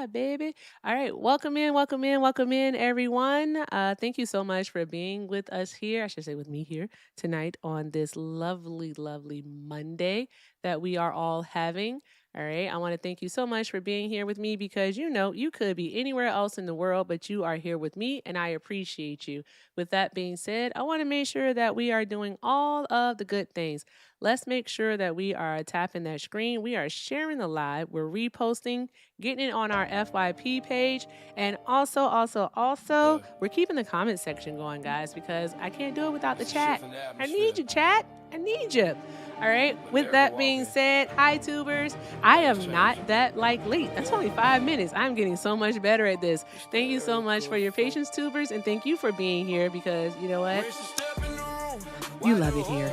Yeah, baby. All right. Welcome in, everyone. Thank you so much for being with us here. I should say with me here tonight on this lovely Monday that we are all having. All right. I want to thank you so much for being here with me because you could be anywhere else in the world, but you are here with me and I appreciate you. With that being said, I want to make sure that we are doing all of the good things. Let's make sure that we are tapping that screen. We are sharing the live. We're reposting, getting it on our FYP page. And also, we're keeping the comment section going, guys, because I can't do it without the chat. I need you, chat. I need you. All right. With that being said, hi, tubers. I am not that late. That's only 5 minutes. I'm getting so much better at this. Thank you so much for your patience, tubers, and thank you for being here because you know what? You love it here.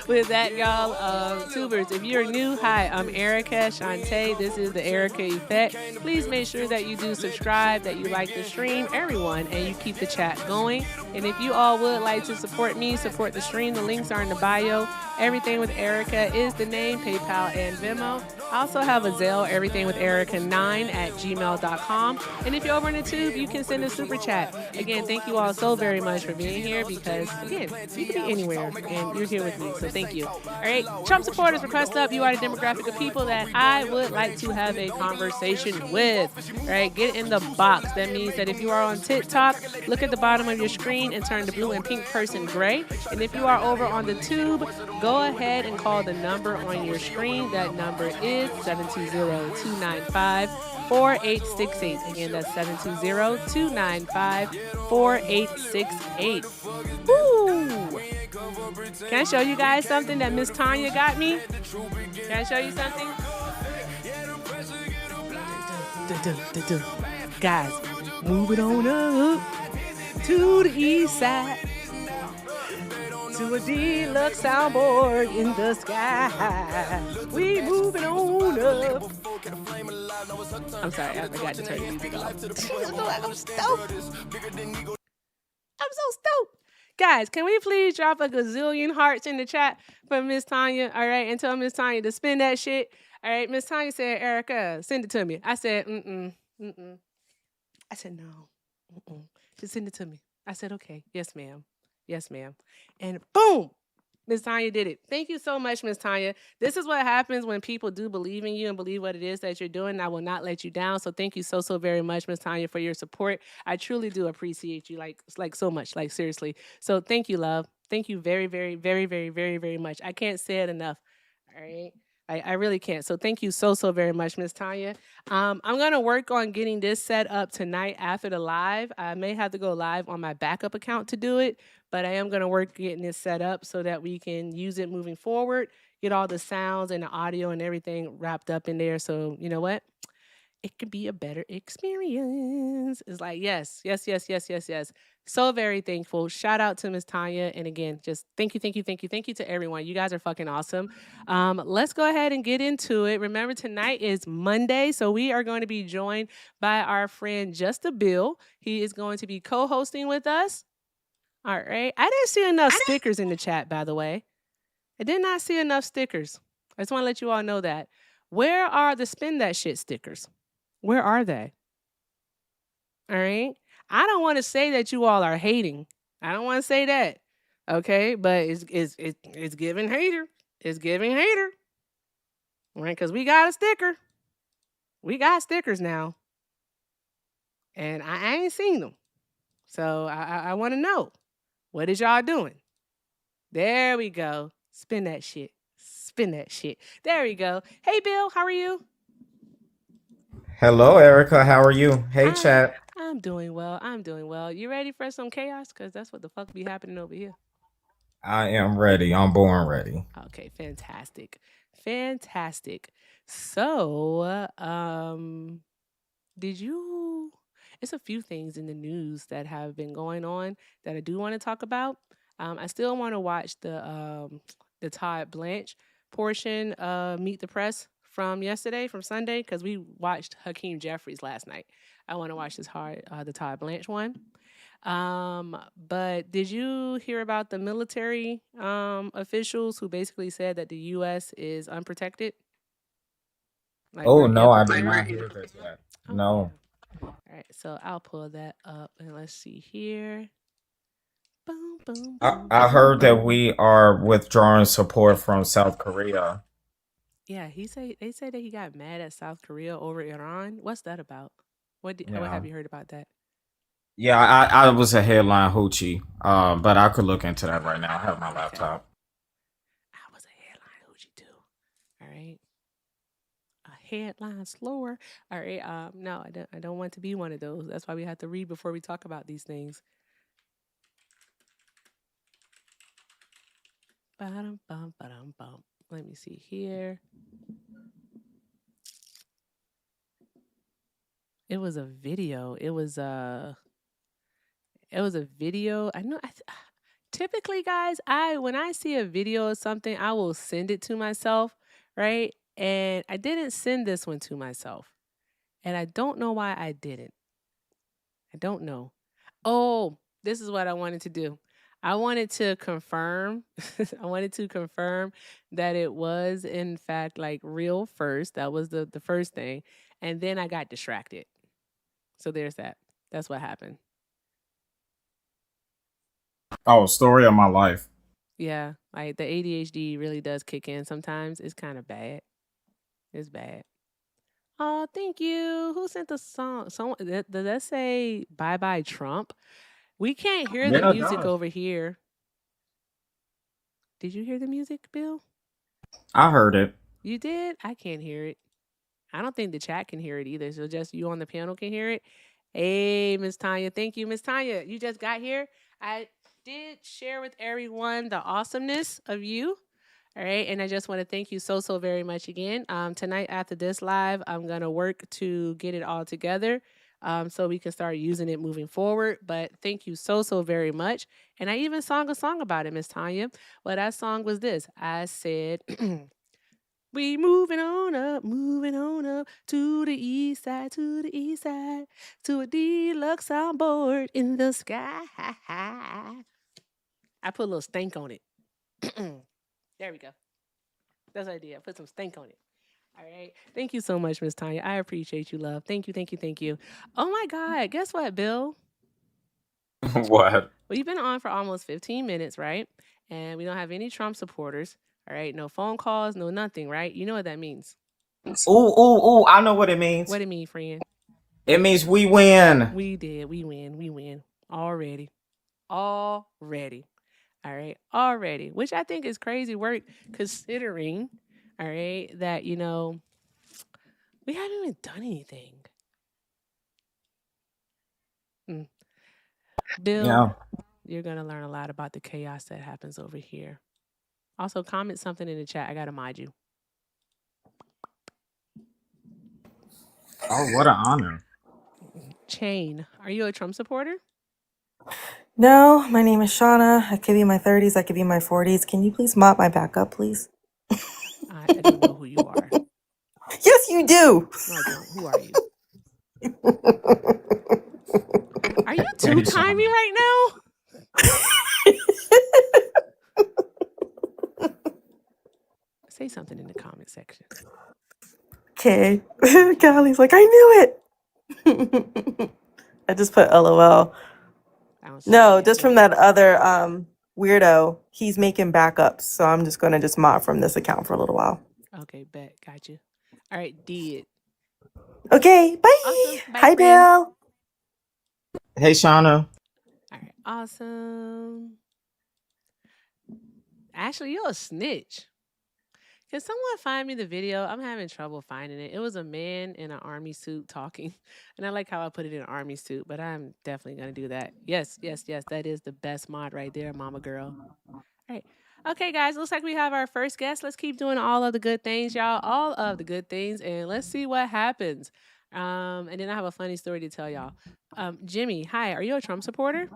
With that, y'all, tubers, if you're new, hi, I'm Erica Shantae. This is the Erica Effect. Please make sure that you do subscribe, that you like the stream, everyone, and you keep the chat going. And if you all would like to support me, support the stream, the links are in the bio. Everything with Erica is the name, PayPal and Venmo. I also have a Zelle, everything with Erica9 at gmail.com. And if you're over in the tube, you can send a super chat. Again, thank you all so very much for being here because, again, you can be anywhere and you're here with me. So thank you. All right. Trump supporters, request up. You are the demographic of people that I would like to have a conversation with. All right. Get in the box. That means that if you are on TikTok, look at the bottom of your screen and turn the blue and pink person gray. And if you are over on the tube, go ahead and call the number on your screen. That number is 720-295-4868. Again, that's 720-295-4868. Woo! Can I show you guys something that Miss Tanya got me? Can I show you something? Guys, move it on up to the east side. To a deluxe soundboard in the sky. We moving on up. I'm sorry, I forgot to turn the music off. I'm stoked. I'm so stoked. Guys, can we please drop a gazillion hearts in the chat for Miss Tanya? All right, and tell Miss Tanya to spin that shit. All right, Miss Tanya said, Erica, send it to me. I said, I said, no. Just send it to me. I said, okay. Yes, ma'am. Yes, ma'am. And boom, Miss Tanya did it. Thank you so much, Miss Tanya. This is what happens when people do believe in you and believe what it is that you're doing. I will not let you down. So thank you so very much, Miss Tanya, for your support. I truly do appreciate you like so much, like seriously. So thank you, love. Thank you very much. I can't say it enough. All right. I really can't. So thank you so very much, Miss Tanya. I'm going to work on getting this set up tonight after the live. I may have to go live on my backup account to do it, but I am going to work getting this set up so that we can use it moving forward, get all the sounds and the audio and everything wrapped up in there. So you know what? It could be a better experience. It's like, yes. So very thankful. Shout out to Miss Tanya. And again, just thank you to everyone. You guys are fucking awesome. Let's go ahead and get into it. Remember, tonight is Monday. So we are going to be joined by our friend Just a Bill. He is going to be co-hosting with us. All right. I didn't see enough stickers in the chat, by the way. I did not see enough stickers. I just want to let you all know that. Where are the spin that shit stickers? Where are they? All right. I don't want to say that you all are hating. I don't want to say that. Okay, but it's giving hater. It's giving hater. All right, because we got a sticker. We got stickers now. And I ain't seen them. So I want to know. What is y'all doing? There we go. Spin that shit. Spin that shit. There we go. Hey, Bill, how are you? Hello, Erica. How are you? Hey, chat. I'm doing well. You ready for some chaos? Because that's what the fuck be happening over here. I am ready. I'm born ready. Okay, fantastic. So, did you? It's a few things in the news that have been going on that I do want to talk about. I still want to watch the Todd Blanche portion of Meet the Press from Sunday, because we watched Hakeem Jeffries last night. I want to watch the Todd Blanche one. But did you hear about the military officials who basically said that the U.S. is unprotected? Like, Oh were you no, I did prepared? not hear this yet. Oh, yeah. No. All right, so I'll pull that up and let's see here. Boom, boom, boom, I boom, heard that boom. we are withdrawing support from South Korea. Yeah, they say that he got mad at South Korea over Iran. What's that about? What have Yeah. you heard about that? Yeah, I was a headline hoochie. But I could look into that right now. I have my Okay. laptop. I was a headline hoochie too. All right. A headline slower. All right. No, I don't want to be one of those. That's why we have to read before we talk about these things. Bum, bum, bum, bum. Let me see here. It was a video. It was a video. I know. Typically, guys, when I see a video of something, I will send it to myself, right? And I didn't send this one to myself, and I don't know why I didn't. I don't know. Oh, this is what I wanted to do. I wanted to confirm. I wanted to confirm that it was in fact like real first. That was the first thing, and then I got distracted. So there's that. That's what happened. Oh, story of my life. Yeah, like the ADHD really does kick in sometimes. It's kind of bad. It's bad. Oh, thank you. Who sent the song? Someone does that say "Bye Bye Trump"? We can't hear the Yeah, it music does. over here. Did you hear the music, Bill? I heard it. You did? I can't hear it. I don't think the chat can hear it either. So just you on the panel can hear it. Hey, Miss Tanya. Thank you, Miss Tanya. You just got here. I did share with everyone the awesomeness of you. All right. And I just want to thank you so very much again. Tonight after this live, I'm going to work to get it all together so we can start using it moving forward. But thank you so very much. And I even sang a song about it, Miss Tanya. Well, that song was this. I said, we moving on up to the east side, to a deluxe on board in the sky. I put a little stank on it. There we go. That's the idea. I put some stank on it. All right. Thank you so much, Miss Tanya. I appreciate you, love. Thank you. Oh my God. Guess what, Bill? What? We've been on for almost 15 minutes, right? And we don't have any Trump supporters. All right. No phone calls, no nothing, right? You know what that means. Ooh, I know what it means. What it mean, friend? It means we win. We did. We win. Already. All right. Already. Which I think is crazy work considering, all right, that, we haven't even done anything. Bill, Yeah. you're going to learn a lot about the chaos that happens over here. Also, comment something in the chat. I got to mod you. Oh, what an honor. Chain, are you a Trump supporter? No, my name is Shauna. I could be in my 30s. I could be in my 40s. Can you please mop my back up, please? I don't know who you are. Yes, you do. No, I don't. Who are you? Are you Hey, two-timing Shauna. right now? Say something in the comment section. Okay. Callie's like, I knew it. I just put LOL. No, just from that other weirdo. He's making backups. So I'm just going to just mod from this account for a little while. Okay, bet. Got you. All right, did. Okay, bye. Awesome. Bye, Hi, friend. Bill. Hey, Shauna. All right, awesome. Ashley, you're a snitch. Can someone find me the video? I'm having trouble finding it. It was a man in an army suit talking. And I like how I put it in an army suit, but I'm definitely going to do that. Yes. That is the best mod right there, mama girl. All right. Okay, guys, looks like we have our first guest. Let's keep doing all of the good things, y'all. All of the good things. And let's see what happens. And then I have a funny story to tell y'all. Jimmy, hi. Are you a Trump supporter?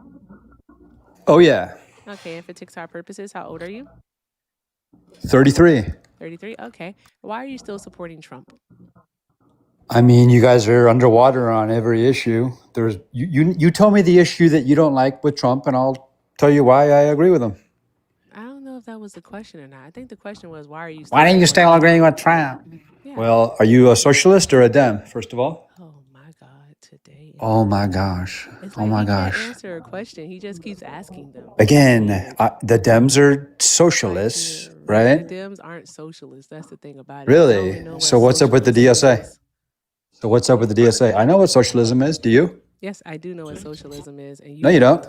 Oh, yeah. Okay, and for TikTok purposes, how old are you? 33. 33? Okay. Why are you still supporting Trump? I mean, you guys are underwater on every issue. You tell me the issue that you don't like with Trump, and I'll tell you why I agree with him. I don't know if that was the question or not. I think the question was, why are you still Why don't you stay on agreeing with Trump? Trump? Yeah. Well, are you a socialist or a Dem, first of all? Oh my God, today. Oh my gosh. It's Oh like my he can't gosh. answer a question. He just keeps asking them. Again, Weird. the Dems are Like, socialists, the right? Dems aren't socialists. That's the thing about it. They Really? only know what So what's up with the socialism DSA? is. So what's up with the DSA? I know what socialism is. Do you? Yes, I do know what socialism is, and you No, you don't.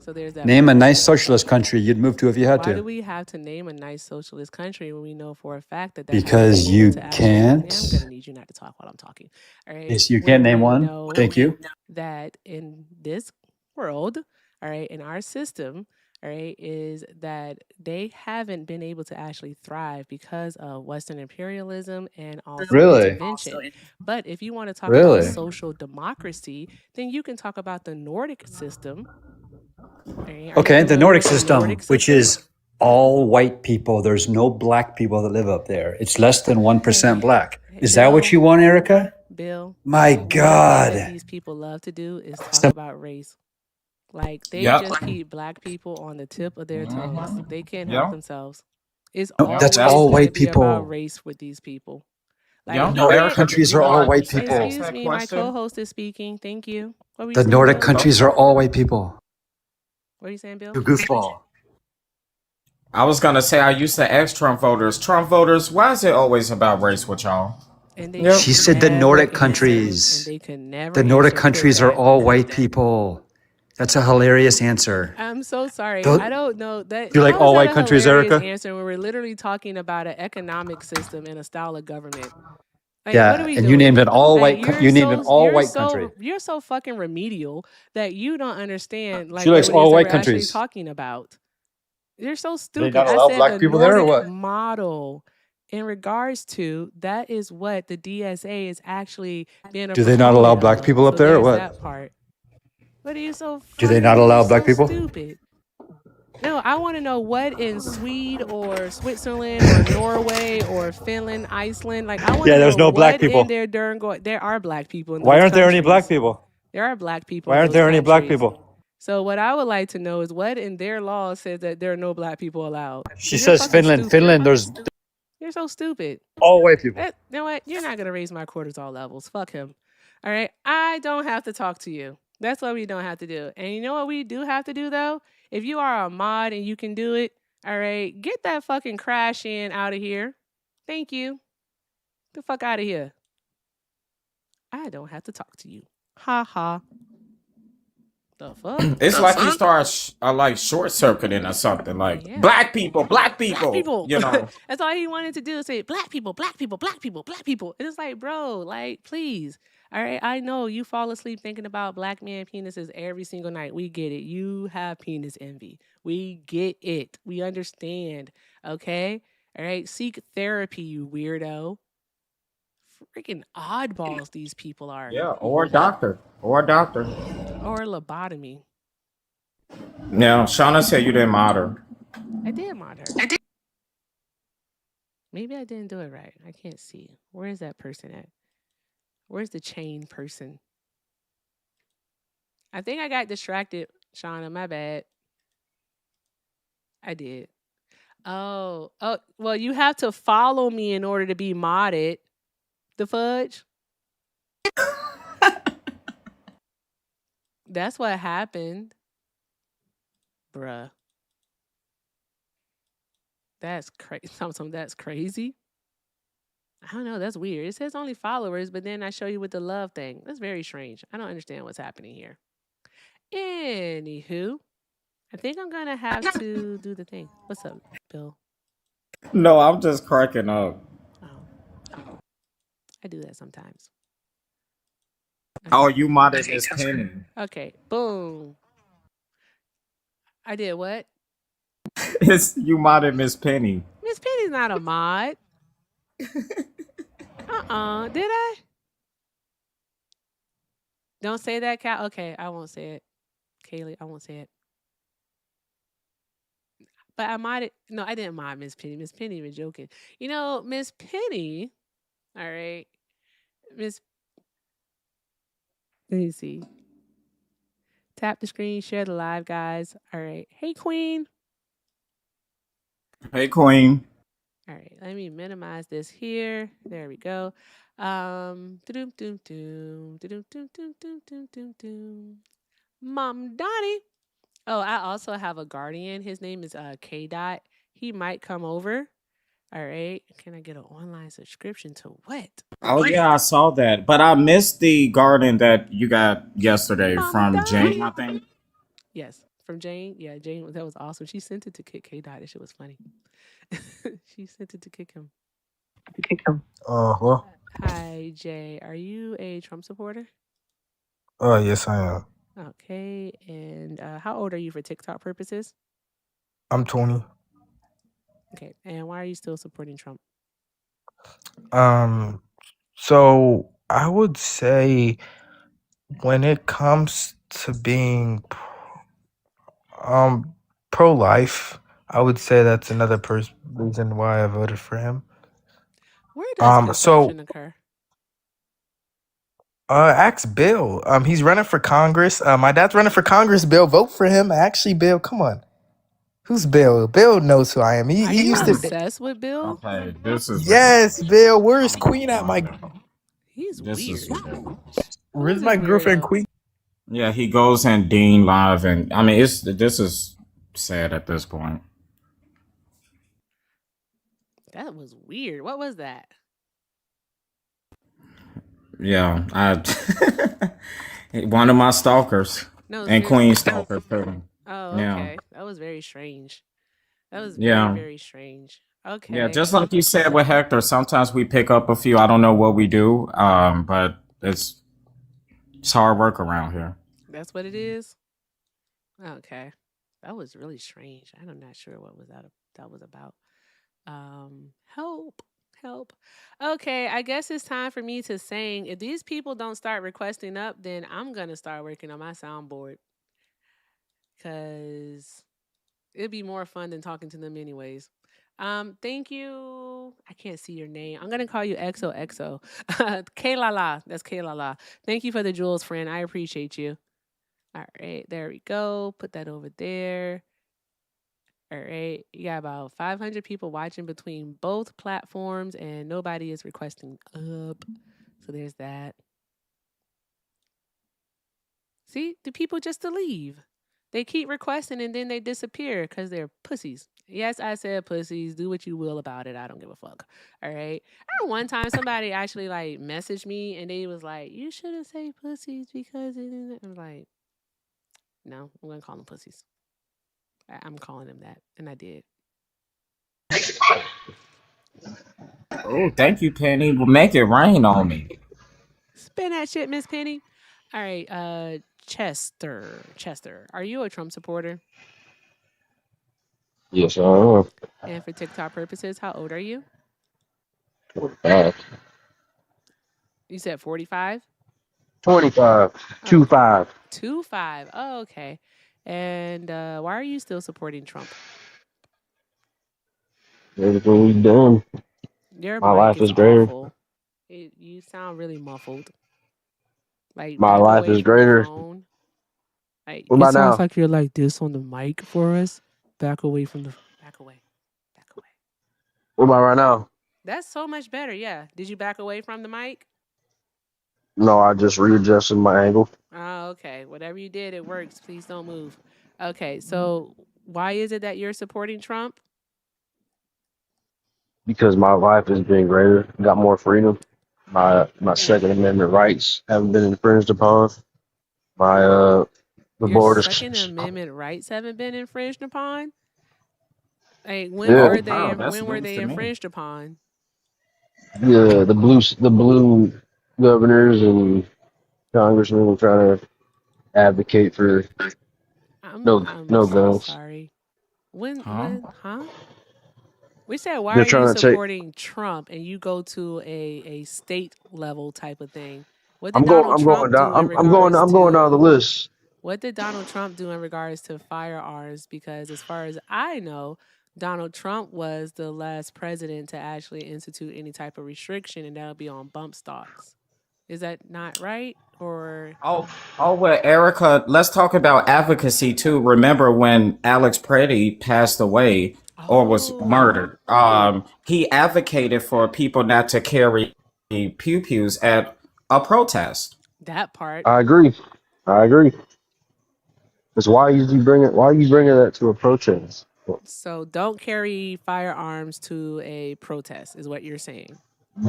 So there's that. Name a part. nice socialist country you'd move to if you had Why do to. we have to name a nice socialist country when we know for a fact that Because you can't. I'm going to need you not to talk while I'm talking. All right. Yes, you When can't name we one. know Thank you. that in this world, all right, in our system, all right, is that they haven't been able to actually thrive because of Western imperialism and also Really? intervention. But if you want to talk Really? about social democracy, then you can talk about the Nordic system. All right, are you Okay, the familiar Nordic with the system, Nordic which system? is all white people. There's no black people that live up there. It's less than 1% black. Is that what you want, Erica? Bill, My one thing that God. these people love to do is talk Some- about race. Like they Yep. just keep black people on the tip of their tongues. They can't Yeah. help themselves. It's No, always that's all going to white be about people. race with these people. Yeah. Like, Nordic Erica, countries did are you all like white to people. ask Excuse that me, my question? co-host is speaking. Thank you. What were you The saying, Nordic Bill? countries are all white people. What are you saying, Bill? You goofball. I was gonna say I used to ask Trump voters, why is it always about race with y'all? And they Yep. could She said the never Nordic answer, countries. and they could never The Nordic answer countries are pushback. all white people. That's a hilarious answer. I'm so sorry. Tho- I don't know that. You like How all is that white a countries, hilarious Erica? answer when we're literally talking about an economic system and a style of government? Like, what are Yeah, we and you doing? named an all Like, white. You named an all white country. you're so fucking remedial that you don't understand She like likes what it is all that white we're actually countries. talking about. You're so Do they stupid. not I allow said black the people there or Nordic what? model. In regards to that is what the DSA is actually being a Do they not allow proponent black of. people up So there or there's what? that part. What are you so Do they fucking? not You're allow black so people? stupid. No, I want to know what in Sweden or Switzerland or Norway or Finland, Iceland. Like, I want Yeah, to there's know no black what in people. their darn there are black people in Why those aren't there any black countries. people? There are black people Why in aren't those there any black countries. people? So what I would like to know is what in their law says that there are no black people allowed. She 'Cause you're says fucking Finland. stupid. Finland, there's You're so stupid. all white people. You know what? You're not gonna raise my cortisol levels. Fuck him. All right. I don't have to talk to you. That's what we don't have to do. And you know what we do have to do though? If you are a mod and you can do it, all right, get that fucking crash in out of here. Thank you. The fuck out of here. I don't have to talk to you. Ha ha. The fuck? It's like you start like short circuiting or something. Like Yeah. black people. Black people. You know. That's all he wanted to do, say black people, black people, black people, black people. And it's like, bro, like, please. All right, I know you fall asleep thinking about black man penises every single night. We get it. You have penis envy. We get it. We understand. Okay? All right. Seek therapy, you weirdo. Freaking oddballs these people are. Yeah, or a doctor. Or a doctor. Or lobotomy. Now, Shauna said you didn't mod her. I did mod her. Maybe I didn't do it right. I can't see. Where is that person at? Where's the chain person? I think I got distracted, Shauna. My bad. I did. Oh, well, you have to follow me in order to be modded. The fudge. That's what happened. Bruh. That's crazy. That's crazy. I don't know. That's weird. It says only followers, but then I show you with the love thing. That's very strange. I don't understand what's happening here. Anywho, I think I'm gonna have to do the thing. What's up, Bill? No, I'm just cracking up. Oh, I do that sometimes. Oh, you modded Miss Penny. Okay, boom. I did what? It's you modded Miss Penny. Miss Penny's not a mod. Did I? Don't say that, Cal. Okay, I won't say it. Kaylee, I won't say it. But I modded. No, I didn't mod Miss Penny. Miss Penny was joking. You know, Miss Penny. All right, Miss. Let me see. Tap the screen, share the live, guys. All right. Hey, Queen. Hey, Queen. All right, let me minimize this here. There we go. Doom doom doom doom doom doom doom doom doom doom. Mom Donnie. Oh, I also have a guardian. His name is K Dot. He might come over. All right. Can I get an online subscription to what? Oh yeah, I saw that, but I missed the garden that you got yesterday Mom from Jane, Donnie. I think. Yes, from Jane. Yeah, Jane. That was awesome. She sent it to kick K Dot. That shit was funny. She sent it to kick him. Hello? Hi, Jay. Are you a Trump supporter? Yes, I am. Okay. And how old are you for TikTok purposes? I'm 20. Okay. And why are you still supporting Trump? So I would say when it comes to being pro-life, I would say that's another reason why I voted for him. Where does So conception occur? ask Bill. He's running for Congress. My dad's running for Congress. Bill, vote for him. Actually, Bill, come on. Who's Bill? Bill knows who I am. Are He you used to. obsessed with Bill? Okay, this is Yes, ridiculous. Bill. Where's Queen at? He's This is weird. ridiculous. Where's Who's my this girlfriend weirdo? Queen? Yeah, he goes and Dean live, and I mean, this is sad at this point. That was weird. What was that? Yeah, I one of my stalkers No, and seriously. Queen stalker too. Oh, Yeah, okay. That was very strange. That was very, yeah, very strange. yeah. Okay. Just like you said with Hector, sometimes we pick up a few. I don't know what we do, but it's hard work around here. That's what it is? Okay. That was really strange. I'm not sure what was that was about. Help. Help. Okay, I guess it's time for me to sing. If these people don't start requesting up, then I'm gonna start working on my soundboard. Cause it'd be more fun than talking to them anyways. Thank you. I can't see your name. I'm gonna call you XOXO. K La La. That's K La La. Thank you for the jewels, friend. I appreciate you. All right, there we go. Put that over there. All right, you got about 500 people watching between both platforms, and nobody is requesting up. So there's that. See, the people just to leave. They keep requesting and then they disappear because they're pussies. Yes, I said pussies. Do what you will about it. I don't give a fuck. All right. I remember one time somebody actually like messaged me and they was like, "You shouldn't say pussies because I'm like, no, I'm gonna call them pussies. I'm calling them that, and I did. Oh, thank you, Penny. Will make it rain on me. Spin that shit, Miss Penny. All right, Chester, are you a Trump supporter? Yes, I am. And for TikTok purposes, how old are you? Back. You said 45? 25. Oh, okay. 25. 25. Oh, okay. And why are you still supporting Trump? Everything we've done. Your My mic life is is greater. awful. You sound really muffled. Like My back life away is from the greater. phone. Like What it about sounds now? like you're like this on the mic for us. Back away from the back away. Back away. What about right now? That's so much better. Yeah. Did you back away from the mic? No, I just readjusted my angle Oh, okay. Whatever you did, it works. Please don't move. Okay. So why is it that you're supporting Trump? because my life has been greater. Got more freedom. My Second Amendment rights haven't been infringed upon. My the Your borders. Second Amendment rights haven't been infringed upon? Like Yeah, That's when were news they to me. infringed upon? the blue governors and congressmen were trying to advocate for I'm no so guns. sorry. Huh? Huh? We said why They're are you trying to take. supporting Trump and you go to a state level type of thing? What did I'm going. Donald I'm going Trump down. do in I'm going. regards I'm going down the to list. what did Donald Trump do in regards to firearms? Because as far as I know, Donald Trump was the last president to actually institute any type of restriction, and that would be on bump stocks. Is that not right? Or Well, Erica, let's talk about advocacy too. Remember when Alex Preddy passed away? or was Oh, murdered. He advocated for people not to carry pew pews at a protest. that part. I agree. I agree. Because why are you bringing that to a protest? So don't carry firearms to a protest, is what you're saying.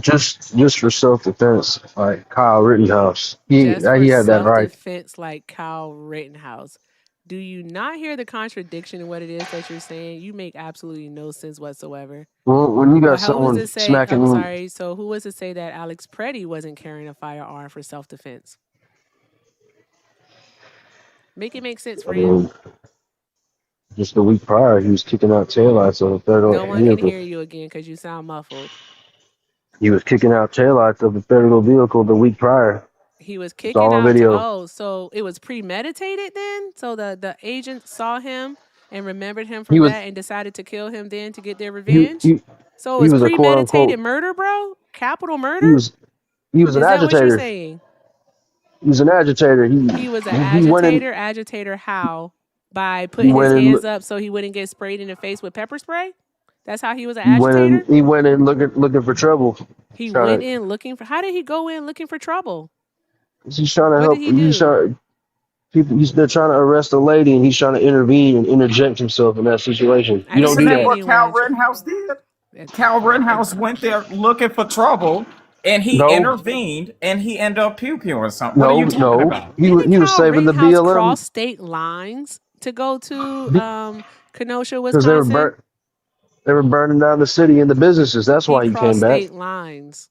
Just for self defense, like Kyle Rittenhouse, Just for he had that right. self-defense, like Kyle Rittenhouse. Do you not hear the contradiction in what it is that you're saying? You make absolutely no sense whatsoever. Well, when you got Who was someone to say? smacking, I'm sorry. So who was to say that Alex Preddy wasn't carrying a firearm for self-defense? Make it make sense, I friend. mean, just the week prior, he was kicking out taillights of a federal No one can vehicle. hear you again because you sound muffled. He was kicking out taillights of a federal vehicle the week prior. He was It's kicking all on out. video. Oh, so it was premeditated then? So the agent saw him and remembered him from He was that and decided to kill him then to get their he revenge? he, So he it's was a quote premeditated unquote murder, bro? Capital he murder? was an Is that what you're agitator. saying? He was an agitator. He was an He went in. agitator how? By He putting his went in. hands up so he wouldn't get sprayed in the face with pepper spray? That's how he was an agitator? He went in looking for trouble. He Trying went to, in looking for, how did he go in looking for trouble? he's trying to What did help. he do? They're trying to arrest a lady, and he's trying to intervene and interject himself in that situation. I You didn't don't Isn't do see that that. what Cal anyone. Rittenhouse did? It- Cal Rittenhouse went there looking for trouble, and he No, intervened, and he ended up pew pewing something. What are you talking no. about? He Didn't was Kyle saving the Rittenhouse BLM cross state lines to go to Kenosha, because Wisconsin? they were burning down the city and the businesses. That's He why he came crossed back. state lines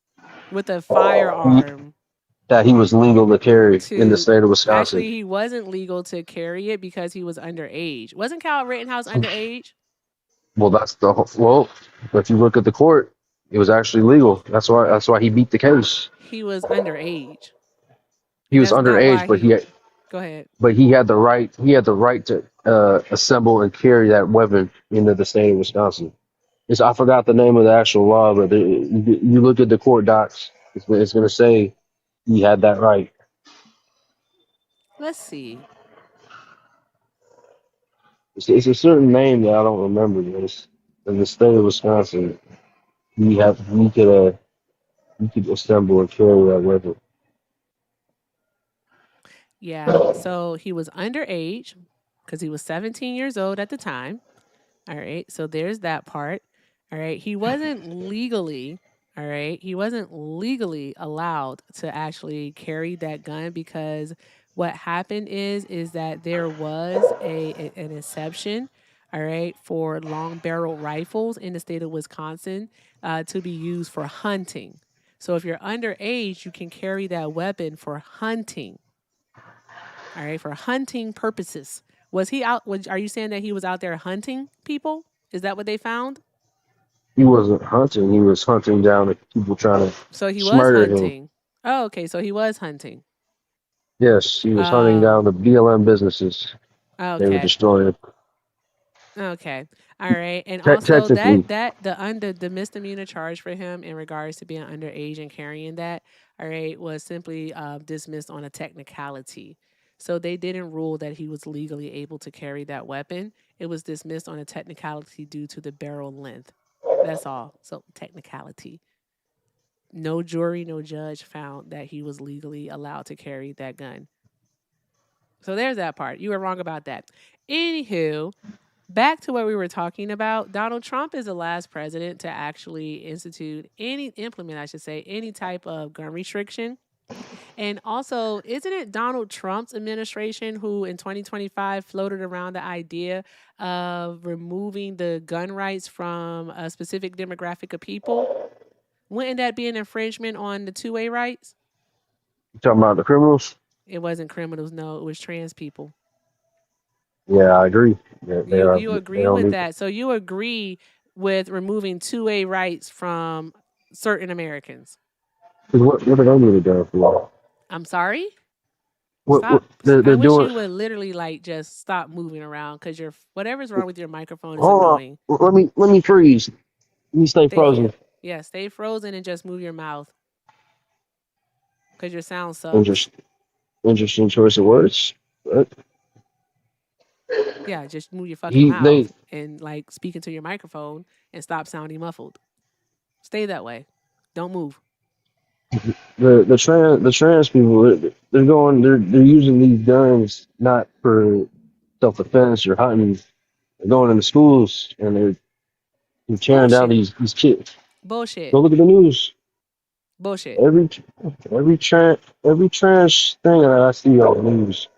with a He, firearm that he was legal to carry in the to, state of Wisconsin. actually, he wasn't legal to carry it because he was underage. Wasn't Kyle Rittenhouse underage? Well, if you look at the court, it was actually legal. That's why he beat the case. He was underage. He was That's not underage, why but go ahead. he had the right. He had the right to assemble and carry that weapon into the state of Wisconsin. I forgot the name of the actual law, but you look at the court docs. It's going to say he had that right. Let's see. It's a certain name that I don't remember. But it's in the state of Wisconsin. He could assemble and carry that weapon. Yeah. So he was underage because he was 17 years old at the time. All right. So there's that part. All right. He wasn't legally, all right. He wasn't legally allowed to actually carry that gun because what happened is that there was an exception, all right, for long barrel rifles in the state of Wisconsin to be used for hunting. So if you're underage, you can carry that weapon for hunting. All right, for hunting purposes. Was he out? Are you saying that he was out there hunting people? Is that what they found? He wasn't hunting. He was hunting down the people trying to So he was murder him. hunting. Oh, okay. So he was hunting. Yes, he was hunting down the BLM businesses. They were Okay. destroying. Okay. All right. And also Technically, the misdemeanor charge for him in regards to being underage and carrying that, all right, was simply dismissed on a technicality. So they didn't rule that he was legally able to carry that weapon. It was dismissed on a technicality due to the barrel length. That's all. So technicality. No jury, no judge found that he was legally allowed to carry that gun. So there's that part. You were wrong about that. Anywho, back to what we were talking about. Donald Trump is the last president to actually implement any type of gun restriction. And also, isn't it Donald Trump's administration who in 2025 floated around the idea of removing the gun rights from a specific demographic of people? Wouldn't that be an infringement on the two-way rights? you talking about the criminals? It wasn't criminals, no, it was trans people. Yeah, I agree. You agree with that. So you agree with removing two-way rights from certain Americans. What do they need to do for? I'm sorry? Stop. I wish you would literally just stop moving around because whatever's wrong with your microphone is annoying. Let me freeze. Let me stay frozen. Yeah, stay frozen and just move your mouth because your sound sucks. Interesting choice of words. But Yeah, just move your fucking He mouth they and like speak into your microphone and stop sounding muffled. Stay that way. Don't move. the trans people they're using these guns not for self defense or hunting. They're going into schools and they're tearing down Bullshit. these kids. Bullshit. Go look at the news. Bullshit. Every trans thing that I see on the news,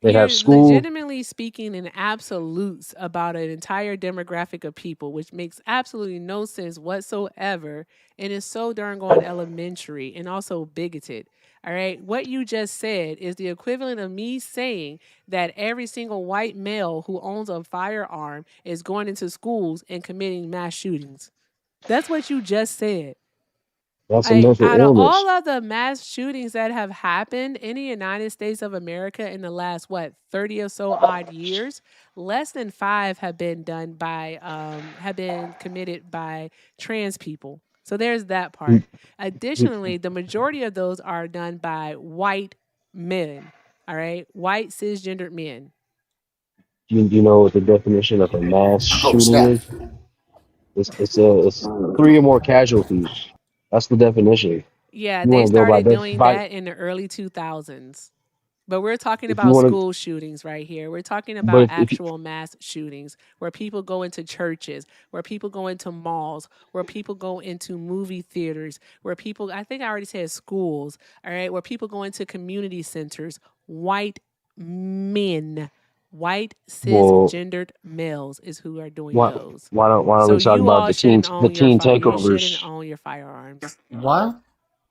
they have You're school. legitimately speaking in absolutes about an entire demographic of people, which makes absolutely no sense whatsoever and is so darn on elementary and also bigoted. All right. What you just said is the equivalent of me saying that every single white male who owns a firearm is going into schools and committing mass shootings. That's what you just said. That's a mental Out of all illness. of the mass shootings that have happened in the United States of America in the last 30 or so odd years, less than 5 have been done by have been committed by trans people. So there's that part. Additionally, the majority of those are done by white men. All right, white cisgendered men. You know what the definition of a mass Oh shooting snap! is? It's 3 or more casualties. That's the definition. Yeah, You they want to go by started this? doing that in the early 2000s. But we're talking If you about want to, school shootings right here. We're talking but about if you, actual mass shootings where people go into churches, where people go into malls, where people go into movie theaters, where people, I think I already said schools, all right, where people go into community centers, white men, white well, cisgendered males is who are doing why those. why don't So we talk you about all shouldn't the own teen you shouldn't takeovers? own your firearms. What?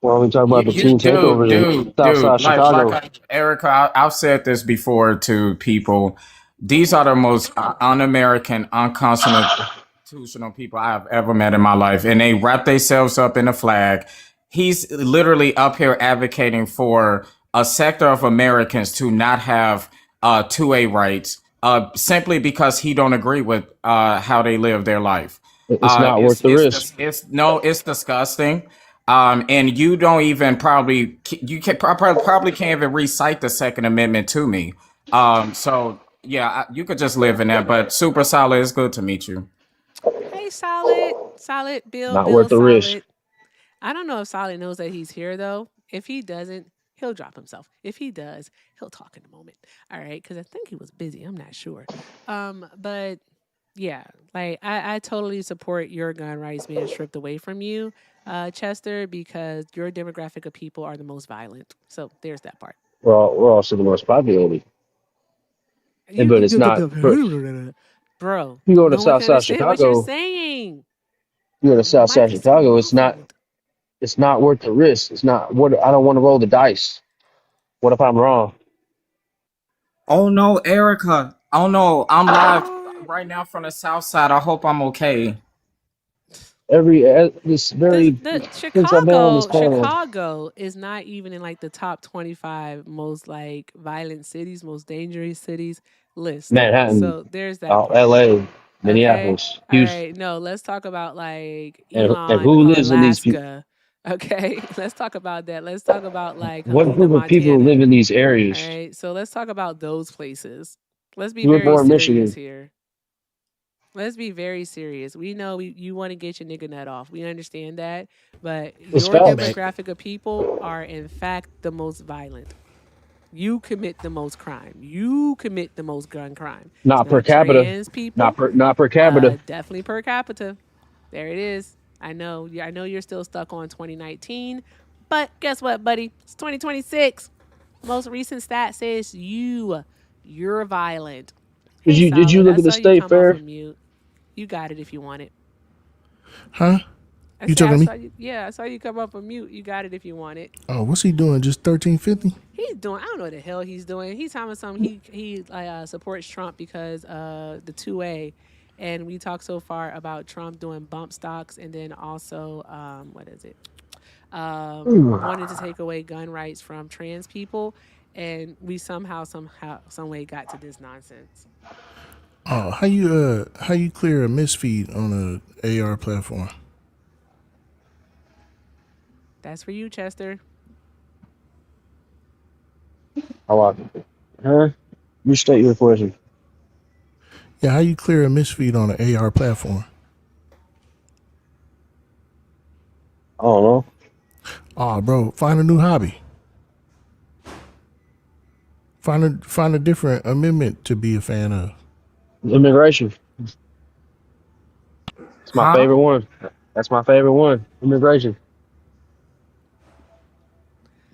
Why don't we talk about the teen Dude, takeovers in dude. Southside Chicago? Erica, I've said this before to people. These are the most un-American, unconstitutional people I have ever met in my life, and they wrap themselves up in a flag. He's literally up here advocating for a sector of Americans to not have 2A rights, simply because he don't agree with how they live their life. It's not worth the risk. It's disgusting. And you don't even probably can't even recite the Second Amendment to me. So yeah, you could just live in that. But super solid, it's good to meet you. Hey, Solid. Solid. Not Bill, worth the risk. Solid. I don't know if Solid knows that he's here though. If he doesn't, he'll drop himself. If he does, he'll talk in a moment. All right, because I think he was busy. I'm not sure. But yeah, like I totally support your gun rights being stripped away from you, Chester, because your demographic of people are the most violent. So there's that part. We're also the most populated. You, But it's not. But bro, you go to no one can Southside understand what you're Chicago. saying. You go to Your Southside mic is so Chicago. muffled. It's not worth the risk. It's not. What I don't want to roll the dice. What if I'm wrong? Oh no, Erica. Oh no, I'm live Oh, right now from the South Side. I hope I'm okay. This the very the since I've been on this panel. Chicago is not even in like the top 25 most like violent cities, most dangerous cities list. Manhattan, So there's that part. LA, Okay. Minneapolis, All Houston, right. No, let's talk about like and Elon, who lives in these people? Alaska. Okay. Let's talk about that. Let's talk about like What Helena, group of people live Montana. in these All areas? right. So let's talk about those places. Let's be You were very born in serious Michigan. here. Let's be very serious. We know you want to get your nigga nut off. We understand that. But It's your Hey, facts. man. demographic of people are, in fact, the most violent. You commit the most crime. You commit the most gun crime. It's Not per not capita. trans people. Not per capita. Definitely per capita. There it is. I know. I know you're still stuck on 2019, but guess what, buddy? It's 2026. Most recent stat says you're violent. Hey, Did you Solid. look I at the saw you state come off fair? of mute. You got it if you want it. Huh? I You said talking I to saw me? you. Yeah, I saw you come off of mute. You got it if you want it. Oh, what's he doing? Just 1350? He's doing. I don't know what the hell he's doing. He's telling something. He supports Trump because the 2A, and we talked so far about Trump doing bump stocks, and then also what is it? Wanting to take away gun rights from trans people, and we some way got to this nonsense. Oh, how you clear a misfeed on a AR platform? That's for you, Chester. I like it. Huh? You state your question. Yeah, how you clear a misfeed on an AR platform? I don't know. Oh, bro, find a new hobby. Find a different amendment to be a fan of. Immigration. It's my Huh? favorite one. That's my favorite one. Immigration.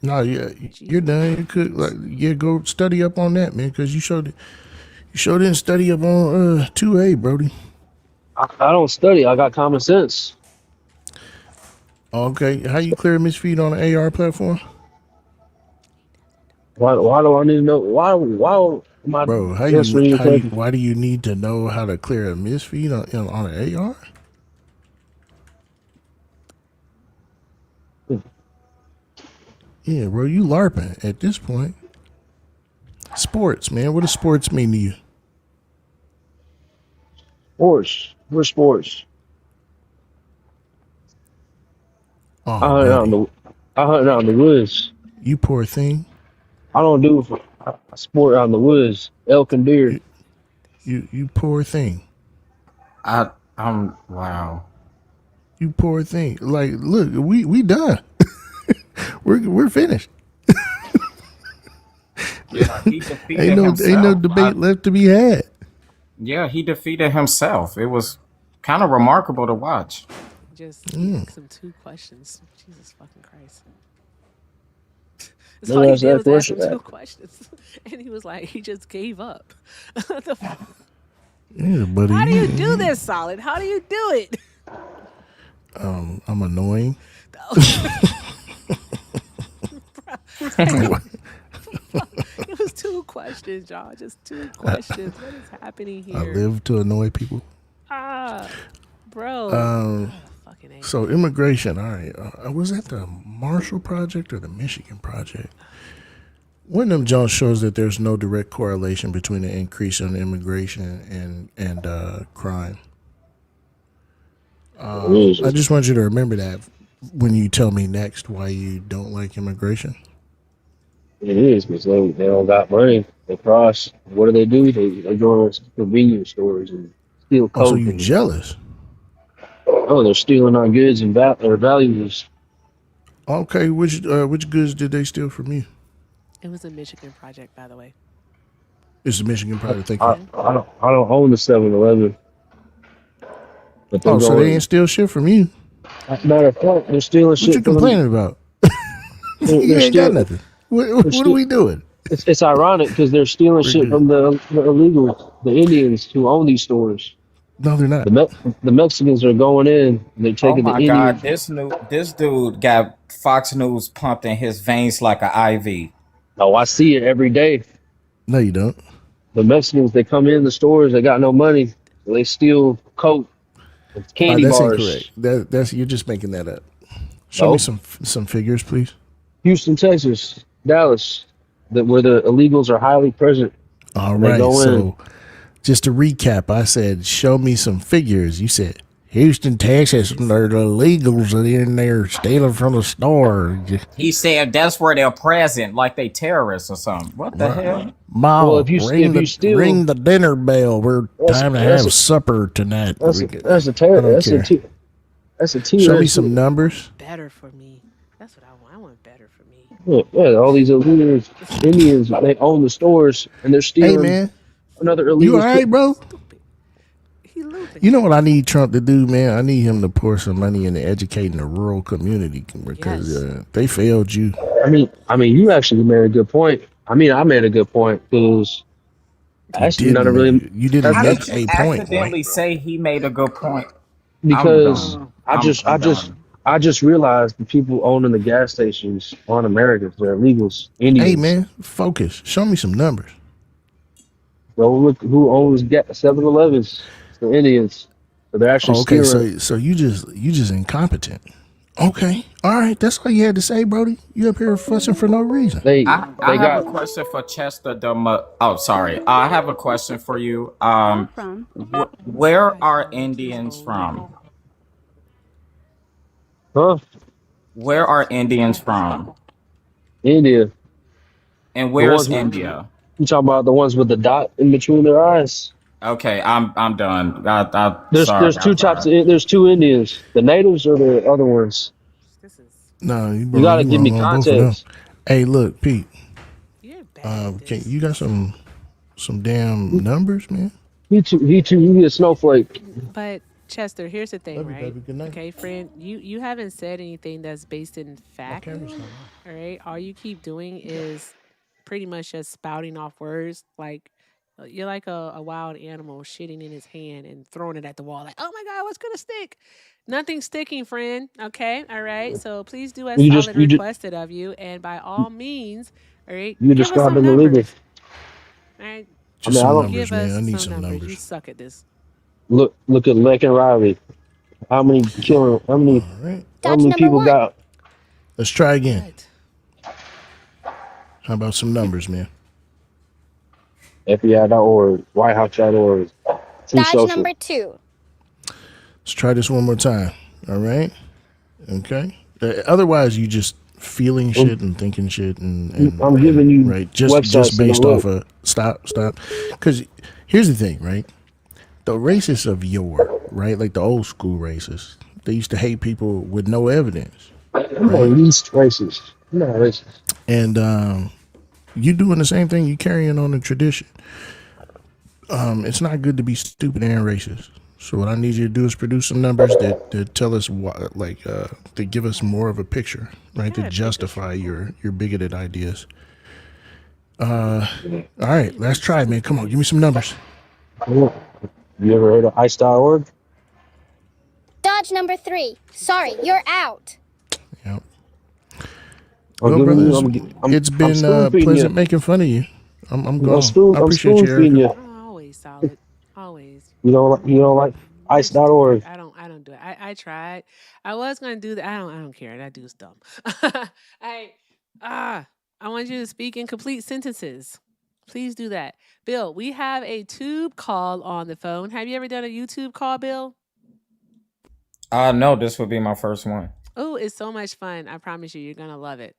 No, yeah, you're done. You could go study up on that, man, because you sure didn't study up on 2A, Brody. I don't study. I got common sense. Okay, how you clear a misfeed on an AR platform? Why do I need to know? Why am I Bro, answering your question? why do you need to know how to clear a misfeed on an AR? Yeah, bro, you LARPing at this point. Sports, man. What does sports mean to you? Sports. We're sports. Oh, I hunt out in the woods. you poor thing. I don't do a sport out in the woods. Elk and deer. You poor thing. Wow. You poor thing. Like, look, we done. we're finished. Yeah, he defeated Ain't himself. no debate left to be had. Yeah, he defeated himself. It was kind of remarkable to watch. Just he asked him 2 questions. Jesus fucking Christ. That's Let all me he ask did that was ask him question. 2 questions. And he was like, he just gave up. Yeah, buddy. How do you do this, Solid? How do you do it? I'm annoying. It was 2 questions, y'all. Just 2 questions. What is happening I here? live to annoy people. Bro. Fucking A. So immigration. All right. Was that the Marshall Project or the Michigan Project? One of them Jones shows that there's no direct correlation between the increase in immigration and crime. I just want you to remember that when you tell me next why you don't like immigration. It is because they don't got money. They cross. What do? They go to convenience stores and steal Oh, so coke. you And, jealous? they're stealing our goods and their valuables. Okay, which goods did they steal from you? It was a Michigan project, by the way. It's the Michigan Project. Thank I you. don't own the 7-Eleven. But they're Oh, so they going. ain't steal shit from you? Matter of fact, they're stealing What shit you from complaining about? They're You ain't got stealing. nothing. What are we doing? It's ironic because they're stealing We're shit good. from the illegals, the Indians who own these stores. No, they're not. The Mexicans are going in. And they're Oh taking the my God, Indians. this dude got Fox News pumped in his veins like an IV. Oh, I see it every day. No, you don't. The Mexicans, they come in the stores, they got no money, so they steal coke, and candy That's bars. incorrect. That's you're just making that up. Show me some figures, please. Houston, Texas, Dallas, where the illegals are highly present. All And they right. go in. So, just to recap, I said, show me some figures. You said Houston, Texas, and they're the illegals in there stealing from the store. He said that's where they're present, like they terrorists or something. What the hell? Mom, Well, if you steal, ring the dinner bell. We're time to have supper tonight. That's a T. Show me some numbers. Better for me. That's what I want. I want better for me. Yeah, all these illegals, Indians, they own the stores and they're stealing. Hey, man. Another illegal. You all right, bro? He looping. You know what I need Trump to do, man? I need him to pour some money into educating the rural community because they failed you. I mean, you actually made a good point. I made a good point because actually not a really. You didn't How make did you a point. accidentally say he made a good point? Because I'm done. I just realized the people owning the gas stations aren't Americans; they're illegals, Indians. Hey, man, focus. Show me some numbers. So look who owns 7-Elevens. It's the Indians. So they're actually Okay, stealing. so you just incompetent. Okay, all right. That's all you had to say, Brody. You up here fussing for no reason. They I have got. a question for Chester. Sorry. I have a question for you. Where are Indians from? Huh? Where are Indians from? India. And where's The ones India? You talking about the ones with the dot in between their eyes? Okay, I'm done. There's sorry. two types. There's two Indians: the natives or the other ones. This is No, you You bro, gotta you give me wrong on both of them. context. Hey, look, Pete. you're bad at Can this. you got some damn numbers, man? He a snowflake. But Chester, here's the thing, Love you, right? baby. Good night. Okay, friend, you haven't said anything that's based in My fact. camera's not on. All right. All you keep doing is pretty much just spouting off words like you're like a wild animal shitting in his hand and throwing it at the wall like, oh my God, what's gonna stick? Nothing's sticking, friend. Okay. All right. So please do as You just solid requested of you. And by all means, all right, you give us some describing illegal. numbers. All right. Just I some don't numbers, Give man. us I need some some numbers. You numbers. suck at this. look at Lincoln Riley. How many killing? How many? All right. How many people got? Let's try again. What? How about some numbers, man? FBI.org, WhiteHouse.org, True Dodge Social. number 2. Let's try this one more time. All right. Okay. Otherwise, you just feeling shit and thinking shit and I'm giving you right just websites based to off look. of stop. Because here's the thing, right? The racists of yore, right? Like the old school racists, they used to hate people with no evidence, I'm not least racist. I'm not racist. and you doing the same thing. You carrying on the tradition. It's not good to be stupid and racist. So what I need you to do is produce some numbers that tell us what, like, that give us more of a picture, right? To justify your bigoted ideas. All right, let's try, man. Come on, give me some numbers. You ever heard of ICE.org? Dodge number 3. Sorry, you're out. Yep. I'm Well, giving brother, you. it's I'm been spoon feeding pleasant you. making fun of you. I'm gone. I'm I appreciate spoon you, feeding Erica. you. Oh, always solid. Always. You don't like You're stupid. ICE.org. I don't do it. I tried. I was gonna do that. I don't care. That dude's dumb. I I want you to speak in complete sentences. Please do that. Bill, we have a tube call on the phone. Have you ever done a YouTube call, Bill? No, this would be my first one. Oh, it's so much fun. I promise you, you're gonna love it.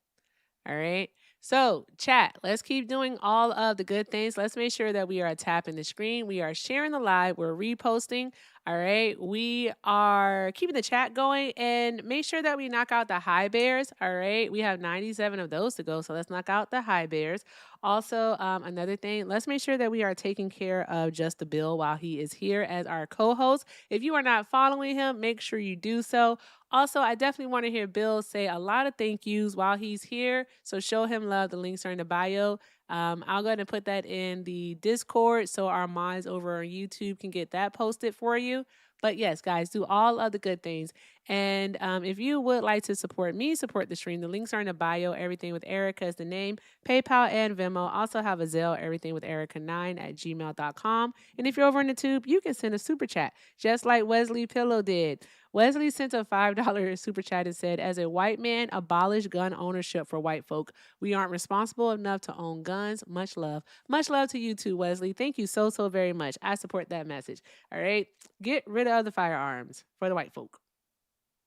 All right. So, chat, let's keep doing all of the good things. Let's make sure that we are tapping the screen. We are sharing the live. We're reposting. All right. We are keeping the chat going and make sure that we knock out the high bears. All right. We have 97 of those to go. So, let's knock out the high bears. Also, another thing, let's make sure that we are taking care of Just the Bill while he is here as our co host. If you are not following him, make sure you do so. Also, I definitely want to hear Bill say a lot of thank yous while he's here. So show him love. The links are in the bio. I'll go ahead and put that in the Discord so our mods over on YouTube can get that posted for you. But yes, guys, do all of the good things. And if you would like to support me, support the stream, the links are in the bio. Everything with Erica is the name. PayPal and Venmo. Also have a Zelle, everything with Erica9@gmail.com. And if you're over in the tube, you can send a super chat, just like Wesley Pillow did. Wesley sent a $5 super chat and said, as a white man, abolish gun ownership for white folk. We aren't responsible enough to own guns. Much love. Much love to you too, Wesley. Thank you so very much. I support that message. All right. Get rid of the firearms for the white folk,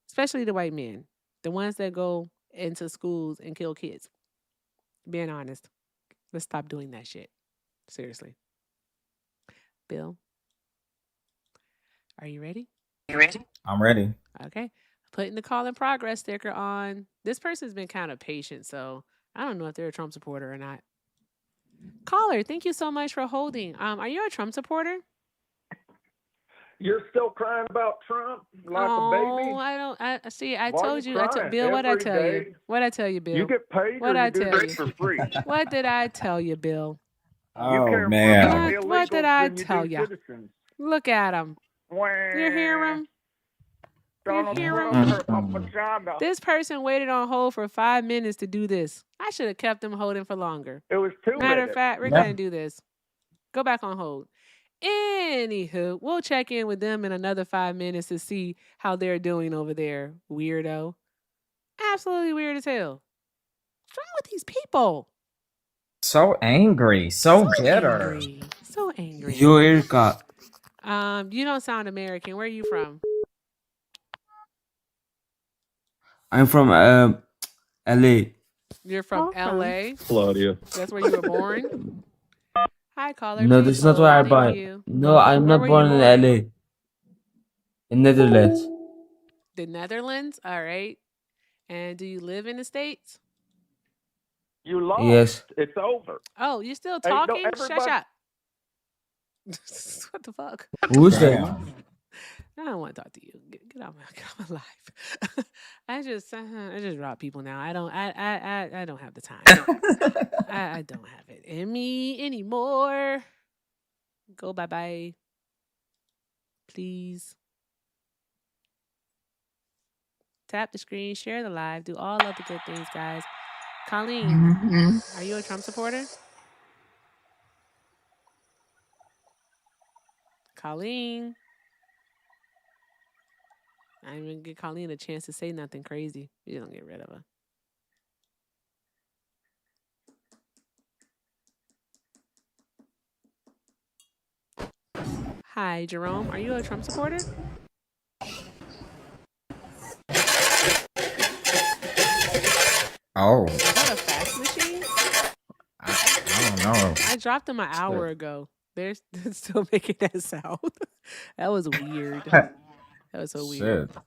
especially the white men, the ones that go into schools and kill kids. Being honest, let's stop doing that shit. Seriously. Bill, are you ready? I'm ready. Okay. Putting the call in progress sticker on. This person's been kind of patient, so I don't know if they're a Trump supporter or not. Caller, thank you so much for holding. Are you a Trump supporter? You're still crying about Trump like a baby? I don't. I see. I Why are told you you. Bill, what I tell you? What I tell you, Bill? You get paid what or I you do tell this you? for free? What did I tell you, Bill? Oh, you care man. more about What did illegals I than you tell do ya? citizens. Look at him. You hear him? Donald hear Trump him? hurt my vagina. This person waited on hold for 5 minutes to do this. I should have kept them holding for longer. It was 2 Matter minutes. of fact, we're going to do this. Go back on hold. Anywho, we'll check in with them in another 5 minutes to see how they're doing over there, weirdo. Absolutely weird as hell. What's wrong with these people? So angry. So bitter. Angry. So angry. Yo, Erica. You don't sound American. Where are you from? I'm from LA. You're from LA? Claudia. That's where you were born? Hi, caller. No, Please this is not where hold. I Thank buy. you. No, I'm Where not were you born in born? LA. In Netherlands. The Netherlands. All right. And do you live in the States? You lost. Yes. It's over. Oh, you still Hey, no, talking? Shut everybody. up. What the fuck? Who is that? Damn. I don't want to talk to you. Get out my life. I just rob people now. I don't have the time. I don't have it in me anymore. Go bye. Please. Tap the screen, share the live, do all of the good things, guys. Colleen, are you a Trump supporter? Colleen. I ain't even give Colleen a chance to say nothing crazy. You don't get rid of her. Hi, Jerome. Are you a Trump supporter? Oh, Is that a fax machine? I don't know. I dropped them an hour ago. They're still making that sound. That was weird. That was so weird. Shit.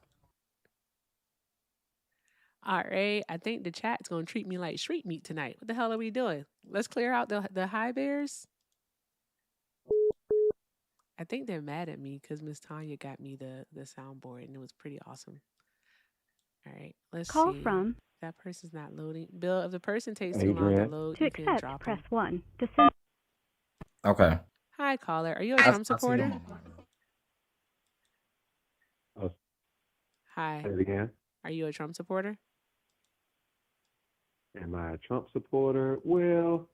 All right. I think the chat's going to treat me like street meat tonight. What the hell are we doing? Let's clear out the high bears. I think they're mad at me because Miss Tanya got me the soundboard and it was pretty awesome. All right. Let's Call see. from That person's not loading. Bill, if the person takes too long to load, to you can accept, drop press them. 1. To send Okay. Hi, caller. Are you a Trump supporter? Hi. Say it again. Are you a Trump supporter? Am I a Trump supporter? Well,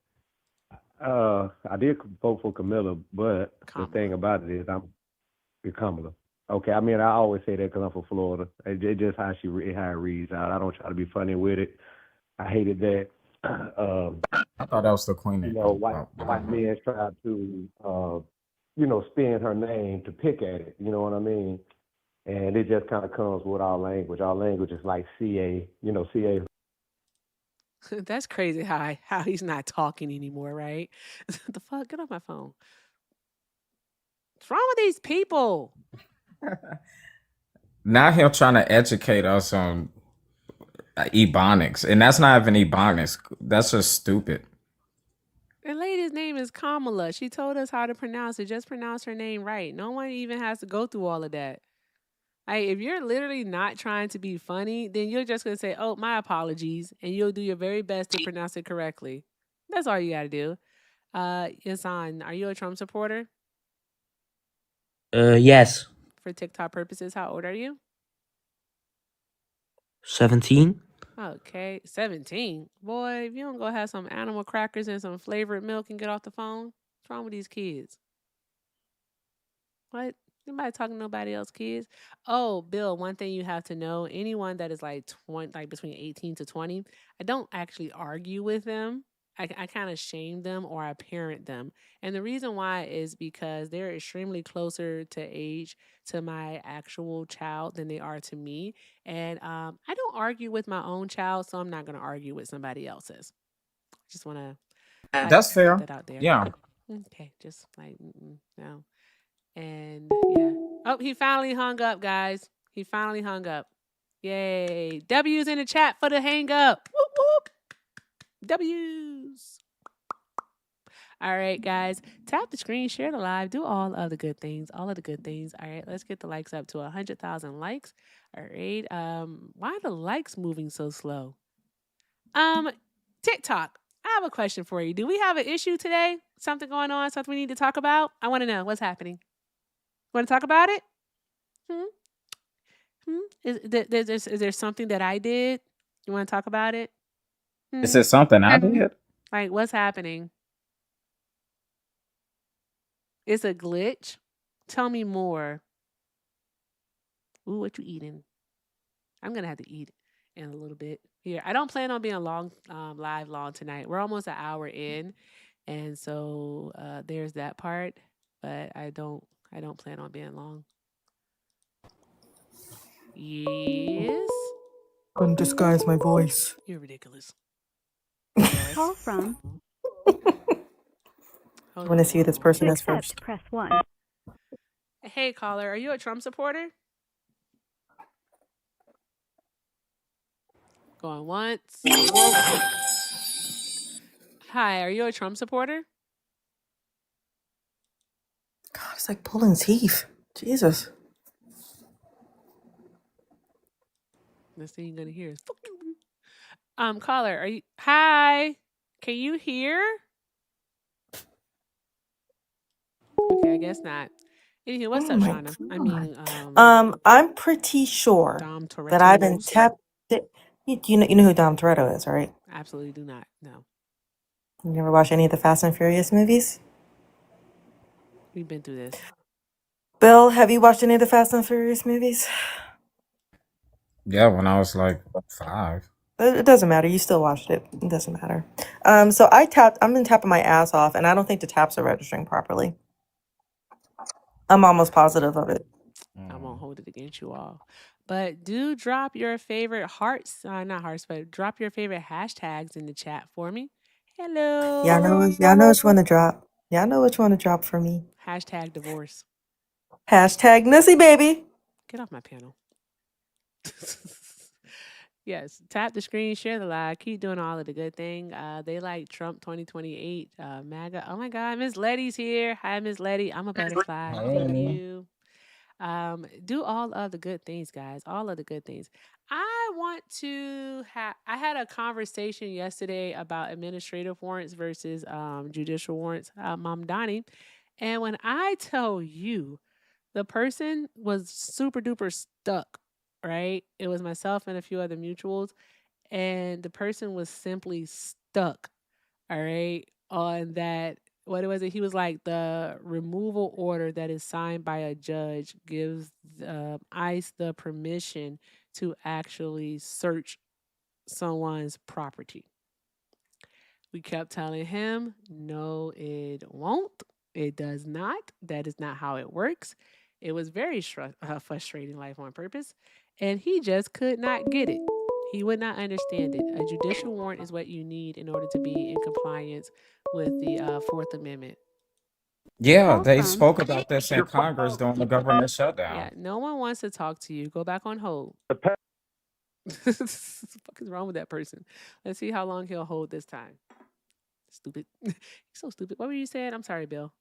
I did vote for Camilla, but the thing about it is I'm Kamala. Okay, I mean I always say that because I'm from Florida. It's just how how it reads out. I don't try to be funny with it. I hated that. I thought that was the queen. You know, white men try to spin her name to pick at it. You know what I mean? And it just kind of comes with our language. Our language is like CA. CA. That's crazy how he's not talking anymore, right? The fuck? Get off my phone. What's wrong with these people? Now he'll trying to educate us on Ebonics, and that's not even Ebonics. That's just stupid. The lady's name is Kamala. She told us how to pronounce it. Just pronounce her name right. No one even has to go through all of that. Like, if you're literally not trying to be funny, then you're just going to say, oh, my apologies, and you'll do your very best to pronounce it correctly. That's all you got to do. Yasan, are you a Trump supporter? Yes. For TikTok purposes, how old are you? 17. Okay, 17. Boy, if you don't go have some animal crackers and some flavored milk and get off the phone, what's wrong with these kids? What? Anybody talking to nobody else, kids? Oh, Bill, one thing you have to know, anyone that is like 20, like between 18 to 20, I don't actually argue with them. I kind of shame them or I parent them. And the reason why is because they're extremely closer to age to my actual child than they are to me. And I don't argue with my own child, so I'm not going to argue with somebody else's. Just want to That's fair. put that out there. Yeah. Okay, just like, no. And yeah. Oh, he finally hung up, guys. He finally hung up. Yay. W's in the chat for the hang up. Whoop, whoop. W's. All right, guys. Tap the screen, share the live, do all of the good things. All of the good things. All right, let's get the likes up to 100,000 likes. All right. Why are the likes moving so slow? TikTok. I have a question for you. Do we have an issue today? Something going on? Something we need to talk about? I want to know what's happening. Want to talk about it? Is there something that I did? You want to talk about it? Is it something I did? Like, what's happening? It's a glitch? Tell me more. Ooh, what you eating? I'm going to have to eat in a little bit. Here, I don't plan on being live long tonight. We're almost an hour in. And so there's that part. But I don't plan on being long. Yes. Couldn't disguise my voice. You're ridiculous. Call from I want to see who this person is first. Press 1. Hey, caller, are you a Trump supporter? Going once. Hi, are you a Trump supporter? God, it's like pulling teeth. Jesus. Next thing you're gonna hear is "fuck you." Caller, are you? Hi, can you hear? Okay, I guess not. Anywho, what's up, Shauna? I mean, I'm pretty sure Dom that I've been Toretto's. tapped. You know who Dom Toretto is, right? Absolutely do not. No, You never watched any of the Fast and Furious movies? we've been through this. Bill, have you watched any of the Fast and Furious movies? Yeah, when I was like 5. It doesn't matter. You still watched it. It doesn't matter. So I've been tapping my ass off, and I don't think the taps are registering properly. I'm almost positive of it. I won't hold it against you all. But do drop your favorite hearts, not hearts, but drop your favorite hashtags in the chat for me. Hello. Y'all know which one to drop. Y'all know which one to drop for me. Hashtag divorce. Hashtag Nussy baby. Get off my panel. Yes, tap the screen, share the live, keep doing all of the good thing. They like Trump 2028, MAGA. Oh my God, Miss Letty's here. Hi, Miss Letty. I'm a butterfly. Thank you. Do all of the good things, guys. All of the good things. I had a conversation yesterday about administrative warrants versus judicial warrants, Mom Donnie. And when I tell you, the person was super duper stuck, right? It was myself and a few other mutuals, and the person was simply stuck, all right, on that. What was it? He was like, the removal order that is signed by a judge gives ICE the permission to actually search someone's property. We kept telling him, no, it won't. It does not. That is not how it works. It was very frustrating, life on purpose. And he just could not get it. He would not understand it. A judicial warrant is what you need in order to be in compliance with the Fourth Amendment. Yeah, they spoke about this in Congress during the government shutdown. Yeah, no one wants to talk to you. Go back on hold. What the fuck is wrong with that person? Let's see how long he'll hold this time. Stupid. He's so stupid. What were you saying? I'm sorry, Bill.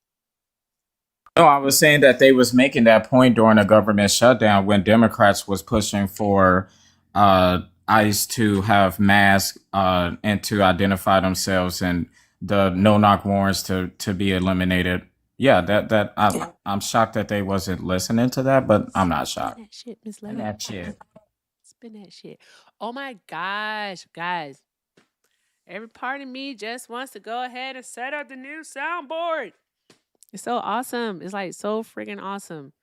No, I was saying that they was making that point during the government shutdown when Democrats was pushing for ICE to have masks and to identify themselves and the no-knock warrants to be eliminated. Yeah, I'm shocked that they wasn't listening to that, but I'm not shocked. That shit, Miss Lady. That shit. Spin that shit. Oh my gosh, guys. Every part of me just wants to go ahead and set up the new soundboard. It's so awesome. It's like so freaking awesome.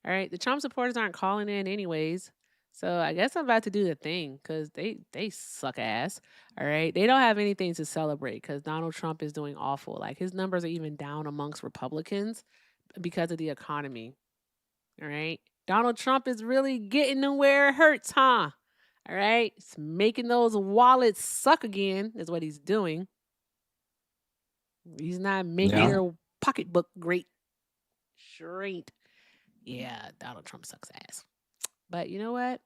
All right. The Trump supporters aren't calling in anyways. So I guess I'm about to do the thing because they suck ass. All right. They don't have anything to celebrate because Donald Trump is doing awful. Like his numbers are even down amongst Republicans because of the economy. All right. Donald Trump is really getting them where it hurts, huh? All right. It's making those wallets suck again, is what he's doing. He's not making your pocketbook great. Sure ain't. Yeah, Donald Trump sucks ass. But you know what?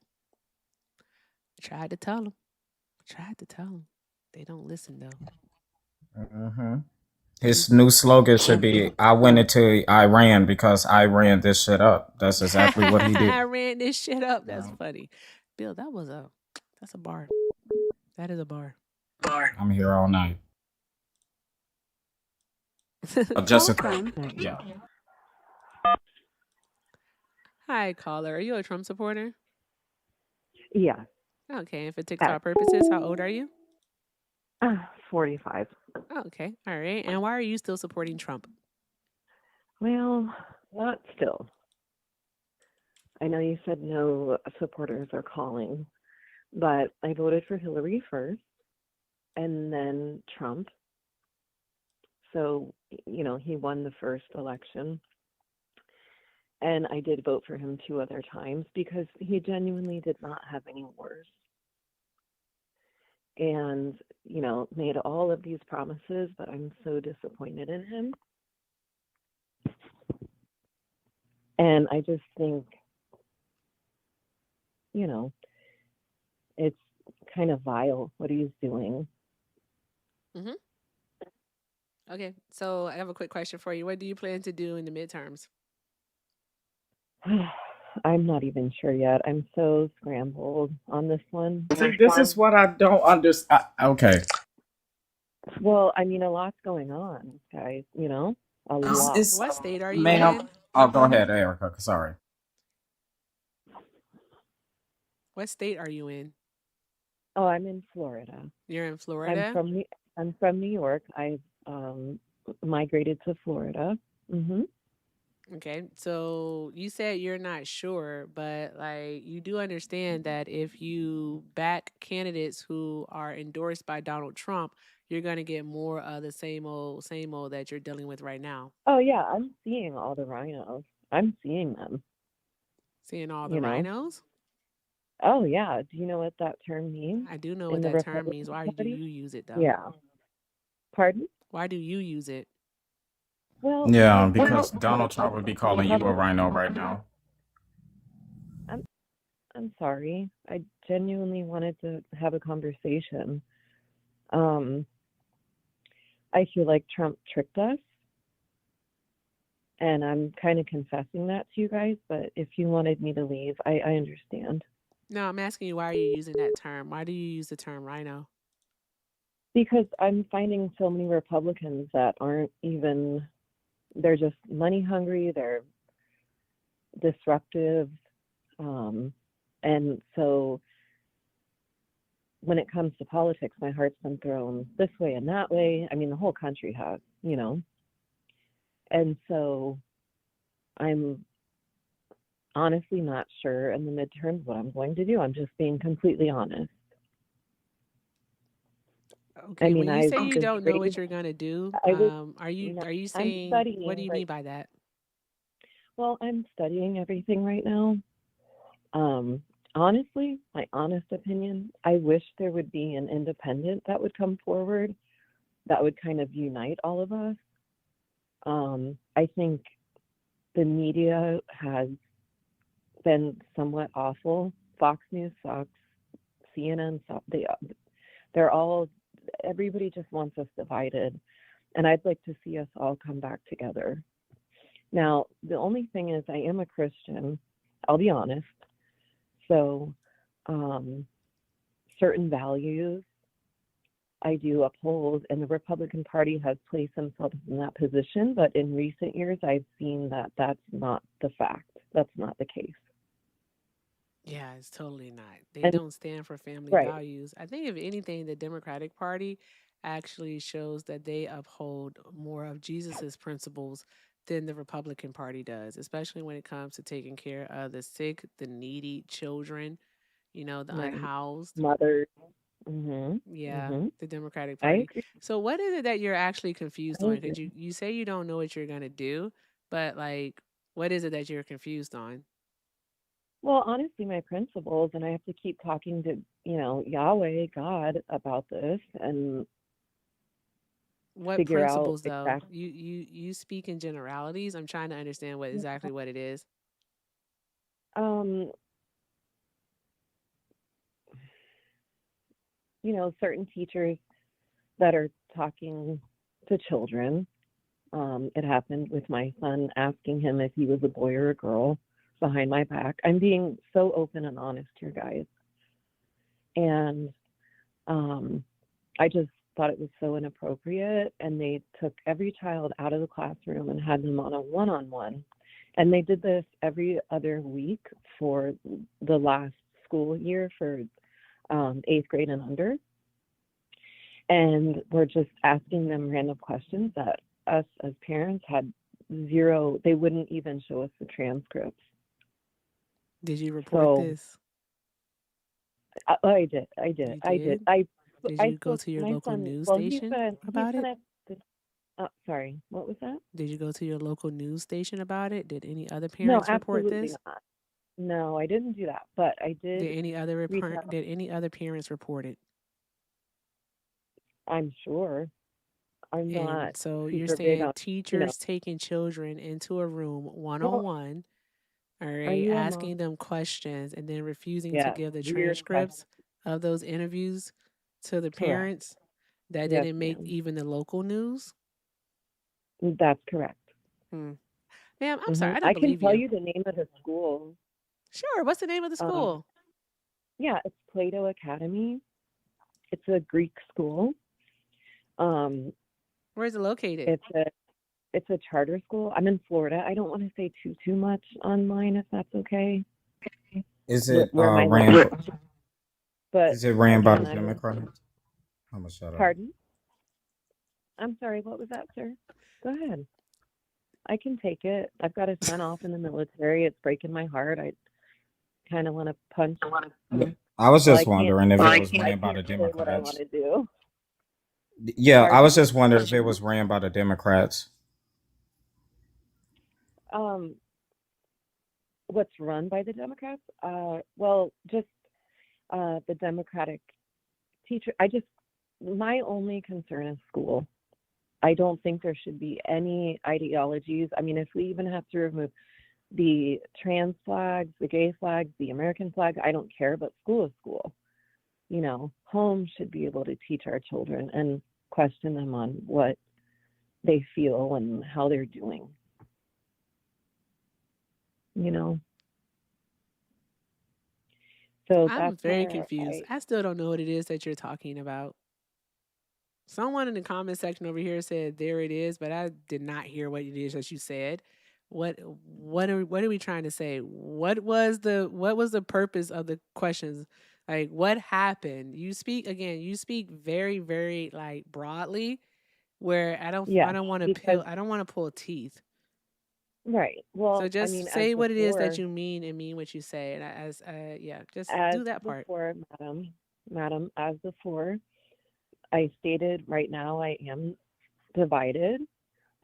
I tried to tell them. They don't listen, though. Mm-hmm. His new slogan should be, I went into Iran because I ran this shit up. That's exactly what he did. I ran this shit up. That's funny. Bill, that's a bar. That is a bar. I'm here all night. Jessica. Yeah. Hi, caller. Are you a Trump supporter? Yeah. Okay. And for TikTok purposes, how old are you? 45. Okay. All right. And why are you still supporting Trump? Well, not still. I know you said no supporters are calling, but I voted for Hillary first and then Trump. So, he won the first election. And I did vote for him 2 other times because he genuinely did not have any wars. And, made all of these promises, but I'm so disappointed in him. And I just think, you know, it's kind of vile what he's doing. Mm-hmm. Okay, so I have a quick question for you. What do you plan to do in the midterms? I'm not even sure yet. I'm so scrambled on this one. See, this is what I don't understand. Okay. Well, I mean, a lot's going on, guys, you know? A lot. What state are you Ma'am. in? Oh, go ahead, Erica. Sorry. What state are you in? Oh, I'm in Florida. You're in I'm Florida? from New York. I've migrated to Florida. Okay, so you said you're not sure, but like you do understand that if you back candidates who are endorsed by Donald Trump, you're going to get more of the same old that you're dealing with right now. Oh yeah, I'm seeing all the rhinos. I'm seeing them. Seeing all the You know? rhinos? Oh yeah. Do you know what that term means? I do know In what the that term means. Republican Why do Party? you use it though? Yeah. Pardon? Why do you use it? Well, Yeah, the because Donald Trump would be calling you a Republican rhino right now. I'm sorry. I genuinely wanted to have a conversation. I feel like Trump tricked us, and I'm kind of confessing that to you guys, but if you wanted me to leave, I understand. No, I'm asking you, why are you using that term? Why do you use the term rhino? Because I'm finding so many Republicans that aren't even, they're just money hungry, they're disruptive. And so when it comes to politics, my heart's been thrown this way and that way. I mean, the whole country has, you know. And so I'm honestly not sure in the midterms what I'm going to do. I'm just being completely honest. Okay, I mean, when you say I've you been don't know what raised, you're gonna do, I was, are you I'm saying, what do studying, you but mean by that? well, I'm studying everything right now. Honestly, my honest opinion, I wish there would be an independent that would come forward that would kind of unite all of us. I think the media has been somewhat awful. Fox News sucks. CNN sucks. They're all, everybody just wants us divided. And I'd like to see us all come back together. Now, the only thing is, I am a Christian. I'll be honest. So, certain values I do uphold, and the Republican Party has placed themselves in that position. But in recent years, I've seen that that's not the fact. That's not the case. Yeah, it's totally not. They And don't stand for family right, values. I think if anything, the Democratic Party actually shows that they uphold more of Jesus's principles than the Republican Party does, especially when it comes to taking care of the sick, the needy, children, the right, unhoused. mothers. Yeah, the Democratic I Party. agree. So what is it that you're actually confused I on? agree. Because you say you don't know what you're gonna do, but like, what is it that you're confused on? Well, honestly, my principles, and I have to keep talking to, Yahweh, God, about this and What figure out principles though? exactly. You speak in generalities. I'm trying to understand exactly what it is. Um, certain teachers that are talking to children. It happened with my son asking him if he was a boy or a girl behind my back. I'm being so open and honest here, guys. And I just thought it was so inappropriate. And they took every child out of the classroom and had them on a one-on-one. And they did this every other week for the last school year for 8th grade and under. And we're just asking them random questions that us as parents had zero, they wouldn't even show us the transcripts. Did you report this? I did. I did. You I did. did? Did I you go spoke to your my local son. news Well, he's station gonna about it? sorry, what was that? Did you go to your local news station about it? Did any other No, parents report absolutely this? not. No, I didn't do that, but I did reach out. Did any other parents report it? I'm sure. I'm not And so you're super big saying on, teachers taking children into a room one on well, one all Are right, you a mom? asking them questions and then refusing to Yeah, give the weird question. transcripts of those interviews to the Correct. parents that Yes, didn't make ma'am. even the local news? That's correct. Hmm. Ma'am, I'm sorry, I don't I can believe tell you. you the name of the school. Sure, what's the name of the Um, school? yeah, it's Plato Academy. It's a Greek school. Um, Where's it located? it's a charter school. I'm in Florida. I don't want to say too much online if that's okay. Is it Where my ran? but Is it ran by the again, I'm Democrats? I'm gonna shut up. pardon. I'm sorry. What was that, sir? Go ahead. I can take it. I've got a son off in the military. It's breaking my heart. I kind of want to punch him. I was Well, just wondering if it was I ran by can't the say what I want Democrats. to do. Yeah, I was Pardon? just wondering if it was ran by the Democrats. Um, what's run by the Democrats? Well, just the Democratic teacher. My only concern is school. I don't think there should be any ideologies. I mean, if we even have to remove the trans flags, the gay flags, the American flag, I don't care, but school is school. You know, home should be able to teach our children and question them on what they feel and how they're doing. You know? So I'm that's very where confused. I still don't know what it is that you're talking about. Someone in the comment section over here said there it is, but I did not hear what it is that you said. What are we trying to say? What was the purpose of the questions? Like what happened? You speak very, very like broadly where I yes, don't want to because pull teeth. right. So Well, I just mean, as say what it is that before, you mean and mean what you say. And just as do that part. before, madam, as before, I stated right now I am divided,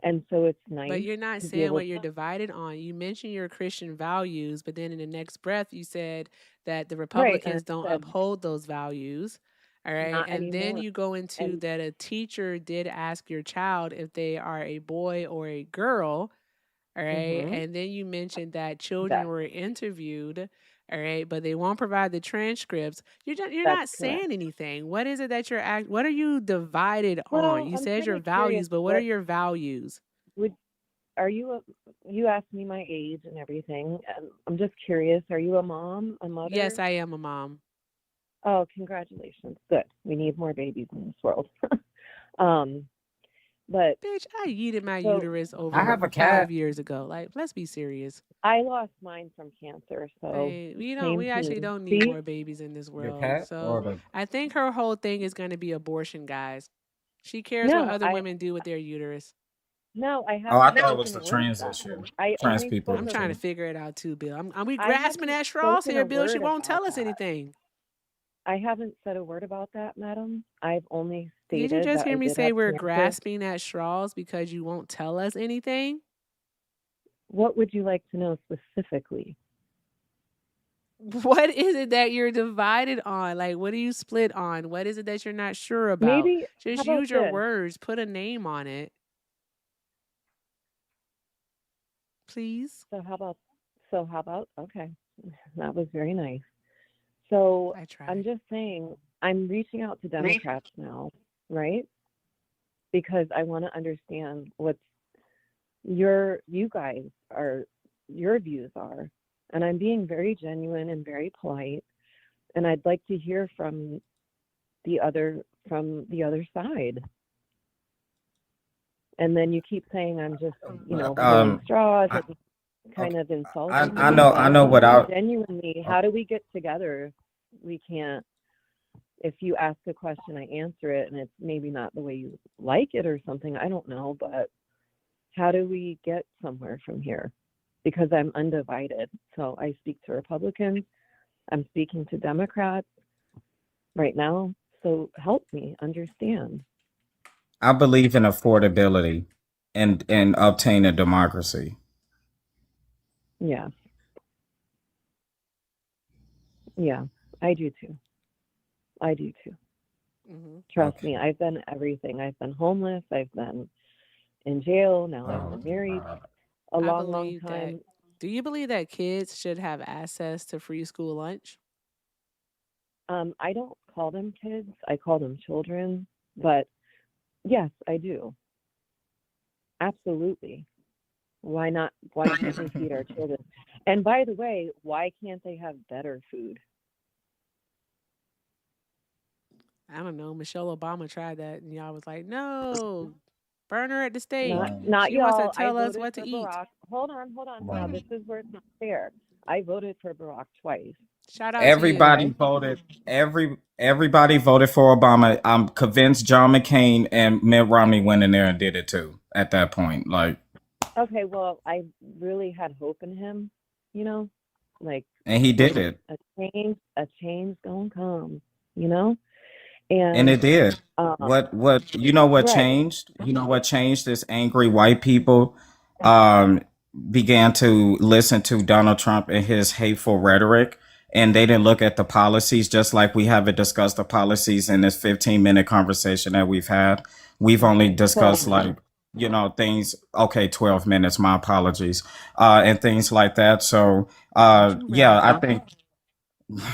and so it's But nice you're not to be saying able what you're divided on. You mentioned your Christian values, but then in the next breath, you said that the right. And Republicans don't I said uphold those values. All right. not And then anymore. you go into And that a teacher did ask your child if they are a boy or a girl. All right. mm-hmm, And then you mentioned that children that were interviewed. All right. But they won't provide the transcripts. You're that's not correct. saying anything. What is it that what are you divided on? Well, You I'm said kind your of curious. values, but what are What your values? would are you? You asked me my age and everything. And I'm just curious. Are you a mom, a Yes, mother? I am a mom. Oh, congratulations. Good. We need more babies in this world. um, but Bitch, I yeeted my so uterus I over have a 5 cat. years ago. Like, let's be serious. I lost mine from cancer. So Like, same we actually team. don't need See? more babies in this Your world. cat or So the? I think her whole thing is going to be abortion, guys. She cares what No, other women do with their uterus. I Oh, I haven't thought it was spoken the a word of trans that. issue. I Trans only people spoke I'm a trying to issue. figure it out too, Bill. Are we I grasping haven't at straws spoken here, a Bill? She word won't about tell us that. anything. I haven't said a word about that, madam. I've only Did you stated just that hear I me did say have we're cancer. grasping at straws because you won't tell us anything? What would you like to know specifically? What is it that you're divided on? Like, what are you split on? What is it that you're not sure about? Maybe, how Just about use your this? words. Put a name on it, please. Okay, that was very nice. So I I'm tried. just saying, I'm reaching out to Democrats now, right? Because I want to understand what your views are. And I'm being very genuine and very polite. And I'd like to hear from the other side. And then you keep saying I'm just, pulling straws I, and kind of I insulting I me. know So I I'm know what asking I. genuinely, how do we get together if we can't? If you ask a question, I answer it, and it's maybe not the way you like it or something. I don't know, but how do we get somewhere from here? Because I'm undivided. So I speak to Republicans. I'm speaking to Democrats right now. So help me understand. I believe in affordability and obtain a democracy. Yeah. Yeah, I do too. I do too. Mm-hmm. Trust Okay. me, I've been everything. I've been homeless. I've been in jail. Now I've Oh been married God. a I long, long believe that time. Do you believe that kids should have access to free school lunch? I don't call them kids, I call them children, but yes, I do. Absolutely. Why not? Why can't we feed our children? And by the way, why can't they have better food? I don't know. Michelle Obama tried that, and y'all was like, "No, burn her at the stake. Not She wants to y'all. I tell us voted what for to eat." Barack. Hold on. Now this is where it's not fair. I voted for Barack twice. Shout out to you. Everybody voted. Everybody voted for Obama. I'm convinced John McCain and Mitt Romney went in there and did it too. At that point, like, Okay, well, I really had hope in him, you know, like and he did it, a change gonna come, you know, and and it did. um, What you know? What right, changed? You know what changed? Is angry white people um began to listen to Donald Trump and his hateful rhetoric, and they didn't look at the policies, just like we haven't discussed the policies in this 15-minute conversation that we've had. We've only discussed, like, things. Okay, 12 minutes, my apologies. And things like that. So yeah, I think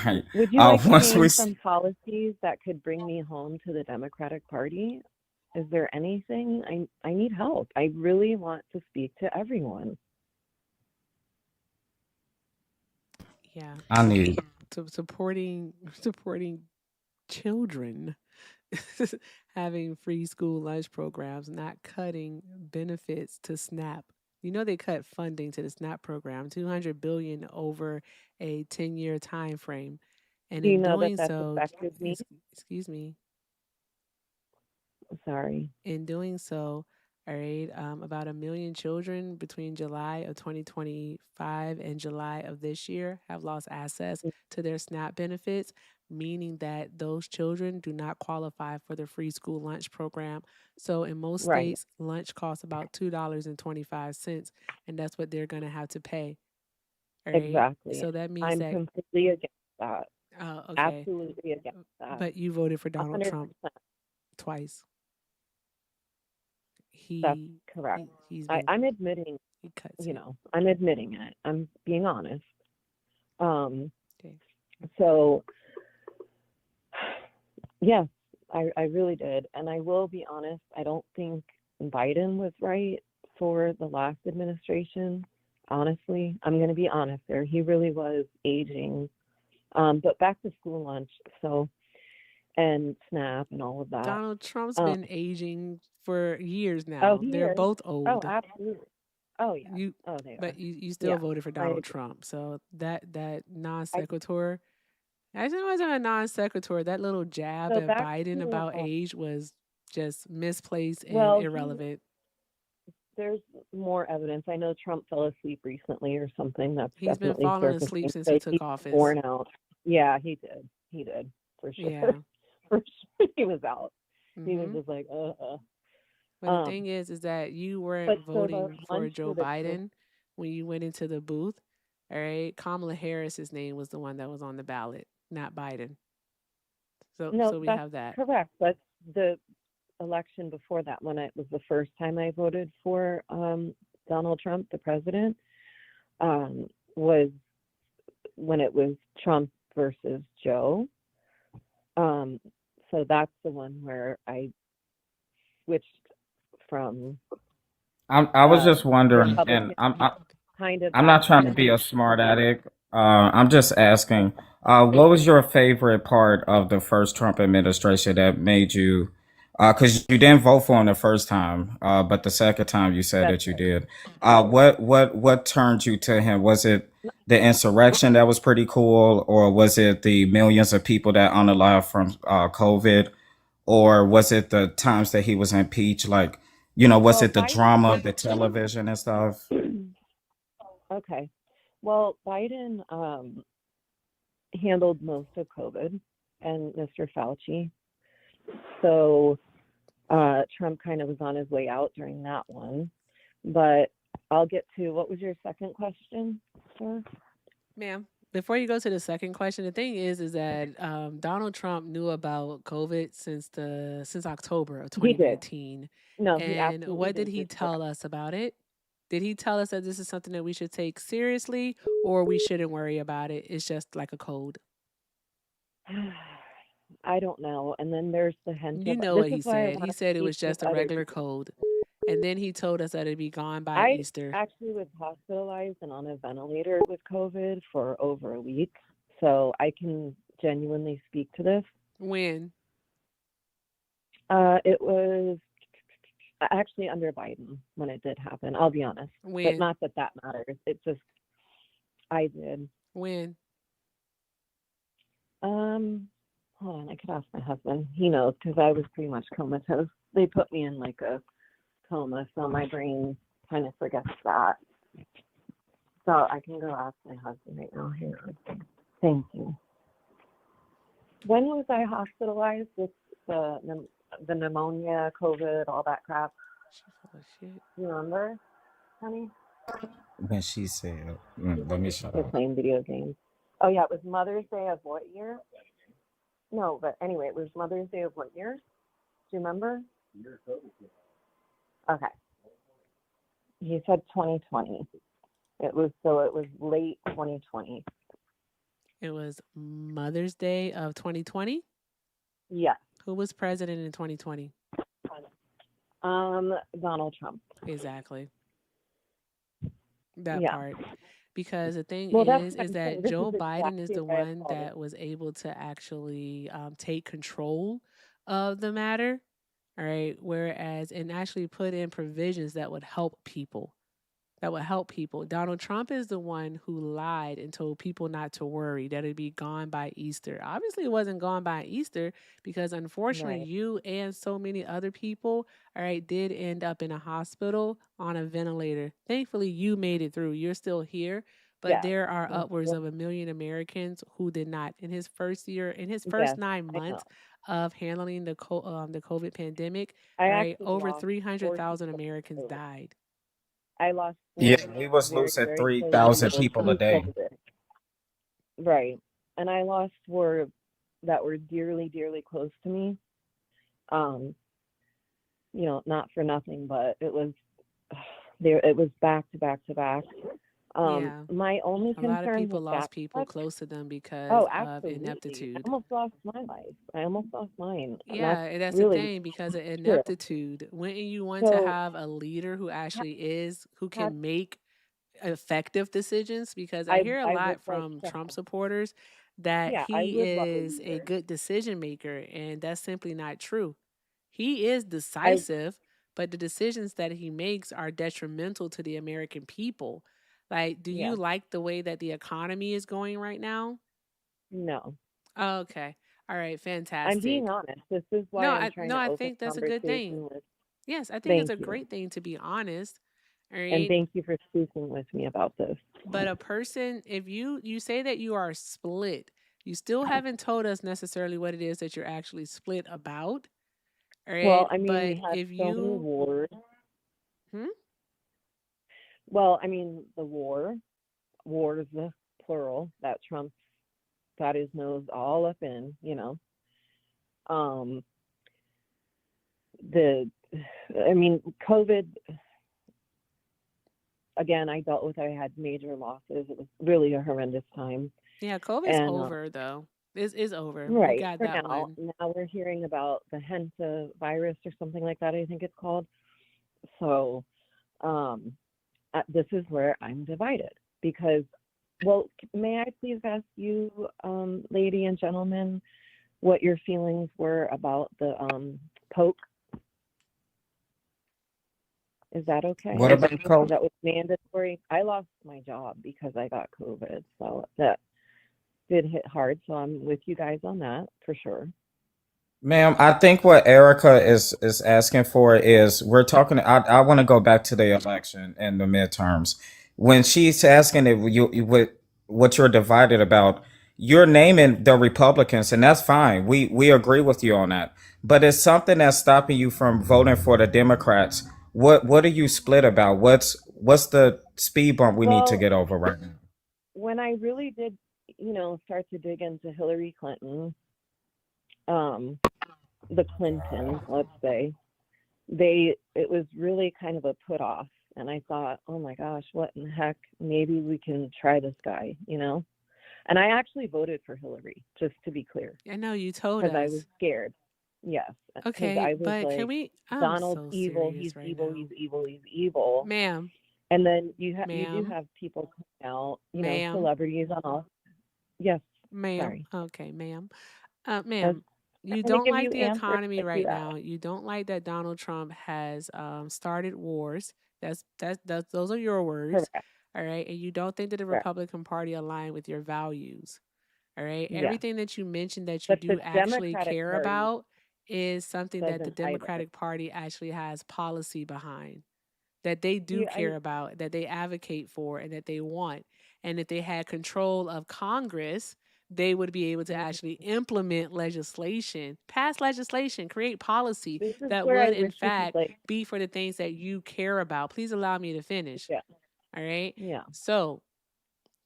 right. Would you like to Once name we some policies that could bring me home to the Democratic Party? Is there anything? I need help. I really want to speak to everyone. Yeah, I need supporting children, having free school lunch programs, not cutting benefits to SNAP. You know they cut funding to the SNAP program, 200 billion over a 10-year time frame, and Do you in know that doing that's so, affected me? excuse me, Sorry. in doing so, all right, about 1 million children between July of 2025 and July of this year have lost access to their SNAP benefits, meaning that those children do not qualify for the free school lunch program. So in most Right. states, lunch costs about $2.25, and that's what they're going to have to pay. All right. Exactly. So that means I'm that, completely against that. okay, Absolutely against that. but you voted for Donald 100%. Trump twice. That's correct. He's been, I'm admitting, he cuts you it. know, I'm admitting it. I'm being honest. Okay. So yes, I really did. And I will be honest, I don't think Biden was right for the last administration. Honestly, I'm going to be honest there. He really was aging. But back to school lunch. So, and SNAP and all of that. Donald Trump's been aging for years Oh, now. he They're is. both Oh, old. absolutely. Oh, yeah. Oh, they are. But you still Yeah, voted for I Donald agree. Trump. So that non sequitur, actually, it wasn't a non sequitur. That little jab So at back Biden to about age was just misplaced and well, irrelevant. there's more evidence. I know Trump fell asleep recently or something. That's He's been definitely falling asleep surfacing. since So he took he's office. worn out. Yeah, he did. He did for sure. Yeah. For sure, he was out. He was Mhm. just like, But the thing is that you weren't But so the voting for lunch Joe for the Biden when you went into the booth. All right. Kamala Harris's name was the one that was on the ballot, not Biden. So no, we that's have that. correct. But the election before that, when it was the first time I voted for Donald Trump, the president, was when it was Trump versus Joe. So that's the one where I switched from I was just wondering, and Republican kind of I'm not back trying to to be a smart addict. I'm just asking, what was your favorite part of the first Trump administration that made you, because you didn't vote for him the first time, but the second time you said that's that you right. did. What turned you to him? Was it the insurrection that was pretty cool, or was it the millions of people that unalive from COVID, or was it the times that he was impeached? Like, was Well, it the Biden drama of the television and stuff? okay. Well, Biden handled most of COVID and Mr. Fauci. So Trump kind of was on his way out during that one. But I'll get to what was your second question, sir? Ma'am, before you go to the second question, the thing is that Donald Trump knew about COVID since October of He did. 2019. No, he And absolutely what did did. he You're tell correct. us about it? Did he tell us that this is something that we should take seriously or we shouldn't worry about it? It's just like a cold. I don't know. And then there's the hint You of know this what is he why I said. want He to said it speak was with just a other regular people. cold. And then he told us that it'd be gone by I Easter. actually was hospitalized and on a ventilator with COVID for over a week, so I can genuinely speak to this. When? It was actually under Biden when it did happen. I'll be honest, but When? not that that matters. It just I did. When? Hold on, I could ask my husband. He knows because I was pretty much comatose. They put me in like a coma, so my brain kind of forgets that. So I can go ask my husband right now. Hang on. Thank you. When was I hospitalized with the pneumonia, COVID, all that crap? She's full of shit. You remember, honey? When she said, let me shut We're up. playing video games. Oh yeah, it was Mother's Day of what year? No, but anyway, it was Mother's Day of what year? Do you remember? Okay. He said 2020. It was late 2020. It was Mother's Day of 2020? Yeah. Who was president in 2020? Donald Trump. Exactly. That Yeah. part. Because the thing Well, that's is what I'm that saying. This Joe is Biden is exactly the why I one called it. that was able to actually take control of the matter, all right? Whereas, and actually put in provisions that would help people. Donald Trump is the one who lied and told people not to worry, that it'd be gone by Easter. Obviously, it wasn't gone by Easter because unfortunately, Right. you and so many other people, all right, did end up in a hospital on a ventilator. Thankfully, you made it through. You're still here. But Yeah. there are Mm, upwards well, of 1 million Americans who did not. In his first yes, 9 I know. months of handling the COVID pandemic, I all right, actually over lost 4 300,000 people. Americans to COVID. died. I lost Yeah, 4 we was very, losing very close to 3,000 me people a to day. COVID. Right. And I lost 4 that were dearly, dearly close to me. Not for nothing, but it was back to back to back. Yeah. My only A lot of concern people with that lost people much, close to them because oh, of absolutely. I ineptitude. almost lost my life. I almost lost mine. And Yeah, that's and that's the really thing because of true. ineptitude. Wouldn't you want to So have a leader who actually who ha- can make effective decisions? Because I I hear a I would lot like from to Trump have, supporters that yeah, I he would love a is a leader. good decision maker, and that's simply not true. He is I decisive, but the decisions that he makes are detrimental to the American people. Like, do you yeah, like the way that the economy is going right now? no. Oh, okay. All right, I'm being fantastic. honest. This is No, why I'm trying to I open think that's a good thing. conversation with. Yes, I think it's Thank a you. great thing to be honest. All And right. thank you for speaking with me about this. But a person, if you say that you are split, you still haven't told us necessarily what it is that you're actually split about. All Well, right. I mean, we But had if so many you wars. hmm? Well, I mean, the wars, the plural, that Trump got his nose all up in. Um, COVID, again, I dealt with, I had major losses. It was really a horrendous time. Yeah, COVID's And, over though. It's over. We right, got for that now. one. Now we're hearing about the Henta virus or something like that, I think it's called. So, this is where I'm divided because, well, may I please ask you, lady and gentlemen, what your feelings were about the poke? Is that okay? What about Coke? That was mandatory. I lost my job because I got COVID, so that did hit hard. So I'm with you guys on that for sure. Ma'am, I think what Erica is asking for is we're talking. I want to go back to the election and the midterms. When she's asking if what you're divided about, you're naming the Republicans, and that's fine. We agree with you on that. But it's something that's stopping you from voting for the Democrats. What are you split about? What's the speed bump we need to Well, get over right now? when I really did, start to dig into Hillary Clinton, the Clintons, let's say, it was really kind of a put off. and I thought, oh my gosh, what in the heck? Maybe we can try this guy, you know? And I actually voted for Hillary, just to be clear, I know you told because I was us. scared. Yes, because Okay, I was but can like, we? I'm Donald's so evil. He's serious right evil. now, He's evil. He's evil. ma'am, And then you do ma'am, have people come out, you know, ma'am, celebrities and all. Yes, ma'am. sorry. Okay, ma'am. I was Ma'am, you trying to don't give like you the answers, economy but you right now. asked. You don't like that Donald Trump has started wars. That's those are your words. Correct. All right. And you don't think that the Correct. Republican Party align with your values. All right. Yes. Everything that you mentioned that you But the do actually Democratic care Party about is something that the doesn't either. Democratic Party actually has policy behind, that they do See, care about, that they advocate for, and that they want. And if they had control of Congress, they would be able to actually implement legislation, pass legislation, create policy this is that where I would, in wish you could, fact, like, be for the things that you care about. Please allow me to finish. yeah, All right. yeah. So,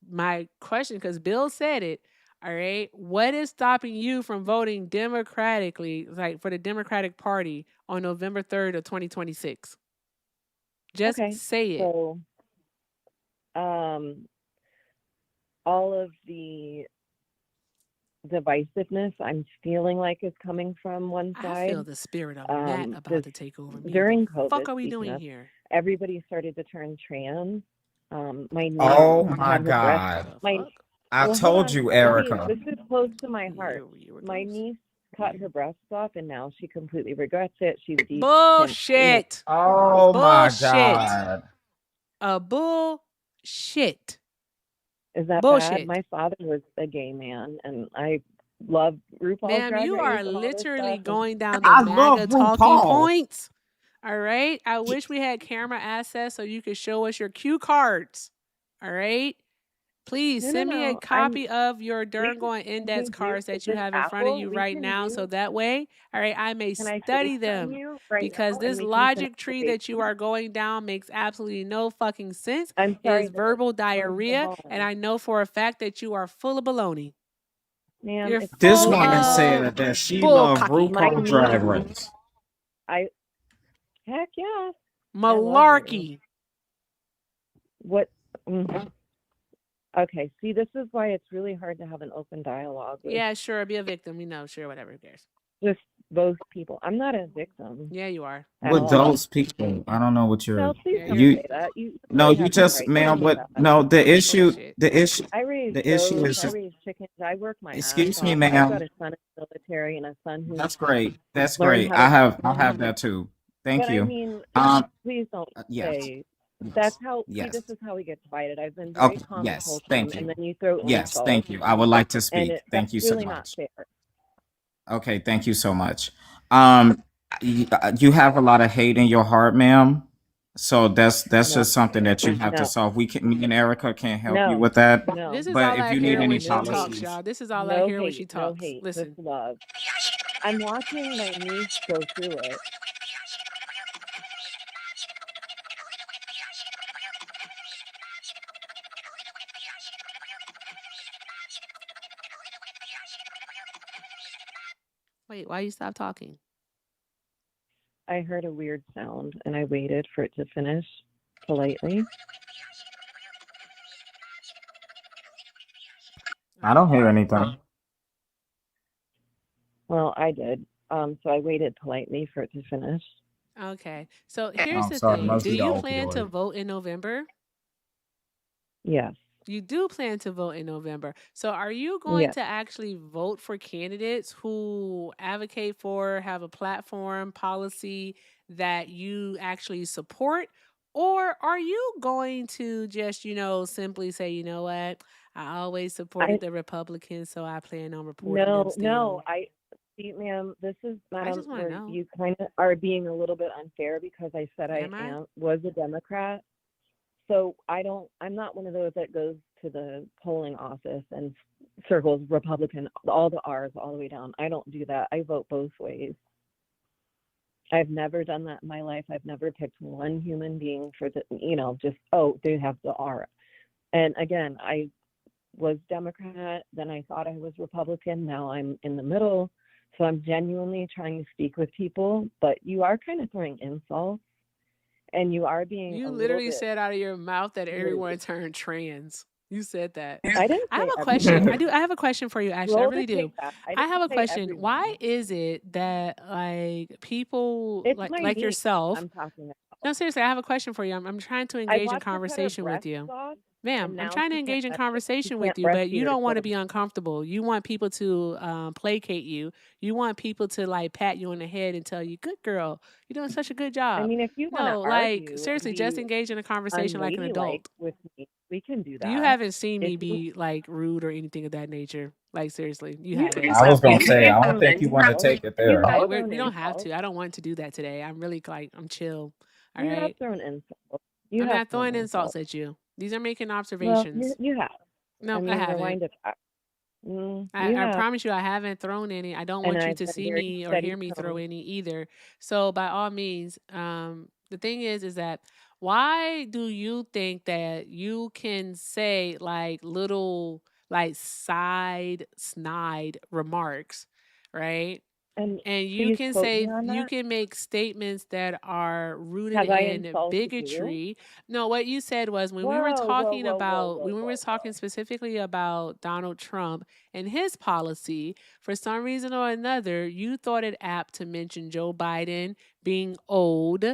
my question, because Bill said it, all right, what is stopping you from voting democratically, like for the Democratic Party on November 3rd of 2026? Just Okay. say it. So, all of the divisiveness I'm feeling like is coming from one I side. feel the spirit of Matt about This to take over me. during The fuck COVID, are we speaking doing of, here? everybody started to turn trans. My niece Oh my had her breast. God. The My fuck? I well, hold told on. you, Please, Erica. this is close to my heart. You were My close. niece cut her breasts off, and now she completely regrets it. She's deep. Bullshit. Oh my Bullshit. God. Bullshit. Is that bad? Bullshit. My father was a gay man, and I love RuPaul's Ma'am, Drag you Race are and all this literally stuff. going down the I MAGA love talking RuPaul. points. All right. I wish we had camera access so you could show us your cue cards. All right. Please send me a copy of your Durngone index cards that you have in front of you right now, so that way, all right, I may Can I study FaceTime them, you right because now and this we can logic connect to tree that you FaceTime? are going down makes absolutely no fucking sense. I'm It sorry. is verbal diarrhea, Hold and on. I know for a fact that you are full of baloney. Ma'am, You're it's This full woman of said that she bull loved cocky. my RuPaul Drag niece. Race. Heck yeah. Malarkey. What? Okay, see, this is why it's really hard to have an open dialogue with Yeah, sure, be a victim. You know, sure, whatever. Who cares? just both people. I'm not a victim. Yeah, you are. At With all. those people, I don't know what you're. No, please Yeah, don't You say that. You no, really you have no just right to ma'am. say But that. no, the issue, Bullshit. I raised the issue goats. is I just. raised chickens. I work my Excuse ass me, off. I've ma'am. got a son in the military and a son who That's great. That's learned great. how to. I have that too. Thank But I you. mean, please don't Yes. say. That's how. See, Yes. this is how we get divided. I've been very Okay. calm the Yes. whole Thank time, and you. then you throw Yes. insults, Thank you. I would like to and speak. Thank that's you so really not much. fair. Okay. Thank you so much. Um, you have a lot of hate in your heart, ma'am. So that's No, just something that you have to no, solve. Me and Erica can't help you no, with that. no, This is But all if I you need hear any when she talks, policies, y'all. This is all I no hear when she hate, no talks. hate, just Listen. love. I'm watching my niece go through it. Wait, why you stop talking? I heard a weird sound, and I waited for it to finish politely. I don't hear anything. Well, I did. So I waited politely for it to finish. Okay. So here's Oh, the sorry. thing. Must Do be the you plan to opioid. vote in November? Yes. You do plan to vote in November. So are you going Yes. to actually vote for candidates who advocate for, have a platform, policy that you actually support? Or are you going to just, simply say, you know what? I always supported the Republicans, so I plan on reporting them still. No. I see, ma'am. This is, I madam, just want to where know. you kind of are being a little bit unfair because I said Am I? was a Democrat. So I'm not one of those that goes to the polling office and circles Republican, all the R's all the way down. I don't do that. I vote both ways. I've never done that in my life. I've never picked one human being for the, just, they have the R. And again, I was Democrat, then I thought I was Republican. Now I'm in the middle. So I'm genuinely trying to speak with people, but you are kind of throwing insults. And you are being You a little literally bit said out of your mouth that rude. everyone turned trans. You said that. I didn't I have say a question. everyone. I have a question for you, actually. I Roll the really do. tape back. I I have didn't a say question. everyone. Why is it that like people It's like my niece yourself? I'm talking about. No, seriously, I have a question for you. I'm trying to I engage in watched her cut her conversation with breasts you. off, Ma'am, and I'm now trying to she engage in can't conversation with you, but you breastfeed her don't want to be children. uncomfortable. You want people to placate you. You want people to like pat you on the head and tell you, "Good girl, you're doing such a good I job." mean, if you want to No, like argue and seriously, just be engage in a conversation like an unladylike adult. with me, we can do You that. haven't seen If me you be like rude or anything of that nature. Like seriously, you you haven't. I was gonna you say, have I thrown don't think you want to insults. take it You there. have We thrown don't have insults. to. I don't want to do that today. I'm really like I'm chill. All You have right. thrown insults. You I'm have not thrown throwing insults insults. at you. These are making Well, observations. you have. No, I I mean, haven't. rewind it back. You I have. promise you, I haven't thrown any. I don't And want you I've to been see very me or steady hear me throw tone. any either. So by all means, the thing is that why do you think that you can say like little like side snide remarks, right? And And you please can quote me say on you that. can make statements that are rooted Have I in insulted you? bigotry. No, what you said was when we were Whoa, whoa, talking whoa, whoa, about whoa, when we were whoa, talking whoa. specifically about Donald Trump and his policy, for some reason or another, you thought it apt to mention Joe Biden being old,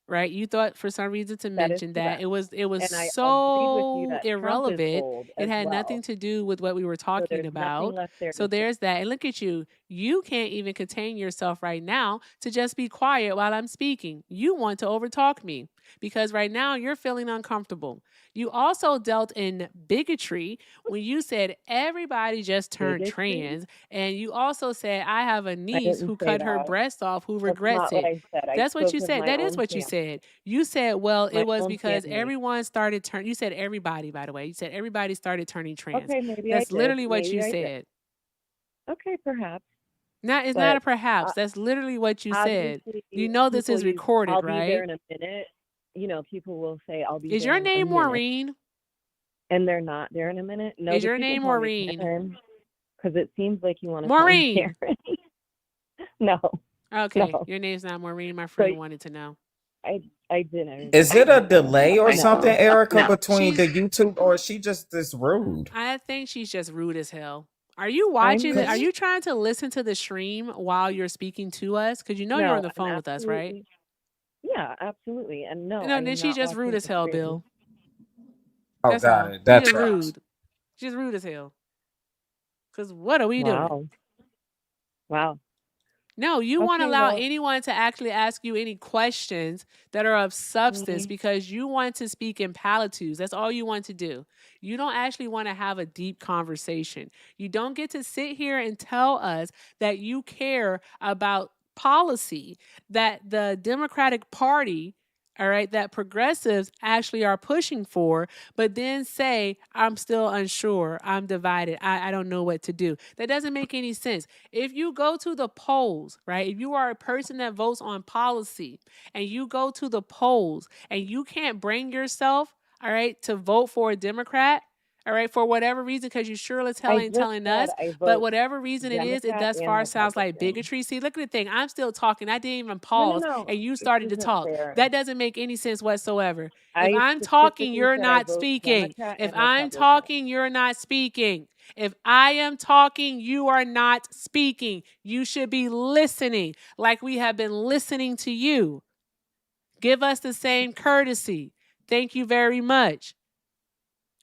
right? You thought for some reason to That is mention that. correct. It was And I agreed with you so that Trump is irrelevant. old It as had well. nothing to do with what we were So talking there's nothing about. left there So to say. there's that. And look at you. You can't even contain yourself right now to just be quiet while I'm speaking. You want to overtalk me because right now you're feeling uncomfortable. You also dealt in bigotry when you said everybody just turned Bigotry? trans. And you also said, I have a I niece didn't who say cut her that. breast off who That's regrets not what it. I said. I That's what you spoke of said. my That is own what you family. said. You said, well, My it was own because family. everyone started turning. You said everybody, by the way. You said everybody started turning trans. Okay, maybe I That's did. literally what Maybe you I did. said. Okay, perhaps. It's not a But perhaps. That's literally what you said. obviously, You know this people is use recorded, "I'll be there right? in a minute." You know, people will say "I'll be Is there your in a name minute," Maureen? and they're not there in a minute. No, Is but your you can name call me Maureen? Karen because it seems like you want to call me Maureen. Karen. No, Okay, no. your name's not Maureen. My So friend wanted to know. I didn't. Is it a No, delay or I something, know. Erica, no. between She's. the YouTube, or is she just this rude? I think she's just rude as hell. Are you I'm watching? Are rude. you trying to listen to the stream while you're speaking to us? Because you know you're on No, the I'm phone with us, right? absolutely. Yeah, absolutely. And no, No, I then am she's not just rude watching as the hell, stream. Bill. Oh, That's got all. it. She's That just tracks. rude. She's rude as hell. Because what are we doing? Wow. Wow. No, you won't Okay, allow well, anyone to actually ask you any questions that are of substance mm, because you want to speak in platitudes. That's all you want to do. You don't actually want to have a deep conversation. You don't get to sit here and tell us that you care about policy that the Democratic Party, all right, that progressives actually are pushing for, but then say, I'm still unsure, I'm divided, I don't know what to do. That doesn't make any sense. If you go to the polls, right, if you are a person that votes on policy and you go to the polls and you can't bring yourself, all right, to vote for a Democrat, all right, for whatever reason, because you sure as hell I ain't just telling said us, I but vote whatever reason it is, it Democrat thus and far sounds like Republican. bigotry. See, look at the thing. I'm still talking. I didn't even No, pause, no. and you This started to isn't talk. fair. That doesn't make any sense whatsoever. If I I'm talking, specifically you're said I not vote speaking. Democrat If and I'm Republican. talking, you're not speaking. If I am talking, you are not speaking. You should be listening like we have been listening to you. Give us the same courtesy. Thank you very much.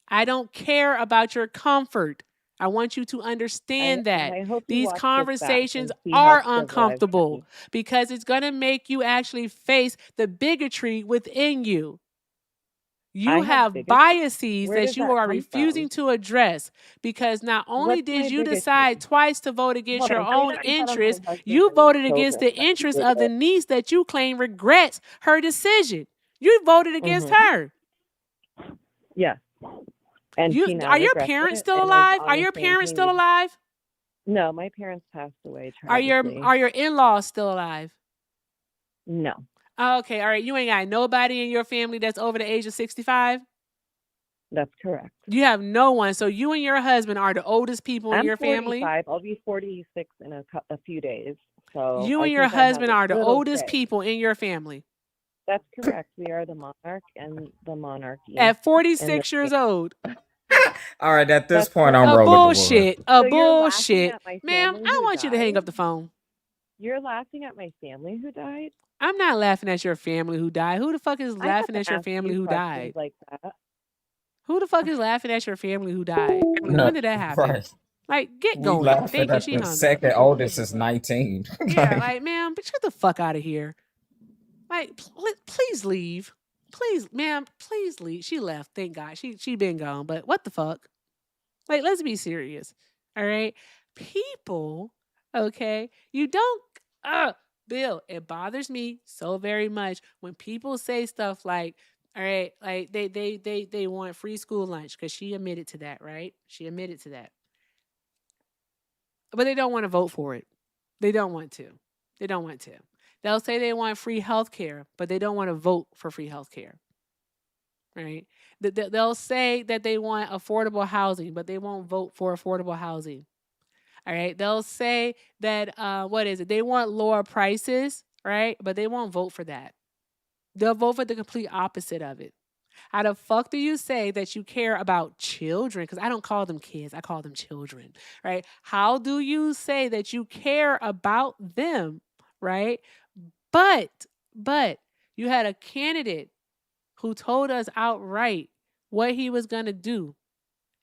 I don't care about your comfort. I want you to understand that. I hope you These watch this back conversations and see how are civilized I uncomfortable am. because it's going to make you actually face the bigotry within you. You I have have bigotry? biases Where that does you that are come refusing from? to address because not only What's my did you bigotry? decide twice to vote against Hold your on. Tell me own that in front of my interests, husband you and my voted against children. the interests of the niece that you claim regrets her decision. You voted against her. Yes. And she now Are your regrets parents it still and is alive? on Are the your same parents still page. alive? No, my parents passed away Are tragically. your in-laws still alive? No. Okay, all right. You ain't got nobody in your family that's over the age of 65? That's correct. You have no one. So you and your husband are the oldest people in I'm your family? 45. I'll be 46 in a few days. So You I and your think I have husband a are the little oldest say. people in your family. That's correct. We are the monarch and the monarchy. At and 46 years old. All right, at this That's point, correct. I'm A rolling the wood. bullshit. So you're laughing Bullshit. at my Ma'am, family I who want you to hang up died? the phone. You're laughing at my family who died? I'm not laughing at your family who died. Who the fuck is I laughing haven't at your asked family you who questions died? like that. Who the fuck is laughing at your family who died? No, When did that happen? right. Like, get We going. laughing Thank you. at She the hung up. second oldest is 19. Yeah, like, ma'am, but get the fuck out of here. Like, please leave. Please, ma'am, please leave. She left. Thank God. She been gone. But what the fuck? Like, let's be serious. All right. People, okay, you don't Bill, it bothers me so very much when people say stuff like, all right, like they want free school lunch, because she admitted to that, right? She admitted to that. But they don't want to vote for it. They don't want to. They don't want to. They'll say they want free health care, but they don't want to vote for free health care. Right? They'll say that they want affordable housing, but they won't vote for affordable housing. All right. They'll say that they want lower prices, right? But they won't vote for that. They'll vote for the complete opposite of it. How the fuck do you say that you care about children? Because I don't call them kids, I call them children, right? How do you say that you care about them, right? But you had a candidate who told us outright what he was going to do.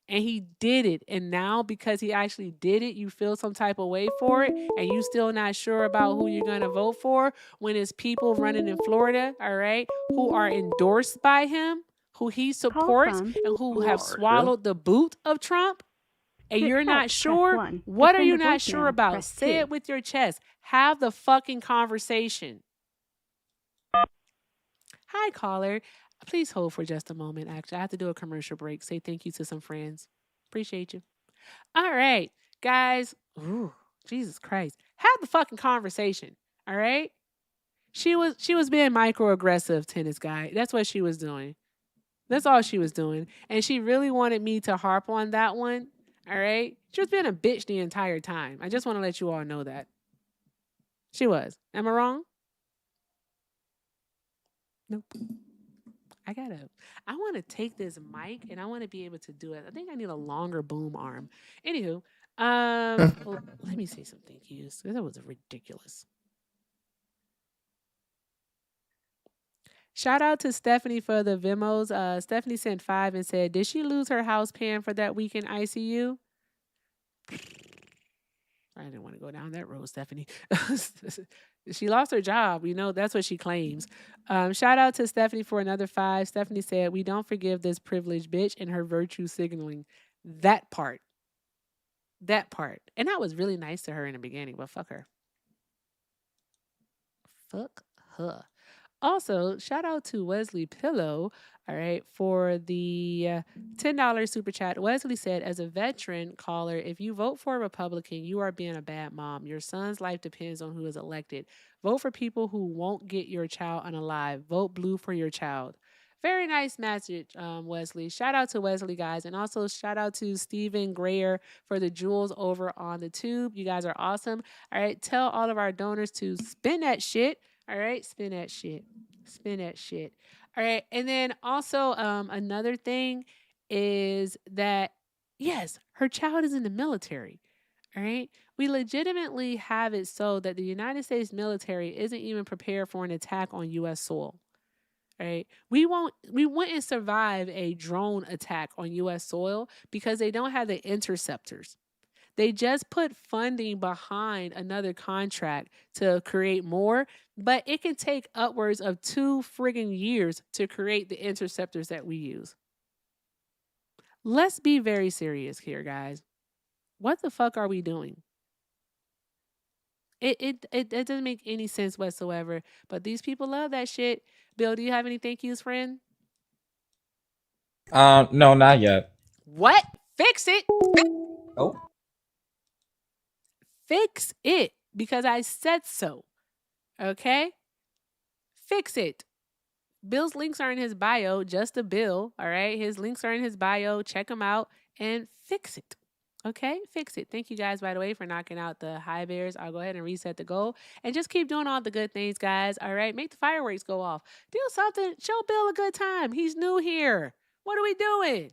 And he did it. And now, because he actually did it, you feel some type of way for it. And you still not sure about who you're going to vote for when it's people running in Florida, all right, who are endorsed by him, who he supports, and who have swallowed the boot of Trump. And you're not sure? What are you not sure about? Say it with your chest. Have the fucking conversation. Hi, caller. Please hold for just a moment. Actually, I have to do a commercial break. Say thank you to some friends. Appreciate you. All right, guys. Ooh, Jesus Christ. Have the fucking conversation. All right. She was being microaggressive, tennis guy. That's what she was doing. That's all she was doing. And she really wanted me to harp on that one. All right. She was being a bitch the entire time. I just want to let you all know that. She was. Am I wrong? Nope. I want to take this mic and I want to be able to do it. I think I need a longer boom arm. Anywho, let me say some thank yous. That was ridiculous. Shout out to Stephanie for the Vimos. Stephanie sent 5 and said, did she lose her house pan for that week in ICU? I didn't want to go down that road, Stephanie. She lost her job. That's what she claims. Shout out to Stephanie for another 5. Stephanie said, we don't forgive this privileged bitch and her virtue signaling. That part. And I was really nice to her in the beginning, but fuck her. Fuck her. Also, shout out to Wesley Pillow, all right, for the $10 super chat. Wesley said, as a veteran caller, if you vote for a Republican, you are being a bad mom. Your son's life depends on who is elected. Vote for people who won't get your child unalive. Vote blue for your child. Very nice message, Wesley. Shout out to Wesley, guys. And also shout out to Stephen Grayer for the jewels over on the tube. You guys are awesome. All right, tell all of our donors to spin that shit. All right, spin that shit. All right, and then also another thing is that, yes, her child is in the military. All right, we legitimately have it so that the United States military isn't even prepared for an attack on U.S. soil. All right, we wouldn't survive a drone attack on U.S. soil because they don't have the interceptors. They just put funding behind another contract to create more, but it can take upwards of 2 friggin' years to create the interceptors that we use. Let's be very serious here, guys. What the fuck are we doing? It doesn't make any sense whatsoever, but these people love that shit. Bill, do you have any thank yous, friend? No, not yet. What? Fix it. Oh. Fix it, because I said so. Okay? Fix it. Bill's links are in his bio, just a Bill, all right? His links are in his bio. Check them out and fix it. Okay, fix it. Thank you guys, by the way, for knocking out the high bears. I'll go ahead and reset the goal and just keep doing all the good things, guys. All right, make the fireworks go off. Do something. Show Bill a good time. He's new here. What are we doing?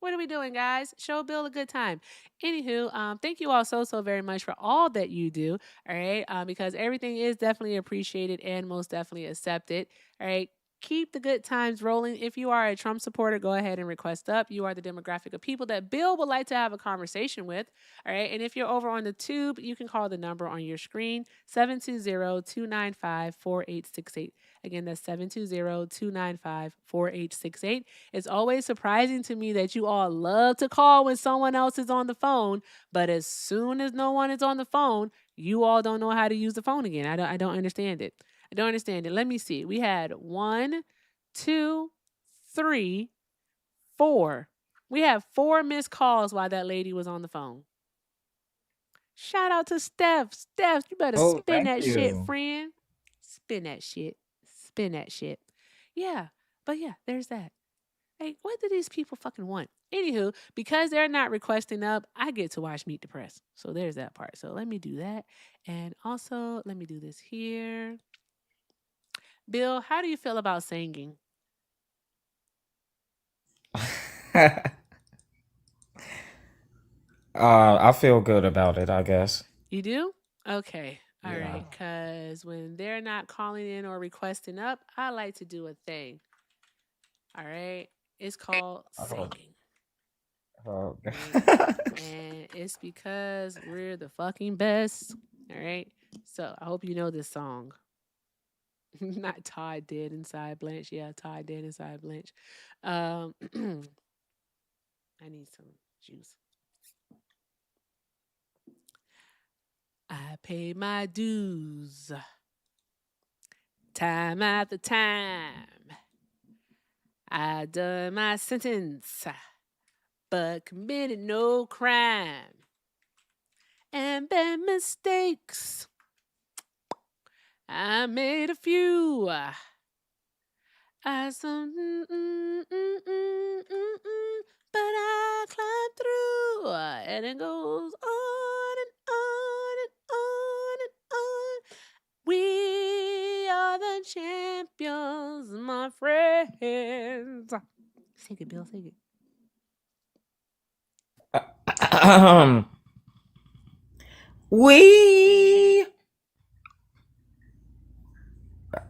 What are we doing, guys? Show Bill a good time. Anywho, thank you all so very much for all that you do. All right, because everything is definitely appreciated and most definitely accepted. All right. Keep the good times rolling. If you are a Trump supporter, go ahead and request up. You are the demographic of people that Bill would like to have a conversation with. All right. And if you're over on the tube, you can call the number on your screen, 720-295-4868. Again, that's 720-295-4868. It's always surprising to me that you all love to call when someone else is on the phone, but as soon as no one is on the phone, you all don't know how to use the phone again. I don't understand it. I don't understand it. Let me see. We had 1, 2, 3, 4. We have 4 missed calls while that lady was on the phone. Shout out to Steph. Steph, you better spin that shit, friend. Spin that shit. Spin that shit. Yeah. But yeah, there's that. Hey, what do these people fucking want? Anywho, because they're not requesting up, I get to watch Meet the Press. So there's that part. So let me do that. And also, let me do this here. Bill, how do you feel about singing? I feel good about it, I guess. You do? Okay. All Yeah. right. Because when they're not calling in or requesting up, I like to do a thing. All right. It's called singing. Oh. And it's because we're the fucking best. All right. So I hope you know this song. Not Todd Dead Inside Blanche. Yeah, Todd Dead Inside Blanche. I need some juice. I pay my dues time after time. I done my sentence, but committed no crime. And bad mistakes, I made a few. But I climbed through, and it goes on and on and on and on. We are the champions, my friends. Sing it, Bill. Sing it.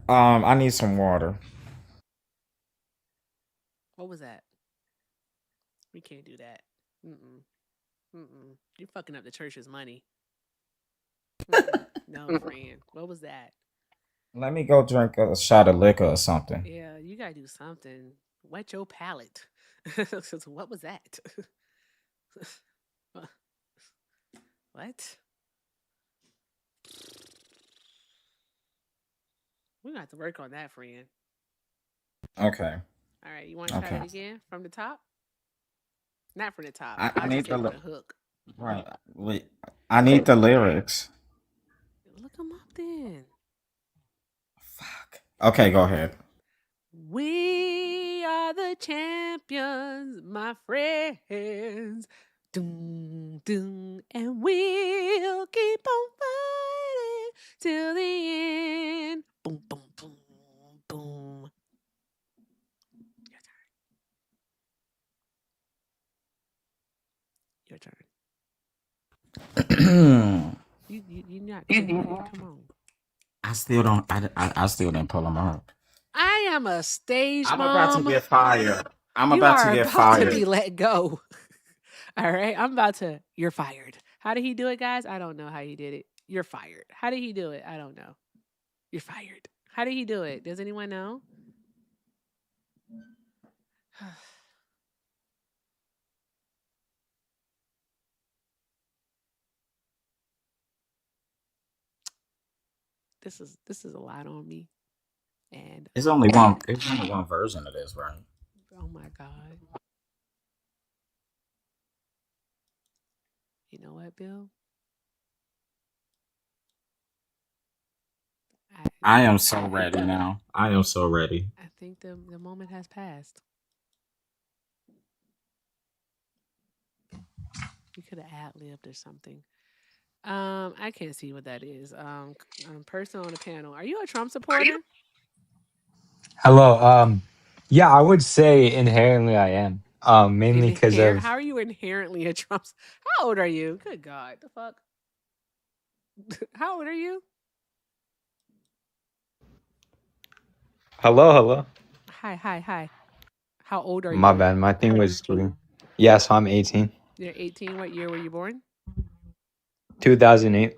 I need some water. What was that? We can't do that. You're fucking up the church's money. No, friend. What was that? Let me go drink a shot of liquor or something. Yeah, you gotta do something. Wet your palate. What was that? What? We're gonna have to work on that, friend. Okay. All right, you want to try it again from the top? Not from the top. I need the hook. Right. I need the lyrics. Look them up then. Fuck. Okay, go ahead. We are the champions, my friends. Doom, doom, and we'll keep on fighting till the end. Boom, boom, boom, boom. Your turn. You're not. Come on. I still don't. I still didn't pull them up. I am a stage mom. I'm about to get fired. You are about to be let go. All right, you're fired. How did he do it, guys? I don't know how he did it. You're fired. How did he do it? I don't know. You're fired. How did he do it? Does anyone know? This is a lot on me. And It's only one version of this, right? Oh my God. You know what, Bill? I am so ready now. I am so ready. I think the moment has passed. You could have ad-libbed or something. I can't see what that is. Person on the panel. Are you a Trump supporter? Hello. Yeah, I would say inherently I am. Mainly because How of are you inherently a Trump? How old are you? Good God, the fuck. How old are you? hello. Hi. How old are My you? bad. My thing was yeah. So I'm 18. You're 18. What year were you born? 2008.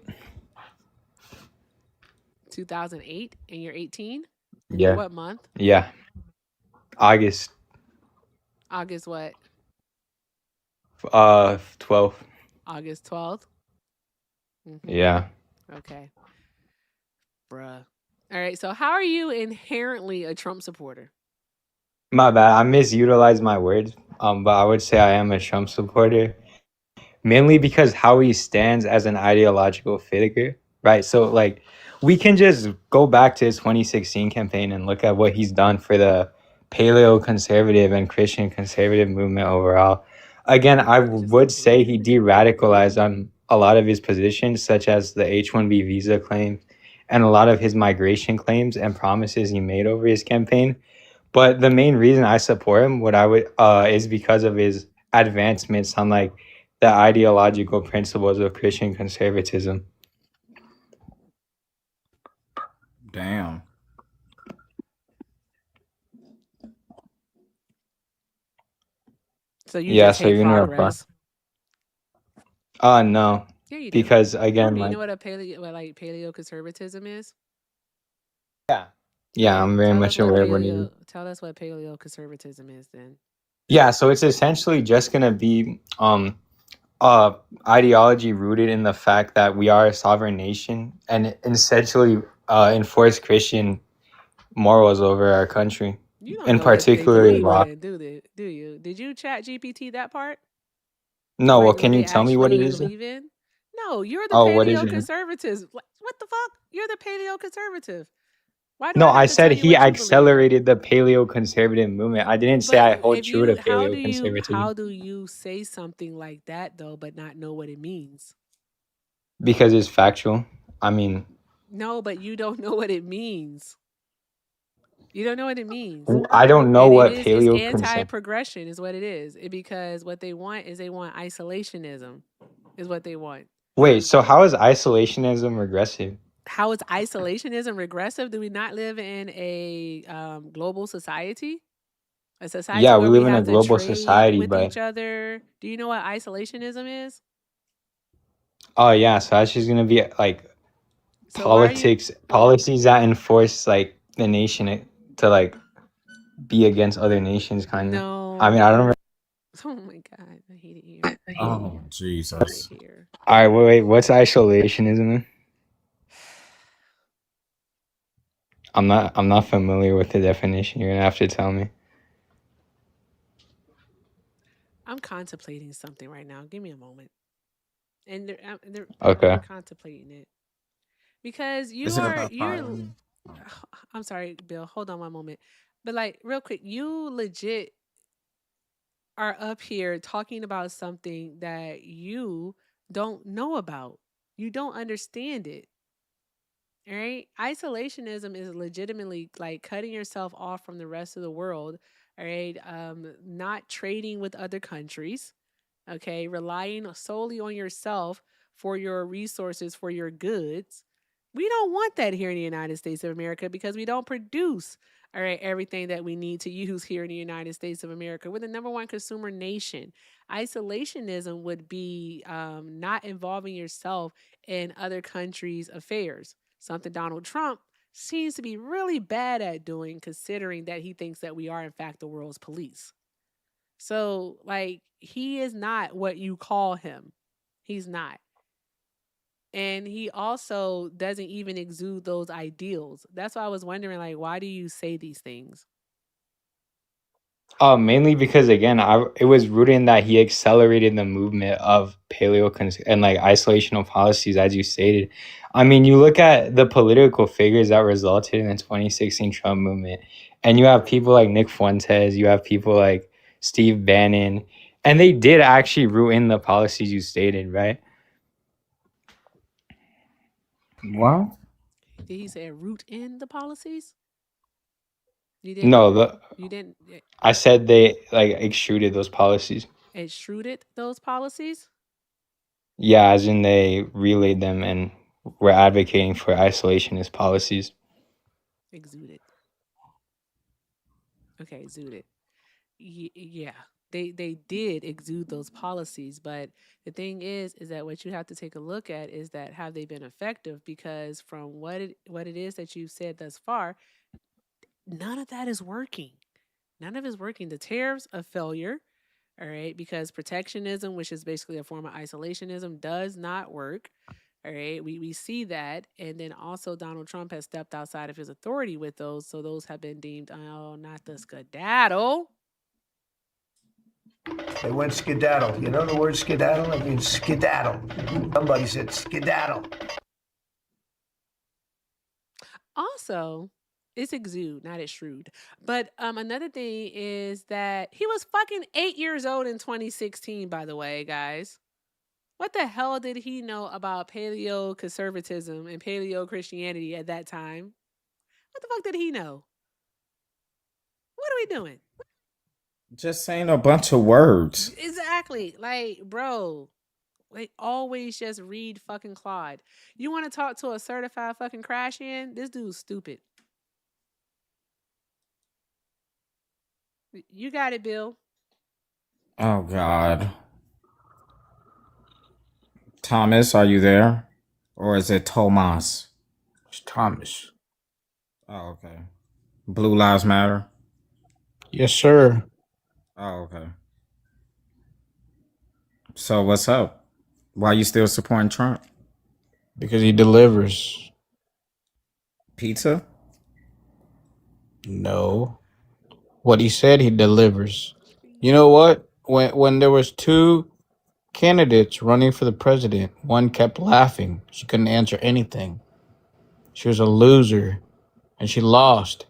2008, and you're 18. Yeah. What month? Yeah. August. August what? 12th. August 12th. Yeah. Okay, bruh. All right. So how are you inherently a Trump supporter? My bad. I misutilized my words. But I would say I am a Trump supporter. Mainly because how he stands as an ideological figure, right? So like we can just go back to his 2016 campaign and look at what he's done for the paleo conservative and Christian conservative movement overall. Again, I would say he de-radicalized on a lot of his positions, such as the H-1B visa claim and a lot of his migration claims and promises he made over his campaign. But the main reason I support him, what I would is because of his advancements on like the ideological principles of Christian conservatism. Damn. So you just So hate you're gonna reply? progress. No. Yeah, you do. Because again, Do you like know what paleo conservatism is? yeah, I'm very Tell much us what aware of what it is. Tell us what paleo conservatism is then. Yeah, so it's essentially just gonna be ideology rooted in the fact that we are a sovereign nation and essentially enforce Christian morals over our country. You don't In know what they particular believe law. in, do you? Did you chat GPT that part? No, well, Like can what you they tell me what it actually is? believe in? No, you're the Oh, what is paleo it? conservatives. What the fuck? You're the paleo conservative. Why do No, I I have to tell said you he what you believe? accelerated the paleo conservative movement. I didn't say But I hold if true to you, paleo conservatism how do you say something like that though, but not know what it means? because it's factual. I mean, No, but you don't know what it means. You don't know what it means. I don't know And what it's paleo conservative. anti-progression is what it is. Because what they want is isolationism is what they want. Wait, so how is isolationism regressive? How is isolationism regressive? Do we not live in a global society? A society Yeah, we where we live in a have to global trade society, with but each other. Do you know what isolationism is? oh yeah, so that's just gonna be like So why are you? policies that enforce like the nation to like be against other nations, kind of. I No. mean, I don't know. Oh my God, I hate it here. Oh, Jesus. Here. All right, wait, what's isolationism? Then? I'm not familiar with the definition. You're gonna have to tell me. I'm contemplating something right now. Give me a moment. And Okay. I'm contemplating it because Is it about fire? I'm sorry, Bill. Hold on one moment. But like real quick, you legit are up here talking about something that you don't know about. You don't understand it. All right. Isolationism is legitimately like cutting yourself off from the rest of the world. All right. Not trading with other countries. Okay. Relying solely on yourself for your resources, for your goods. We don't want that here in the United States of America because we don't produce, all right, everything that we need to use here in the United States of America. We're the number one consumer nation. Isolationism would be not involving yourself in other countries' affairs, something Donald Trump seems to be really bad at doing, considering that he thinks that we are, in fact, the world's police. So, like, he is not what you call him. He's not. And he also doesn't even exude those ideals. That's why I was wondering, like, why do you say these things? Mainly because again, it was rooted in that he accelerated the movement of and like isolational policies, as you stated. I mean, you look at the political figures that resulted in the 2016 Trump movement, and you have people like Nick Fuentes, you have people like Steve Bannon, And they did actually root in the policies you stated, right? What? Did he say root in the policies? You No, didn't I said they like extruded those policies. extruded those policies? Yeah, as in they relayed them and were advocating for isolationist policies. Exuded. Okay, exuded. Yeah, they did exude those policies, but the thing is that what you have to take a look at is that have they been effective? Because from what it is that you've said thus far, none of that is working. None of it is working. The tariffs a failure. All right, because protectionism, which is basically a form of isolationism, does not work. All right, we see that. And then also Donald Trump has stepped outside of his authority with those. So those have been deemed, oh, not the skedaddle. They went skedaddle. You know the word skedaddle? It means skedaddle. Somebody said skedaddle. Also, it's exude, not extrude. But another thing is that he was fucking 8 years old in 2016, by the way, guys. What the hell did he know about paleo conservatism and paleo Christianity at that time? What the fuck did he know? What are we doing? Just saying a bunch of words. Exactly. Like, bro, they always just read fucking Claude. You want to talk to a certified fucking crash in? This dude's stupid. You got it, Bill. Oh, God. Thomas, are you there? Or is it Tomas? It's Thomas. Oh, okay. Blue Lives Matter? Yes, sir. Oh, okay. So what's up? Why you still supporting Trump? Because he delivers. Pizza? No. What he said, he delivers. You know what? When there was two candidates running for the president, one kept laughing. She couldn't answer anything. She was a loser, and she lost.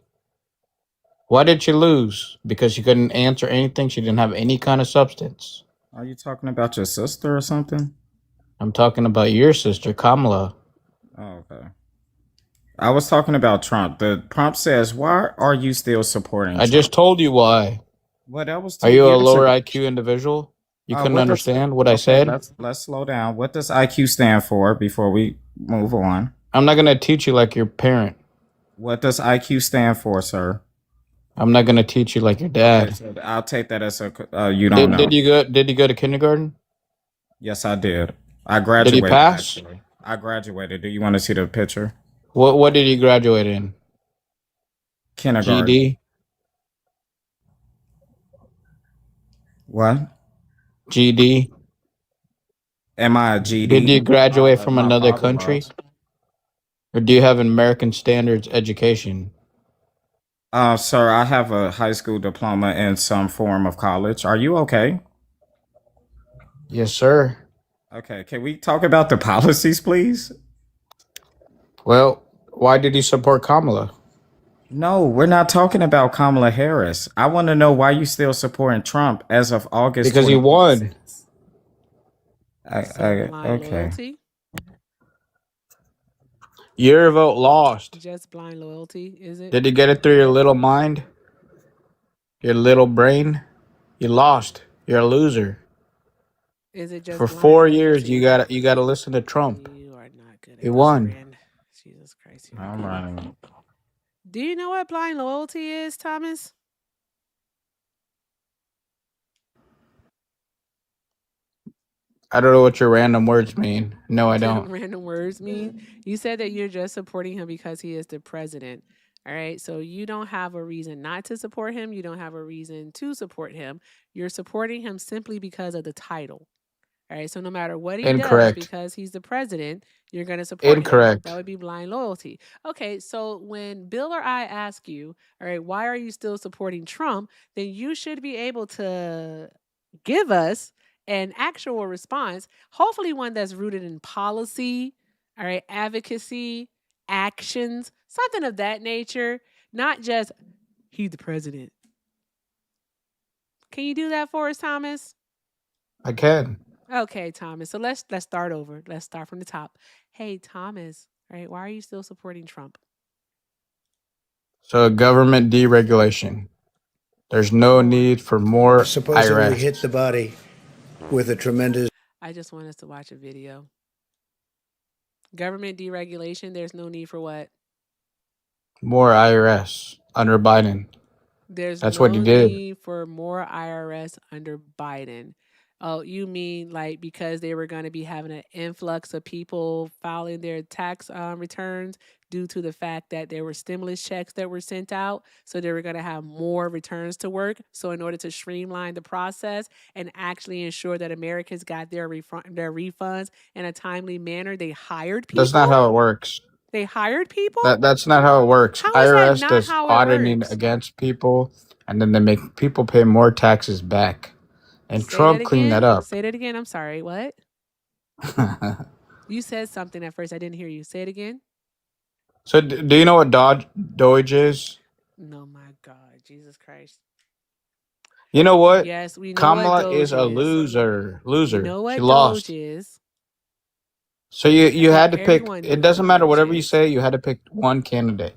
Why did she lose? Because she couldn't answer anything. She didn't have any kind of substance. Are you talking about your sister or something? I'm talking about your sister, Kamala. Oh, okay. I was talking about Trump. The prompt says, why are you still supporting I Trump? just told you why. Well, that was Are you a lower IQ individual? You couldn't understand what I said? Let's slow down. What does IQ stand for before we move on? I'm not going to teach you like your parent. What does IQ stand for, sir? I'm not going to teach you like your dad. Okay, so I'll take that as a you don't know. Did you go to kindergarten? Yes, I did. I graduated. Did you pass? Actually. I graduated. Do you want to see the picture? What did you graduate in? Kindergarten. GD? What? GD? Am I a GD? Did you graduate from another country? Or do you have an American standards education? Sir, I have a high school diploma in some form of college. Are you okay? Yes, sir. Okay, can we talk about the policies, please? Well, why did you support Kamala? No, we're not talking about Kamala Harris. I want to know why you still supporting Trump as of August. Because he won. Okay. Loyalty? Your vote lost. Just blind loyalty, is it? Did you get it through your little mind? Your little brain? You lost. You're a loser. Is it just for 4 years? You gotta listen to Trump. You are not good at He won. Jesus Christ. All right. Do you know what blind loyalty is, Thomas? I don't know what your random words mean. No, I don't. Random words mean? You said that you're just supporting him because he is the president. All right. So you don't have a reason not to support him. You don't have a reason to support him. You're supporting him simply because of the title. All right. So no matter what he does, because he's the president, you're going to support him. That would be blind loyalty. Okay. So when Bill or I ask you, all right, why are you still supporting Trump? Then you should be able to give us an actual response, hopefully one that's rooted in policy, all right, advocacy, actions, something of that nature, not just he's the president. Can you do that for us, Thomas? I can. Okay, Thomas. So let's start over. Let's start from the top. Hey, Thomas. Right? Why are you still supporting Trump? So government deregulation. There's no need for more Supposedly IRS. hit the body with a tremendous. I just want us to watch a video. Government deregulation. There's no need for what? More IRS under Biden. There's That's what he no did. need for more IRS under Biden. Oh, you mean like because they were going to be having an influx of people filing their tax returns due to the fact that there were stimulus checks that were sent out. So they were going to have more returns to work. So in order to streamline the process and actually ensure that Americans got their refunds in a timely manner, they hired people. That's not how it works. They hired people? That's not how it works. How is that IRS not does how it auditing works? against people, and then they make people pay more taxes back. And Say Trump that cleaned that again. up. Say that again. I'm sorry. What? You said something at first. I didn't hear you. Say it again. So do you know what Doge is? No, my God. Jesus Christ. You know what? Yes, we know Kamala what is Doge a is. loser. We Loser. know She what lost. Doge is. So you had to pick. Everyone It knows doesn't what matter Doge whatever you is. say. You had to pick one candidate.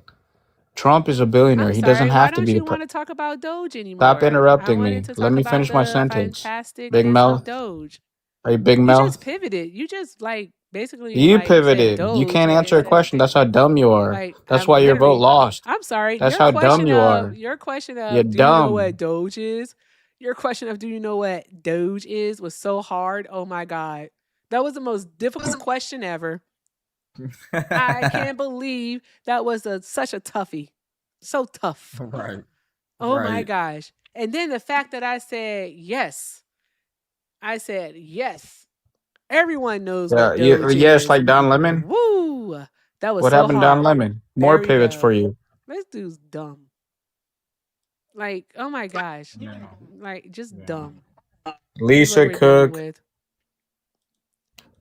Trump is a billionaire. I'm He doesn't sorry. Why have to don't be the you want to talk about Doge anymore? Stop I interrupting wanted me. to Let talk me about finish my the sentence. Big fantasticness mouth. of Doge. Are you big You mouth? just pivoted. You just like basically You like said pivoted. You Doge can't and answer a said question. That's how dumb you are. like That's I'm why your vote literally lost. I'm sorry. That's how dumb you are. Your question You're of do you know what dumb. Doge is? Your question of do you know what Doge is was so hard. Oh my God. That was the most difficult question ever. I can't believe that was such a toughie. So tough. Right. Oh my Right. gosh. And then the fact that I said yes. I said yes. Everyone knows Yeah. what Doge Yes, is. like Don Lemon. Woo. That was What so happened to Don hard. Lemon? There More we pivots go. for you. This dude's dumb. Like, oh my gosh. Yeah. Like, just Yeah. dumb. This is what Lisa we're dealing Cook. with.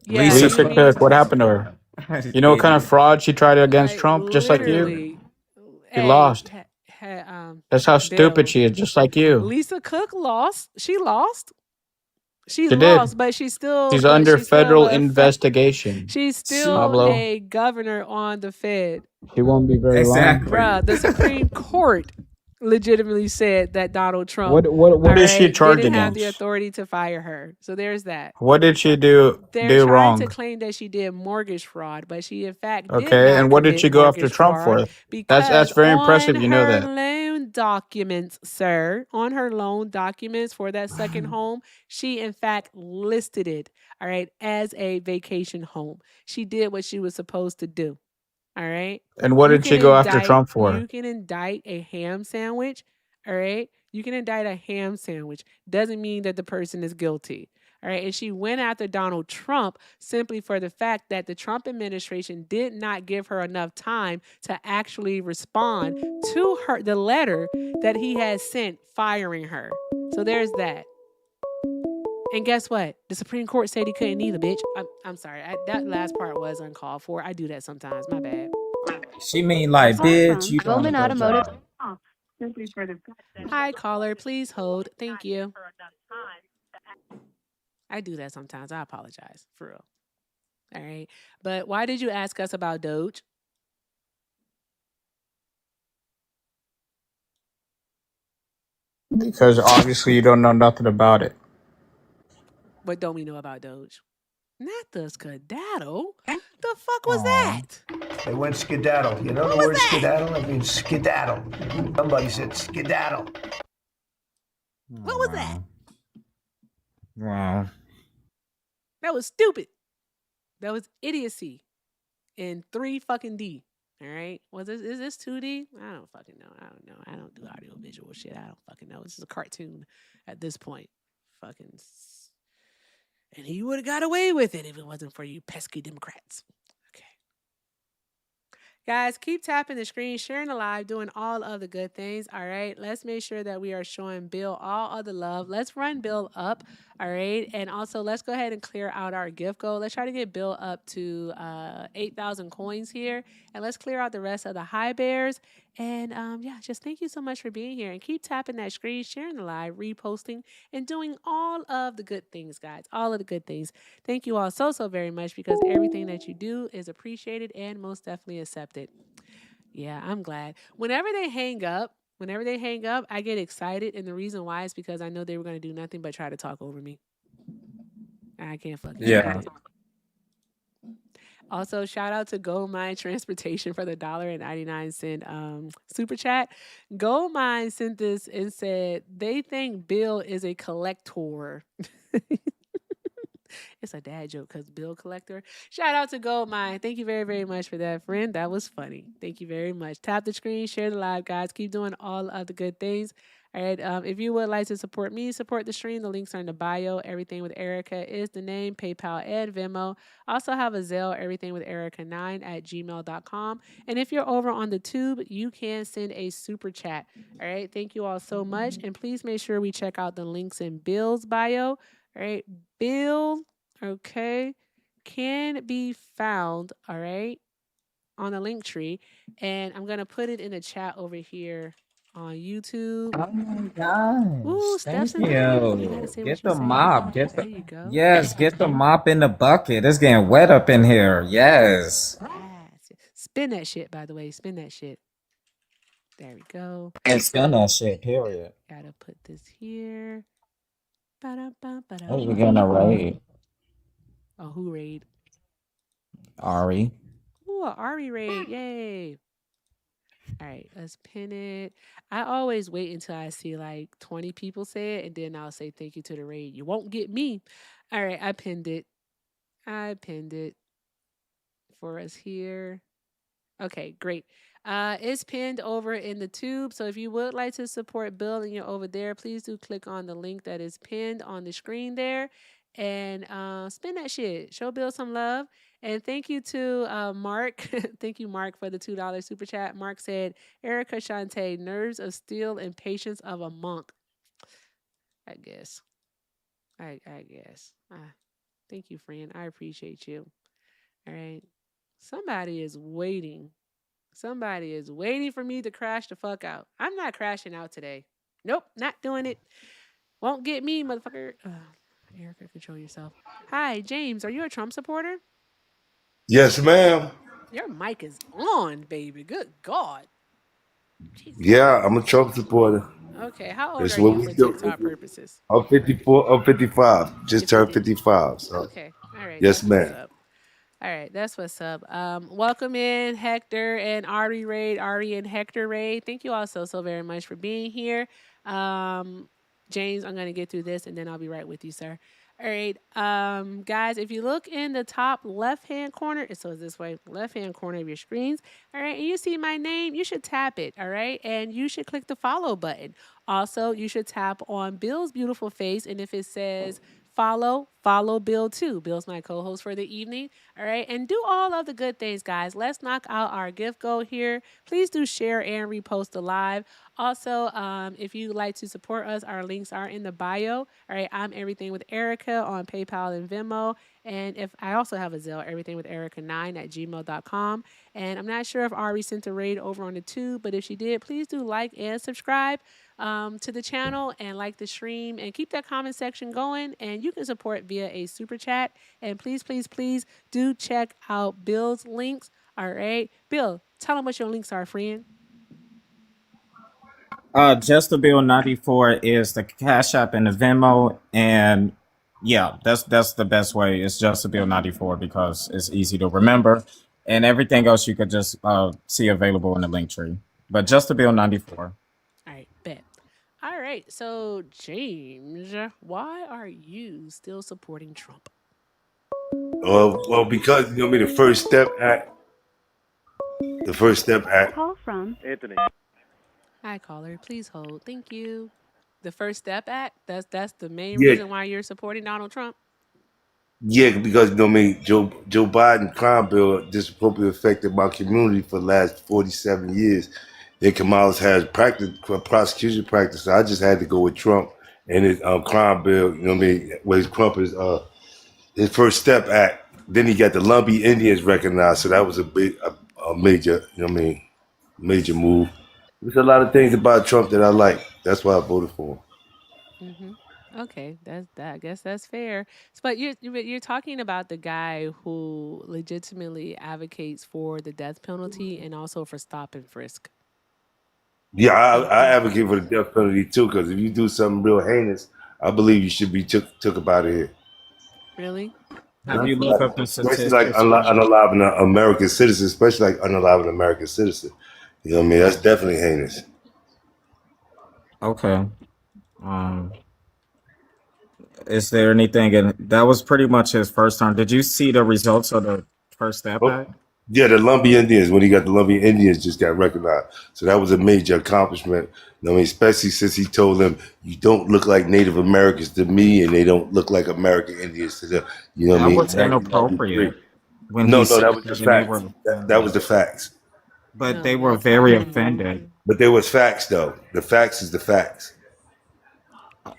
Yeah, Lisa Lisa you mean Cook. What happened to her? You know what kind of Idiot. fraud she tried against like Trump, just like you? literally. She Hey, lost. That's how stupid Bill. she is, just like you. Lisa Cook lost. She lost. She She lost, did. but she's still She's under she's still federal a investigation. she's still Pablo. a governor on the Fed. She won't be very long. Exactly. Bruh, the Supreme Court legitimately said that Donald Trump What is she charged didn't have the against? authority to fire her. So there's that. What did she do They're trying to wrong? claim that she did mortgage fraud, but she in fact did Okay, not and what did commit she go after mortgage Trump fraud for? because That's very on impressive. You know her that. loan documents, sir, on her loan documents for that second home, she in fact listed it, all right, as a vacation home. She did what she was supposed to do. All right. And what did she go after Trump for? You can indict a ham sandwich. All right. You can indict a ham sandwich. Doesn't mean that the person is guilty. All right. And she went after Donald Trump simply for the fact that the Trump administration did not give her enough time to actually respond to the letter that he had sent firing her. So there's that. And guess what? The Supreme Court said he couldn't either, bitch. I'm sorry. That last part was uncalled for. I do that sometimes. My bad. She mean like, bitch, you doing a Roman good Automotive. job. Hi, caller. Please hold. Thank you. I do that sometimes. I apologize. For real. All right. But why did you ask us about Doge? Because obviously you don't know nothing about it. What don't we know about Doge? Not the skedaddle. The fuck was that? They went skedaddle. You know the word skedaddle? It means skedaddle. Somebody said skedaddle. What was that? Wow. That was stupid. That was idiocy. In 3 fucking D. All right. Is this 2D? I don't fucking know. I don't know. I don't do audio visual shit. I don't fucking know. This is a cartoon at this point. Fucking. And he would have got away with it if it wasn't for you pesky Democrats. Okay. Guys, keep tapping the screen, sharing the live, doing all of the good things. All right. Let's make sure that we are showing Bill all of the love. Let's run Bill up. All right. And also, let's go ahead and clear out our gift goal. Let's try to get Bill up to 8,000 coins here. And let's clear out the rest of the high bears. And yeah, just thank you so much for being here and keep tapping that screen, sharing the live, reposting, and doing all of the good things, guys. All of the good things. Thank you all so, so very much because everything that you do is appreciated and most definitely accepted. Yeah, I'm glad. Whenever they hang up, I get excited. And the reason why is because I know they were going to do nothing but try to talk over me. I can't fucking stand it. Also, shout out to Gold Mine Transportation for the $1.99 super chat. Gold Mine sent this and said they think Bill is a collector. It's a dad joke because Bill Collector. Shout out to Gold Mine. Thank you very, very much for that, friend. That was funny. Thank you very much. Tap the screen, share the live, guys. Keep doing all of the good things. All right. If you would like to support me, support the stream, the links are in the bio. Everything with Erica is the name, PayPal and Venmo. Also have a Zelle, everything with Erica9@gmail.com. And if you're over on the tube, you can send a super chat. All right. Thank you all so much. And please make sure we check out the links in Bill's bio. All right. Bill, okay, can be found, all right, on the link tree. And I'm going to put it in the chat over here on YouTube. Oh my gosh. Ooh, Thank Steph's in the room. You got to you. say Get what you the say. mop. There you go. Yes, get the mop in the bucket. It's getting wet up in here. Yes. Yes. Spin that shit, by the way. Spin that shit. There we go. And spin that shit, period. Gotta put this here. Ba-da-ba-ba-da. Oh, we're gonna raid. Oh, who raid? Ari. Ooh, Ari raid. Yay. All right, let's pin it. I always wait until I see like 20 people say it, and then I'll say thank you to the raid. You won't get me. All right, I pinned it. I pinned it for us here. Okay, great. It's pinned over in the tube. So if you would like to support Bill and you're over there, please do click on the link that is pinned on the screen there and spin that shit. Show Bill some love. And thank you to Mark. Thank you, Mark, for the $2 super chat. Mark said, Erica Shante, nerves of steel and patience of a monk. I guess. I guess. Thank you, friend. I appreciate you. All right. Somebody is waiting. Somebody is waiting for me to crash the fuck out. I'm not crashing out today. Nope, not doing it. Won't get me, motherfucker. Erica, control yourself. Hi, James. Are you a Trump supporter? Yes, ma'am. Your mic is on, baby. Good God. Jesus. Yeah, I'm a Trump supporter. Okay, how old That's are what you we for do. TikTok purposes? I'm 54. I'm 55. Just turned 55. So. Okay, all right. Yes, That's what's ma'am. up. All right, that's what's up. Welcome in Hector and Ari Raid, Ari and Hector Raid. Thank you all so very much for being here. James, I'm going to get through this and then I'll be right with you, sir. All right, guys, if you look in the top left-hand corner, so it's this way, left-hand corner of your screens, all right, and you see my name, you should tap it, all right, and you should click the follow button. Also, you should tap on Bill's beautiful face, and if it says follow Bill too. Bill's my co-host for the evening. All right. And do all of the good things, guys. Let's knock out our gift goal here. Please do share and repost the live. Also, if you'd like to support us, our links are in the bio. All right. I'm Everything with Erica on PayPal and Venmo. And if I also have a Zelle, everything with Erica9@gmail.com. And I'm not sure if Ari sent a raid over on the tube, but if she did, please do like and subscribe to the channel and like the stream and keep that comment section going. And you can support via a super chat. And please, please, please do check out Bill's links. All right. Bill, tell them what your links are, friend. Just the Bill 94 is the Cash App and the Venmo, and yeah, that's the best way. It's just the Bill 94 because it's easy to remember, and everything else you could just see available in the link tree. But just the Bill 94. All right, bet. All right, so James, why are you still supporting Trump? Well, because you know me, the First Step Act. The First Step Act. Call from Anthony. Hi, caller. Please hold. Thank you. The First Step Act. That's the main reason why you're supporting Donald Trump. Yeah, because you know me, Joe Biden crime bill disproportionately affected my community for the last 47 years. Then Kamala has prosecution practice. So I just had to go with Trump and his crime bill. You know what I mean? Where Trump is his First Step Act. Then he got the Lumbee Indians recognized. So that was a major, you know what I mean, major move. There's a lot of things about Trump that I like. That's why I voted for him. Okay, that's that. I guess that's fair. But you're talking about the guy who legitimately advocates for the death penalty and also for stop and frisk. Yeah, I advocate for the death penalty too, because if you do something real heinous, I believe you should be took up out of here. Really? Have you looked Like, up the especially like statistics? unaliving an American citizen, especially like unaliving an American citizen. You know what I mean? That's definitely heinous. Okay. Is there anything that was pretty much his first term? Did you see the results of the first step back? Yeah, the Lumbee Indians, when he got the Lumbee Indians, just got recognized. So that was a major accomplishment. You know what I mean, especially since he told them, you don't look like Native Americans to me, and they don't look like American Indians to them. You know what I That mean? was inappropriate when No, he no, said that was the that, and they were facts. That was the facts. but they were very offended. But there was facts, though. The facts is the facts.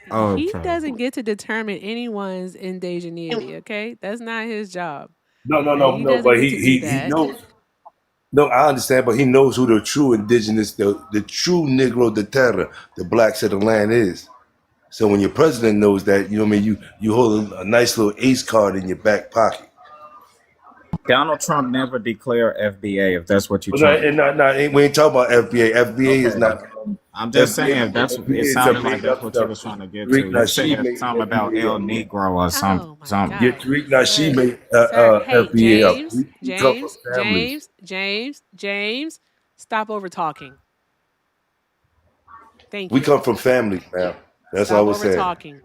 He Okay. doesn't get to determine anyone's indigeneity, okay? That's not his job. No, He doesn't but get to do he that. knows. No, I understand, but he knows who the true indigenous, the true Negro de Terra, the blacks of the land is. So when your president knows that, you know what I mean, you hold a nice little ace card in your back pocket. Donald Trump never declared FBA, if that's what you're But trying. we ain't talking about FBA. FBA is Okay. not. I'm just FBA, saying that's FBA it is sounded some like made that's up what you stuff. was trying to get to. Tariq You Nasheed said made something about FBA El up. Negro or something. Yeah, Tariq Nasheed made Sir, hey, FBA up. We come from families. James, stop over talking. Thank We you. come from families, man. That's all Stop we're over saying. talking.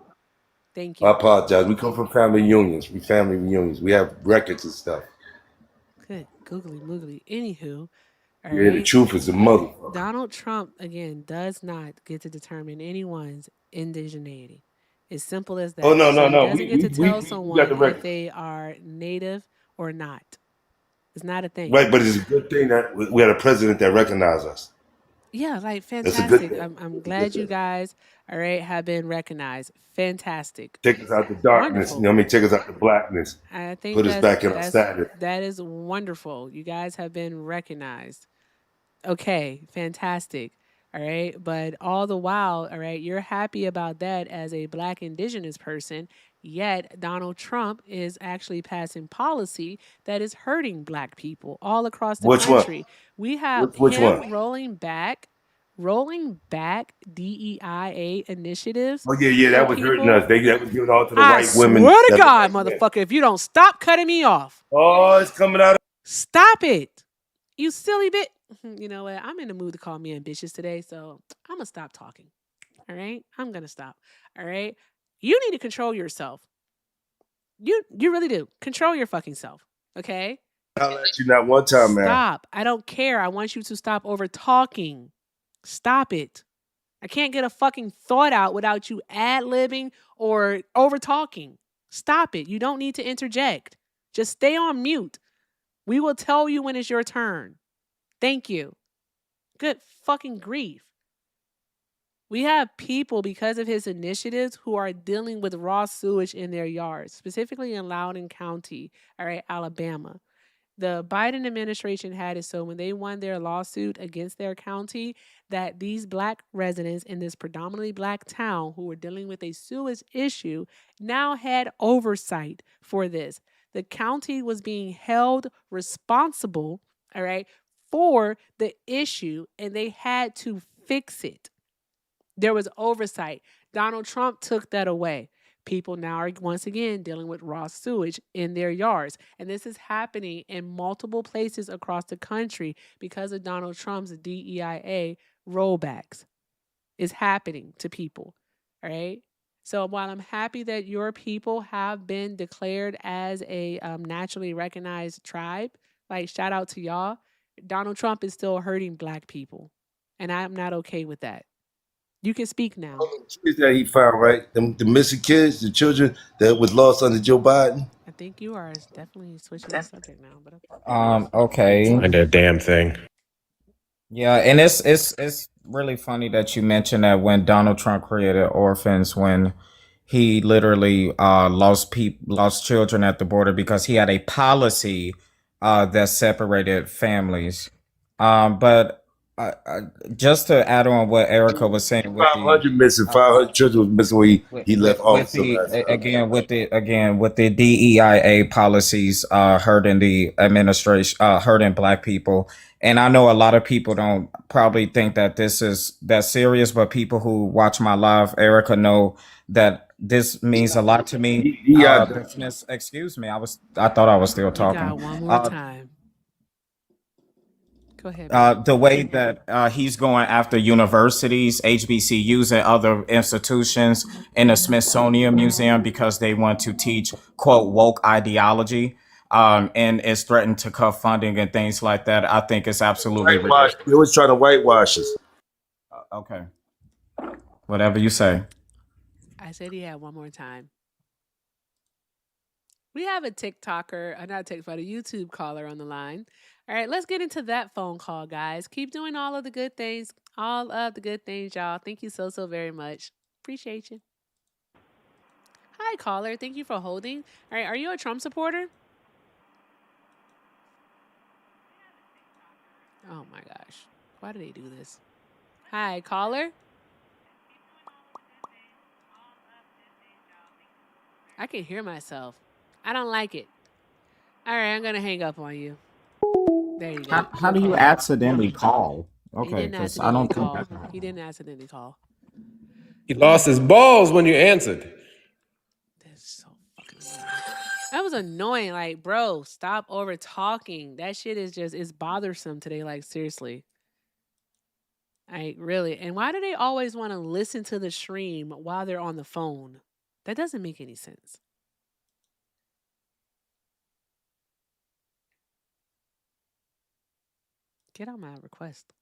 Thank I you. apologize. We come from family unions. We family reunions. We have records and stuff. Good. Googly moogly. Anywho, all Yeah, the right. truth is a motherfucker. Donald Trump, again, does not get to determine anyone's indigeneity. It's simple as that. Oh no, no, So he no. doesn't get to tell We got the someone if record. they are native or not. It's not a thing. Right, but it's a good thing that we had a president that recognized us. Yeah, like That's a good fantastic. thing. I'm It's a good glad you thing. guys, all right, have been recognized. Fantastic. Take us out the darkness. You Wonderful. know what I mean? Take us out the blackness. I think Put us back in our status. that is wonderful. You guys have been recognized. Okay, fantastic. All right. But all the while, all right, you're happy about that as a black indigenous person, yet Donald Trump is actually passing policy that is hurting black people all across the Which one? country. We have Which him one? rolling back DEIA initiatives Oh yeah, for that was hurting us. people. That was giving all to the I white women. swear to That look God, like men. motherfucker, if you don't stop cutting me off. Oh, it's coming out. Stop it. You silly bit. You know what? I'm in the mood to call me ambitious today, so I'm going to stop talking. All right? I'm going to stop. All right? You need to control yourself. You really do. Control your fucking self. Okay? I'll let you not one time, man. Stop. I don't care. I want you to stop over talking. Stop it. I can't get a fucking thought out without you ad-libbing or over talking. Stop it. You don't need to interject. Just stay on mute. We will tell you when it's your turn. Thank you. Good fucking grief. We have people, because of his initiatives, who are dealing with raw sewage in their yards, specifically in Loudoun County, all right, Alabama. The Biden administration had it so when they won their lawsuit against their county, that these black residents in this predominantly black town who were dealing with a sewage issue now had oversight for this. The county was being held responsible, all right, for the issue, and they had to fix it. There was oversight. Donald Trump took that away. People now are once again dealing with raw sewage in their yards. And this is happening in multiple places across the country because of Donald Trump's DEIA rollbacks. It's happening to people. All right. So while I'm happy that your people have been declared as a naturally recognized tribe, like shout out to y'all, Donald Trump is still hurting black people. And I'm not okay with that. You can speak now. Kids that he found, right? The missing kids, the children that was lost under Joe Biden. I think you are definitely switching the subject now, but okay. Okay. And that damn thing. Yeah, and it's really funny that you mentioned that when Donald Trump created orphans, when he literally lost children at the border because he had a policy that separated families. But Just to add on what Erica was saying with the 500 missing. 500 children was missing when he left with office. the with the DEIA policies hurting the administration, hurting Black people. And I know a lot of people don't probably think that this is that serious, but people who watch my live, Erica, know that this means a lot to me. Business, excuse me, I thought I was still You talking. got one more time. Go ahead. Man. The way that he's going after universities, HBCUs, and other institutions in the Smithsonian Museum because they want to teach, quote, woke ideology, and is threatened to cut funding and things like that. I think it's absolutely ridiculous. They was trying to whitewash us. Okay. Whatever you say. I said he had one more time. We have a TikToker, not TikTok, a YouTube caller on the line. All right, let's get into that phone call, guys. Keep doing all of the good things. All of the good things, y'all. Thank you so very much. Appreciate you. Hi, caller. Thank you for holding. All right, are you a Trump supporter? Oh, my gosh. Why do they do this? Hi, caller. I can hear myself. I don't like it. All right, I'm going to hang up on you. There you go. How do you accidentally call? Okay, because I don't think he didn't accidentally call. He lost his balls when you answered. That's so fucking annoying. That was annoying. Like, bro, stop over talking. That shit is just, it's bothersome today. Like, seriously. Like, really. And why do they always want to listen to the stream while they're on the phone? That doesn't make any sense. Get on my request.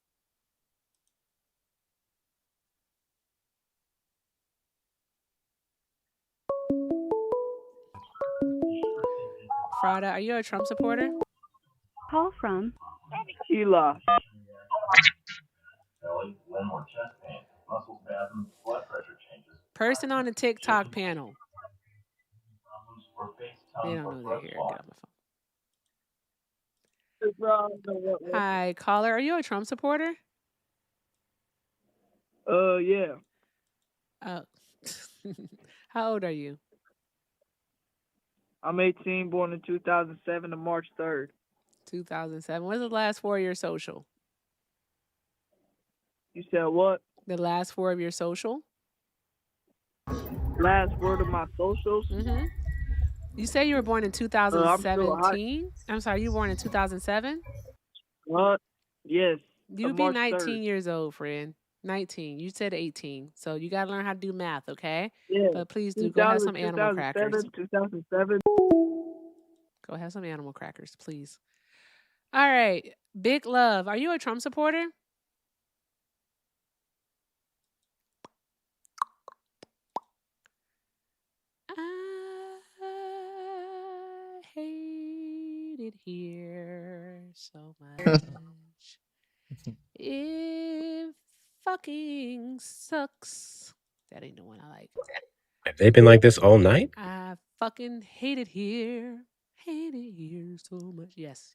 Frada, are you a Trump supporter? Call from Eli. Person on the TikTok panel. They don't know they're here. Get on my phone. Hi, caller. Are you a Trump supporter? Yeah. Oh. How old are you? I'm 18, born in 2007 on March 3rd. 2007. What's the last 4 of your social? You said what? The last 4 of your social? Last word of my socials? Mm-hmm. You say you were born in 2017? I'm sorry, you were born in 2007? What? Yes. You'd be 19 years old, friend. 19. You said 18. So you got to learn how to do math, okay? Yeah. But please do go have some animal crackers. 2007. Go have some animal crackers, please. All right. Big Love. Are you a Trump supporter? I hate it here so much. It fucking sucks. That ain't the one I like. Have they been like this all night? I fucking hate it here. Hate it here so much. Yes.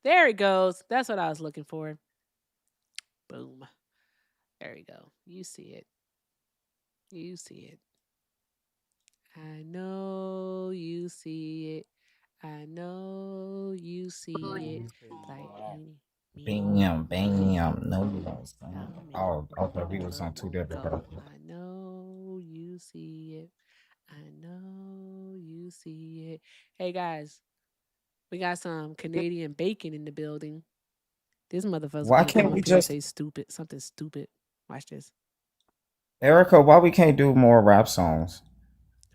There it goes. That's what I was looking for. Boom. There you go. You see it. You see it. I know you see it. I know you see it. Like Bam. No, you don't. Oh, okay. We was on 2 different purposes. I know you see it. I know you see it. Hey guys, we got some Canadian bacon in the building. This motherfucker. Why can't we just say something stupid? Watch this. Erica, why we can't do more rap songs?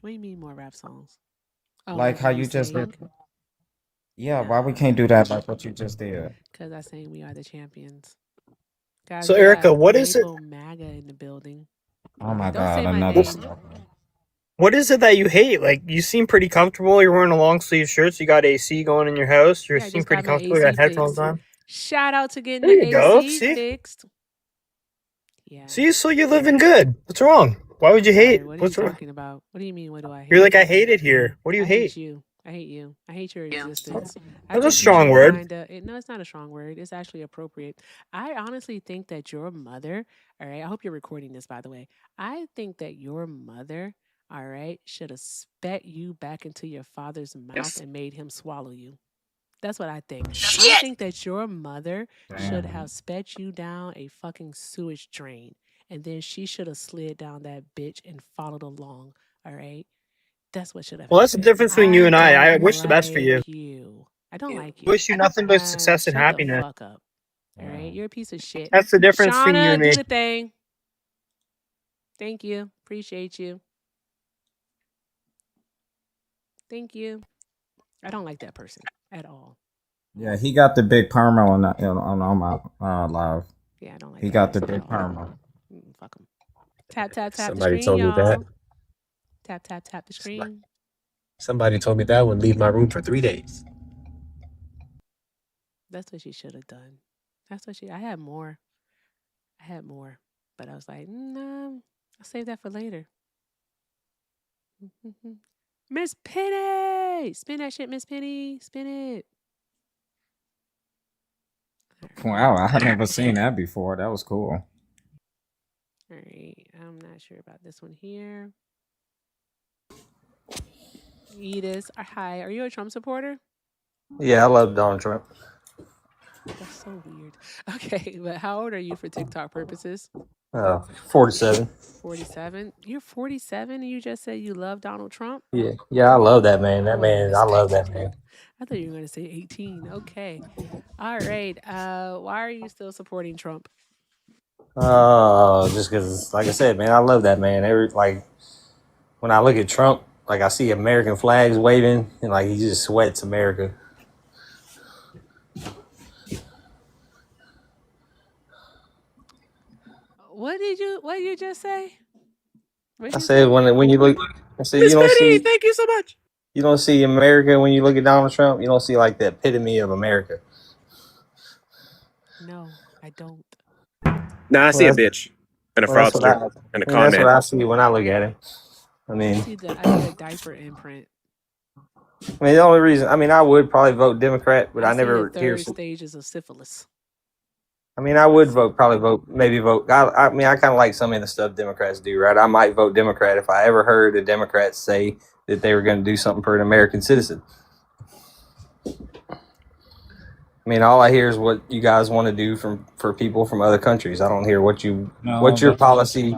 What do you mean more rap songs? Oh, like how you just did. Yeah, no. Why we can't do that like what you just did? Because I saying we are the champions. Guys, so Erica, what is it? MAGA in the building. Oh my Don't God, say my another name. stuff. What is it that you hate? Like, you seem pretty comfortable. You're wearing a long sleeve shirt. You got AC going in your house. You seem pretty comfortable. You got headphones on. Shout out to getting there the you go. AC See? fixed. Yeah. See, so you're living good. What's wrong? Why would you hate? What are What's you wrong? talking about? What do you mean? What do I hate? You're like, I hate it here. What do you I hate? hate you. I hate you. I hate your existence. I That's a think you strong should word. find a. No, it's not a strong word. It's actually appropriate. I honestly think that your mother. All right. I hope you're recording this, by the way. I think that your mother. All right, should have spat you back into your father's mouth and made him swallow you. That's what I think. I think that your mother should Damn. have spat you down a fucking sewage drain, and then she should have slid down that bitch and followed along. All right. That's what should have Well, that's the happened. difference between you and I. I don't wish the best for you. like you. I don't like you. Wish you nothing but success and Shut the happiness. fuck up. All right. You're a piece of shit. That's the difference between you Shauna, and do me. the thing. Thank you. Appreciate you. Thank you. I don't like that person at all. Yeah, he got the big perma on my live. Yeah, I don't like He that got the person big at all. perma. Fuck him. Tap, tap, tap the Somebody screen, told me that. y'all. Tap, tap, tap the screen. Somebody told me that I would leave my room for 3 days. That's what she should have done. That's what she. I had more. But I was like, nah, I'll save that for later. Miss Penny, spin that shit, Miss Penny, spin it. Wow, I had never seen that before. That was cool. All right, I'm not sure about this one here. Edith, hi. Are you a Trump supporter? Yeah, I love Donald Trump. That's so weird. Okay, but how old are you for TikTok purposes? 47. 47. You're 47 and you just said you love Donald Trump? Yeah, I love that man. That man, I love that man. I thought you were going to say 18. Okay. All right. Why are you still supporting Trump? Just because, like I said, man, I love that man. When I look at Trump, like I see American flags waving, and like he just sweats America. What did you just say? I said when you look, I said Miss you don't Penny, see thank you so much. you don't see America when you look at Donald Trump. You don't see like the epitome of America. No, I don't. Nah, I see a bitch and a fraudster and a con That's man. what I see when I look at him. I see the diaper imprint. I mean, the only reason, I would probably vote Democrat, but I never see the hear. third stages of syphilis. I would maybe vote. I kind of like some of the stuff Democrats do, right? I might vote Democrat if I ever heard a Democrat say that they were going to do something for an American citizen. All I hear is what you guys want to do for people from other countries. I don't hear what's your policy.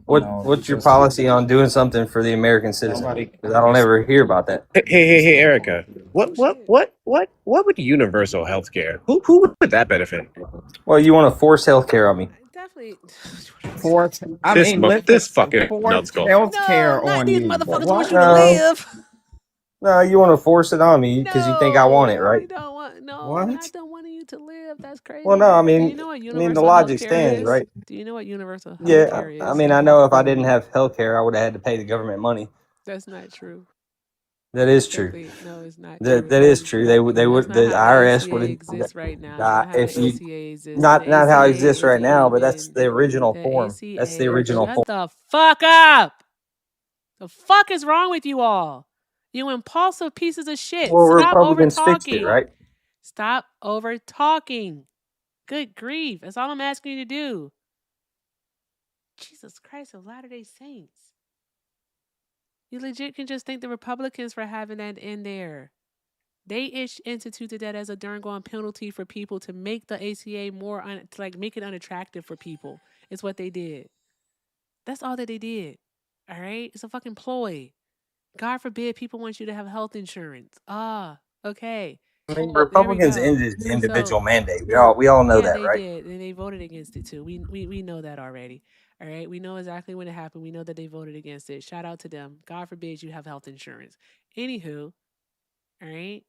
What's your policy on doing something for the American citizen? Because I don't ever hear about that. Hey, Erica. What would universal health care? Who would that benefit? Well, you want to force health care on me? Definitely. Force. This fucking nutskull. Healthcare not on these you. motherfuckers want you to live. No, you want to force it on me because you think I want it, right? I don't want. No, I don't want you to live. That's crazy. Well, no, Do you know what universal the logic healthcare stands, is? right? Do you know what universal healthcare Yeah, is? I know if I didn't have health care, I would have had to pay the government money. That's not true. That is true. No, it's not. That is true. They would. The IRS would exist right now. if you not how it exists right now, but that's the original form. That's the original form. Shut the fuck up. The fuck is wrong with you all? You impulsive pieces of shit. Well, Stop Republicans over fixed it, talking. right? Stop over talking. Good grief. That's all I'm asking you to do. Jesus Christ of Latter-day Saints. You legit can just thank the Republicans for having that in there. They instituted that as a darn going penalty for people to make the ACA more, make it unattractive for people. It's what they did. That's all that they did. All right? It's a fucking ploy. God forbid people want you to have health insurance. Okay. Republicans ended the individual mandate. We all know that, right? They did, and they voted against it too. We know that already. All right, we know exactly when it happened. We know that they voted against it. Shout out to them. God forbid you have health insurance. Anywho, all right.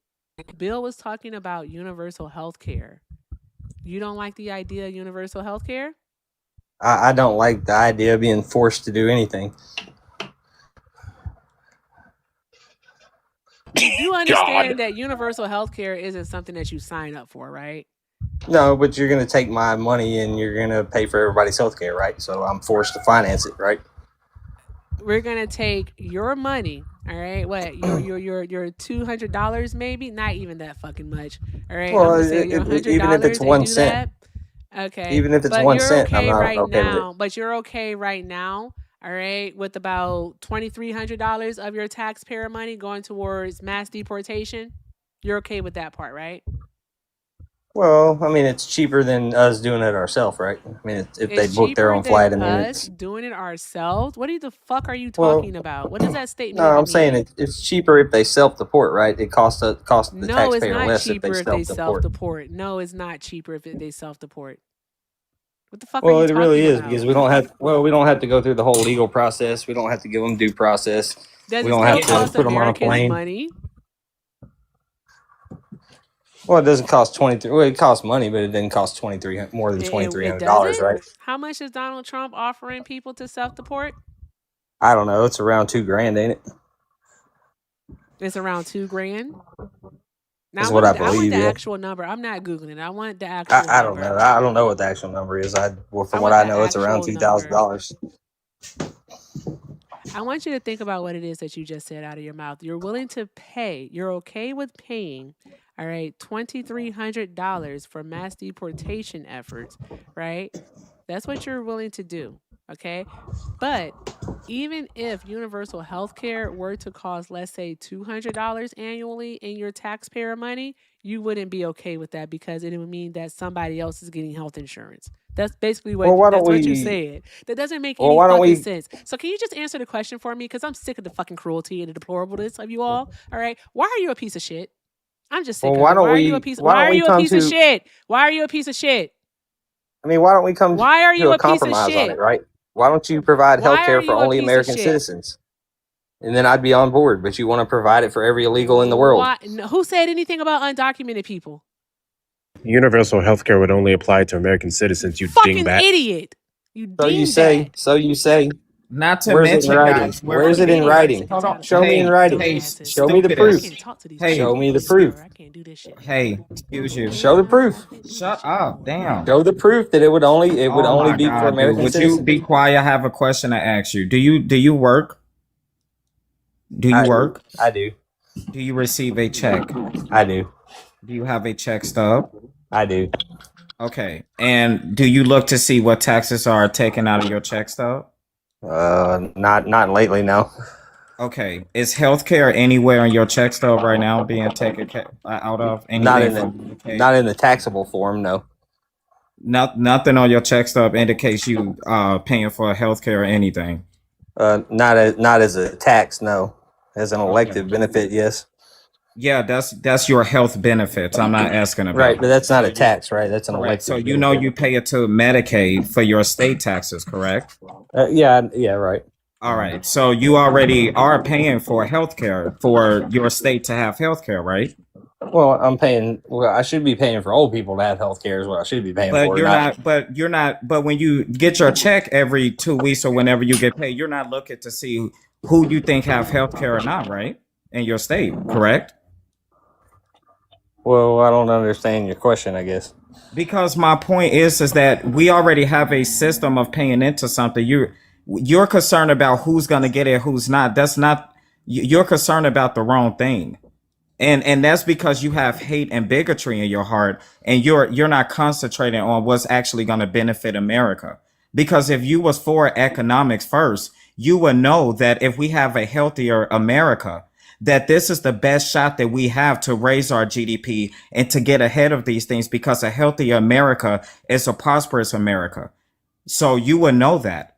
Bill was talking about universal health care. You don't like the idea of universal health care? I don't like the idea of being forced to do anything. You do understand that universal health care isn't something that you sign up for, right? No, but you're going to take my money and you're going to pay for everybody's health care, right? So I'm forced to finance it, right? we're gonna take your money. All right, what your $200 maybe? Not even that fucking much. All right, I'm Well, gonna say your even if it's $100 and 1 do cent, that. Okay, even if it's but 1 you're cent, I'm okay not right okay with it. now. But you're okay right now. All right, with about $2,300 of your taxpayer money going towards mass deportation. You're okay with that part, right? Well, I mean, it's cheaper than us doing it ourselves, right? I mean, if they It's book their cheaper own than flight, I mean, us it's doing it ourselves. What the fuck are you well, talking about? What does that statement no, even I'm saying mean? it's cheaper if they self-deport, right? It costs the No, it's taxpayer not less if they cheaper if they self-deport. self-deport. No, it's not cheaper if they self-deport. What the fuck are Well, you it really talking is about? because we don't have to go through the whole legal process. We don't have to give them due process. Does We it don't have still to cost put them on a Americans plane. money? Well, it doesn't cost 23. Well, it costs money, but it didn't cost more than It $2,300, doesn't? right? How much is Donald Trump offering people to self-deport? I don't know. It's around $2,000, ain't it? It's around $2,000. Now Is what I I want believe. the Yeah. actual number. I'm not Googling it. I want the actual I don't number. know. I don't know what the actual number is. I From what want I the know, it's around actual number. $2,000. I want you to think about what it is that you just said out of your mouth. You're willing to pay. You're okay with paying, all right, $2,300 for mass deportation efforts, right? That's what you're willing to do, okay? But even if universal health care were to cost, let's say, $200 annually in your taxpayer money, you wouldn't be okay with that because it would mean that somebody else is getting health insurance. That's basically Well, why don't what you we? said. That doesn't make Well, any why don't fucking we? sense. So can you just answer the question for me? Because I'm sick of the fucking cruelty and the deplorableness of you all. All right. Why are you a piece of shit? I'm just sick Well, of why it. don't Why are you a we? piece Why why don't are we you a come piece of to? shit? Why are you a piece of shit? I mean, why don't we come Why are to you a a piece of compromise on it, shit? right? Why don't you provide health Why are care for you a only piece of American shit? citizens? And then I'd be on board. But you want to provide it for every illegal in the world. Why? No, who said anything about undocumented people? Universal health care would only apply to American citizens, you Fucking dingbat. idiot. You So you say. dingbat. So you say. Not to Where's it in mention, writing? guys, Where is it in Idiot. I'm sick writing? and hold tired on. of Show fucking me in Hey, writing. dumbasses. Show me the I proof. can't stupidest. even talk to these Hey, people. Show me the They get on my proof. nerve. I can't do this shit. hey, excuse you. Show the proof. Shut up. Damn. Show the proof that it would Oh only my be for God, dude. American Would you citizens. be quiet? I have a question to ask you. Do you work? Do you I work? do. Do you receive a check? I do. Do you have a check stub? I do. Okay. And do you look to see what taxes are taken out of your check stub? Not lately. No. Okay. Is healthcare anywhere in your check stub right now being taken out of Not anything in from the Medicaid? not in the taxable form. No. Nothing on your check stub indicates you paying for healthcare or anything. Not as a tax. No. As an elective benefit. Yes. Yeah, that's your health benefits. I'm not asking about. Right, but that's not a So tax, right? That's an correct. So elective you know benefit. you pay it to Medicaid for your state taxes, correct? Yeah, right. All right. So you already are paying for healthcare for your state to have healthcare, right? Well, I'm paying. Well, I should be paying for old people to have health care. Is what I should be paying But for. you're Not. not. But you're not. But when you get your check every 2 weeks or whenever you get paid, you're not looking to see who you think have healthcare or not, right? In your state, correct? Well, I don't understand your question. I guess. Because my point is that we already have a system of paying into something. You're concerned about who's going to get it, who's not. That's not. You're concerned about the wrong thing. And that's because you have hate and bigotry in your heart, and you're not concentrating on what's actually going to benefit America. Because if you was for economics first, you would know that if we have a healthier America, that this is the best shot that we have to raise our GDP and to get ahead of these things, because a healthier America is a prosperous America. So you would know that.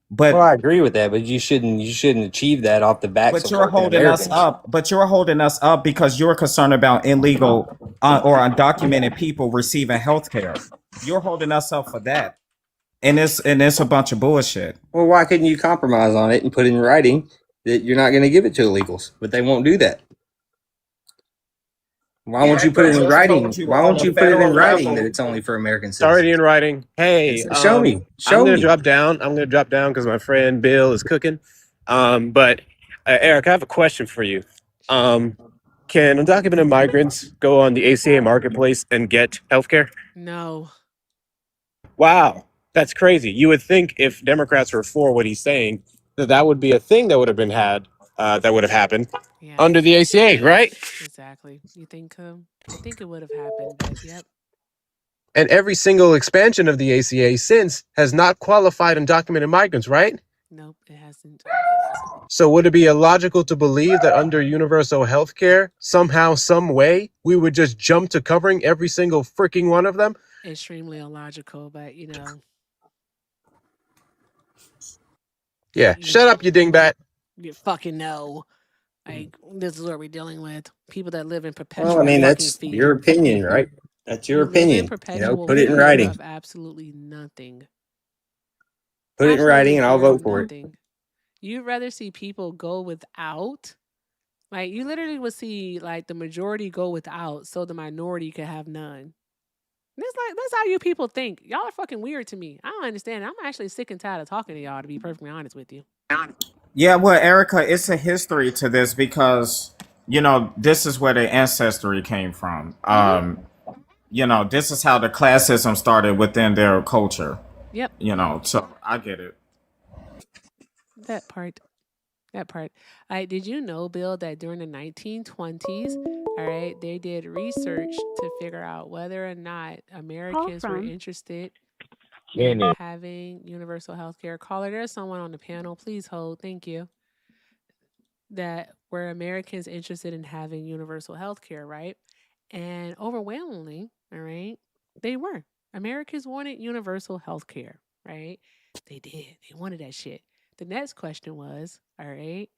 Well, But I agree with that, but you shouldn't achieve that off the backs But of you're working holding us Americans. up. But you're holding us up because you're concerned about illegal or undocumented people receiving health care. You're holding us up for that, and it's a bunch of bullshit. Well, why couldn't you compromise on it and put in writing that you're not going to give it to illegals? But they won't do that. Why won't you put it in writing? Why won't you put it in writing that it's only for American It's already citizens? in writing. Hey, Show me. I'm Show gonna me. drop down. I'm gonna drop down because my friend Bill is cooking. But Eric, I have a question for you. Can undocumented migrants go on the ACA marketplace and get healthcare? No. Wow, that's crazy. You would think if Democrats were for what he's saying, that would be a thing that would have happened under the ACA, right? Exactly. You think it would have happened, but yep. And every single expansion of the ACA since has not qualified undocumented migrants, right? Nope, it hasn't. So would it be illogical to believe that under universal health care, somehow, some way, we would just jump to covering every single freaking one of them? Extremely illogical, but Yeah, shut up, you dingbat. you fucking know. Like, this is what we're dealing with. People that live in perpetual Well, I mean, fucking that's your fear. opinion, right? That's your You live in opinion. perpetual Put it in fear writing. of absolutely nothing. Put it in writing, and I'll fear of vote for it. nothing. You'd rather see people go without. Like, you literally would see like the majority go without so the minority could have none. That's how you people think. Y'all are fucking weird to me. I don't understand. I'm actually sick and tired of talking to y'all, to be perfectly honest with you. Yeah, well, Erica, it's a history to this because, this is where the ancestry came from. This is how the classism started within their culture. Yep. So I get it. That part. Did you know, Bill, that during the 1920s, all right, they did research to figure out whether or not Americans were interested in having universal health care. Caller, there's someone on the panel. Please hold. Thank you. That were Americans interested in having universal health care, right? And overwhelmingly, all right, they were. Americans wanted universal health care, right? They did. They wanted that shit. The next question was, all right,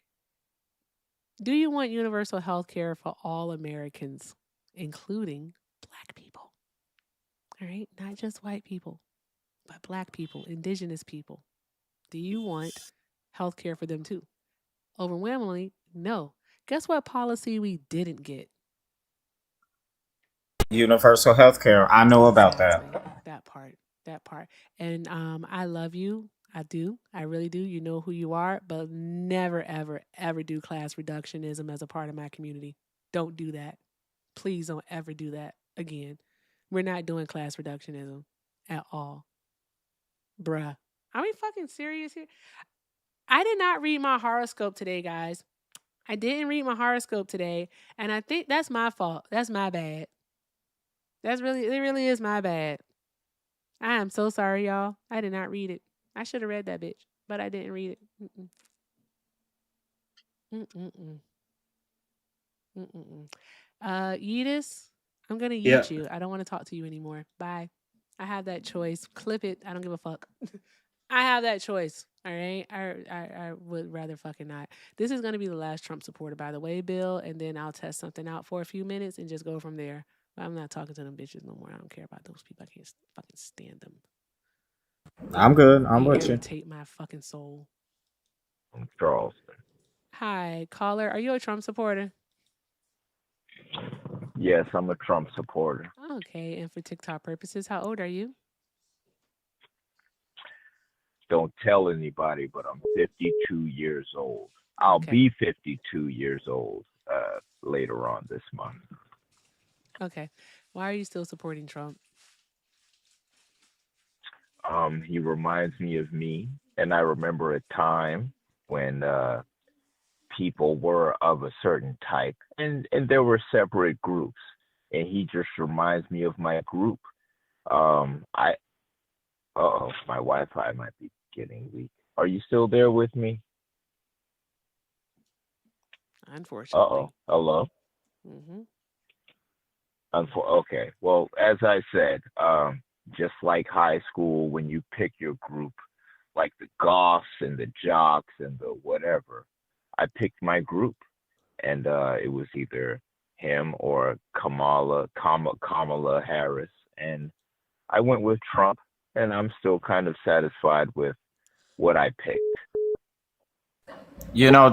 do you want universal health care for all Americans, including Black people? All right, not just white people, but Black people, indigenous people. Do you want health care for them too? Overwhelmingly, no. Guess what policy we didn't get? Universal health care. I know about that. That part. And I love you. I do. I really do. You know who you are, but never, ever, ever do class reductionism as a part of my community. Don't do that. Please don't ever do that again. We're not doing class reductionism at all. Bruh. Are we fucking serious here? I did not read my horoscope today, guys. I didn't read my horoscope today, and I think that's my fault. That's my bad. It really is my bad. I am so sorry, y'all. I did not read it. I should have read that bitch, but I didn't read it. Yeetus, I'm gonna yeet you. I don't want to talk to you anymore. Bye. I have that choice. Clip it. I don't give a fuck. I have that choice. All right. I would rather fucking not. This is gonna be the last Trump supporter, by the way, Bill, and then I'll test something out for a few minutes and just go from there. But I'm not talking to them bitches no more. I don't care about those people. I can't fucking stand them. I'm good. I'm with you. Irritate my fucking soul. I'm Charleston. Hi, caller. Are you a Trump supporter? Yes, I'm a Trump supporter. Okay, and for TikTok purposes, how old are you? Don't tell anybody, but I'm 52 years old. I'll be 52 years old later on this month. Okay. Why are you still supporting Trump? He reminds me of me, and I remember a time when people were of a certain type, and there were separate groups, and he just reminds me of my group. My Wi-Fi might be getting weak. Are you still there with me? Unfortunately. Hello? Mm-hmm. Okay. Well, as I said, just like high school, when you pick your group, like the goths and the jocks and the whatever, I picked my group, and it was either him or Kamala Harris, and I went with Trump, and I'm still kind of satisfied with what I picked.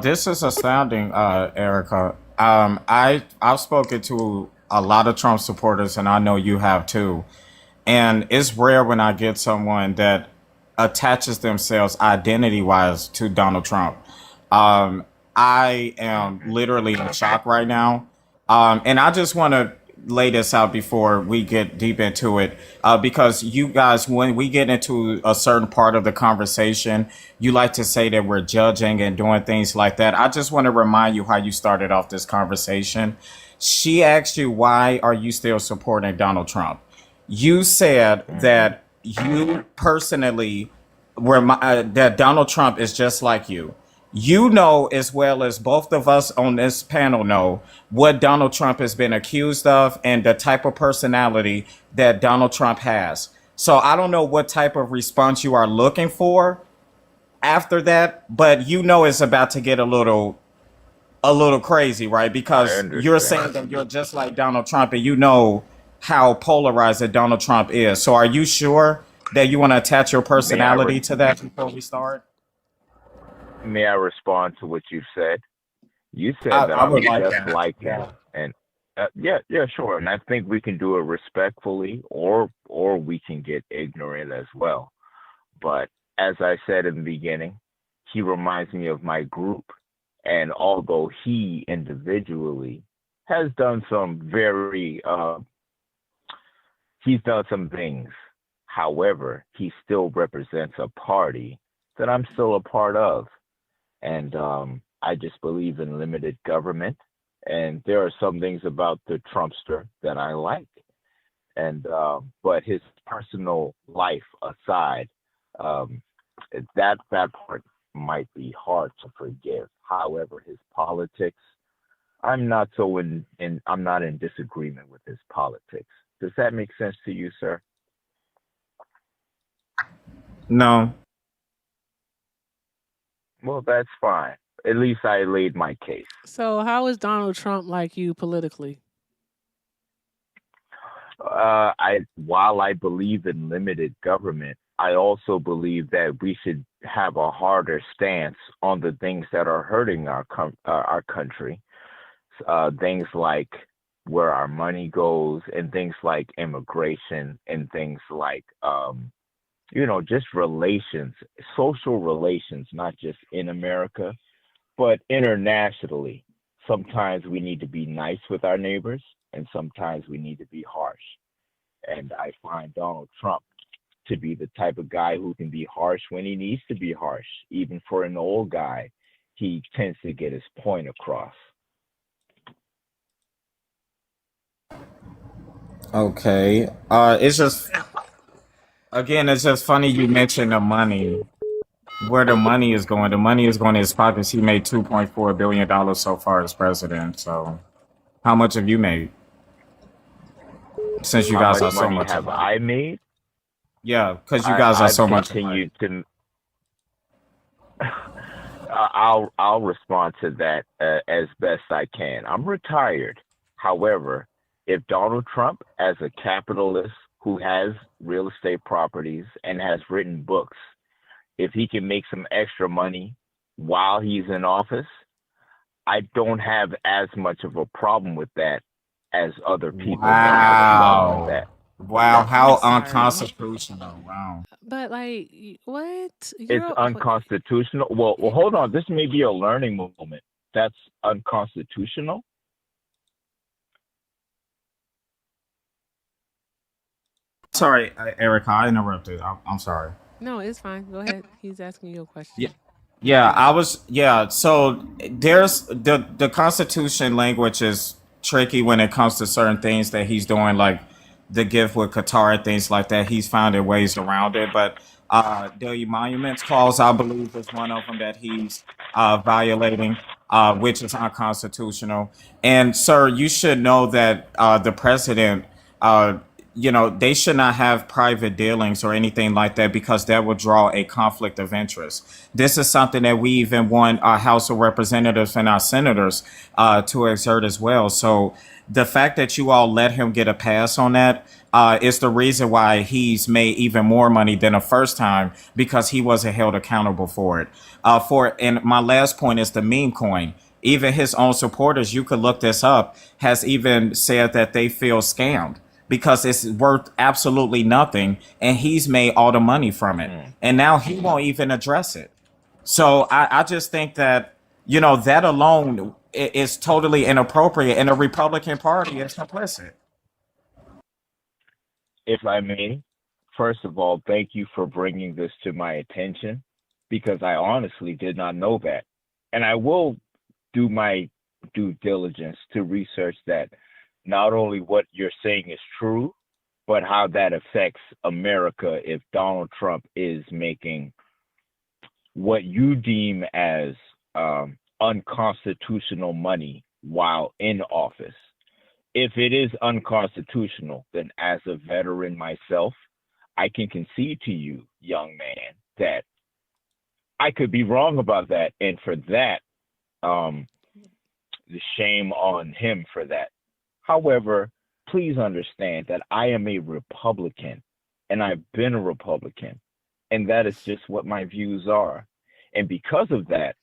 This is astounding, Erica. I've spoken to a lot of Trump supporters, and I know you have too. And it's rare when I get someone that attaches themselves identity-wise to Donald Trump. I am literally in shock right now. And I just want to lay this out before we get deep into it, because you guys, when we get into a certain part of the conversation, you like to say that we're judging and doing things like that. I just want to remind you how you started off this conversation. She asked you, why are you still supporting Donald Trump? You said that you personally that Donald Trump is just like you. You know, as well as both of us on this panel know, what Donald Trump has been accused of and the type of personality that Donald Trump has. So I don't know what type of response you are looking for after that, but you know it's about to get a little crazy, right? I Because you're saying understand. that you're just like Donald Trump, and you know how polarized that Donald Trump is. So are you sure that you want to attach your May I personality to that before we start? may I respond to what you said? You said that I I'm would like just that. like him, Yeah. and yeah, yeah, sure. And I think we can do it respectfully, or we can get ignorant as well. But as I said in the beginning, he reminds me of my group, and although he individually has done some very, he's done some things. However, he still represents a party that I'm still a part of. And I just believe in limited government. And there are some things about the Trumpster that I like. And but his personal life aside, um, that part might be hard to forgive. However, his politics, I'm not so in I'm not in disagreement with his politics. Does that make sense to you, sir? No. Well, that's fine. At least I laid my case. So how is Donald Trump like you politically? I while I believe in limited government, I also believe that we should have a harder stance on the things that are hurting our country. Things like where our money goes, and things like immigration, and things like just relations, social relations, not just in America, but internationally. Sometimes we need to be nice with our neighbors, and sometimes we need to be harsh. And I find Donald Trump to be the type of guy who can be harsh when he needs to be harsh. Even for an old guy, he tends to get his point across. Okay. It's just again, it's just funny you mentioned the money. Where the money is going? The money is going to his pockets. He made $2.4 billion so far as president. So, how much have you made? Since you How guys much are so money much have alike. I made? Yeah, because you guys are I've so much alike. continued to. I'll respond to that as best I can. I'm retired. However, if Donald Trump, as a capitalist who has real estate properties and has written books, if he can make some extra money while he's in office, I don't have as much of a problem with that as other people may have a problem with Wow. that. Wow, I'm how sorry. unconstitutional. Wow. But like, what? It's unconstitutional. Well, hold on. This may be a learning moment. That's unconstitutional. Sorry, Erica, I interrupted. I'm sorry. No, it's fine. Go ahead. He's asking you a question. Yeah. Yeah, I was. Yeah, so there's the Constitution language is tricky when it comes to certain things that he's doing, like the gift with Qatar and things like that. He's found ways around it, but the emoluments clause, I believe, is one of them that he's violating, which is unconstitutional. And sir, you should know that the president, uh, they should not have private dealings or anything like that because that would draw a conflict of interest. This is something that we even want our House of Representatives and our senators to exert as well. So the fact that you all let him get a pass on that is the reason why he's made even more money than the first time because he wasn't held accountable for it. And my last point is the meme coin. Even his own supporters, you could look this up, has even said that they feel scammed because it's worth absolutely nothing and he's made all the money from it. And now he won't even address it. So I just think that, that alone is totally inappropriate and the Republican Party is complicit. if I may, first of all, thank you for bringing this to my attention because I honestly did not know that. And I will do my due diligence to research that not only what you're saying is true, but how that affects America if Donald Trump is making what you deem as unconstitutional money while in office. If it is unconstitutional, then as a veteran myself, I can concede to you, young man, that I could be wrong about that. And for that, the shame on him for that. However, please understand that I am a Republican and I've been a Republican, and that is just what my views are. And because of that,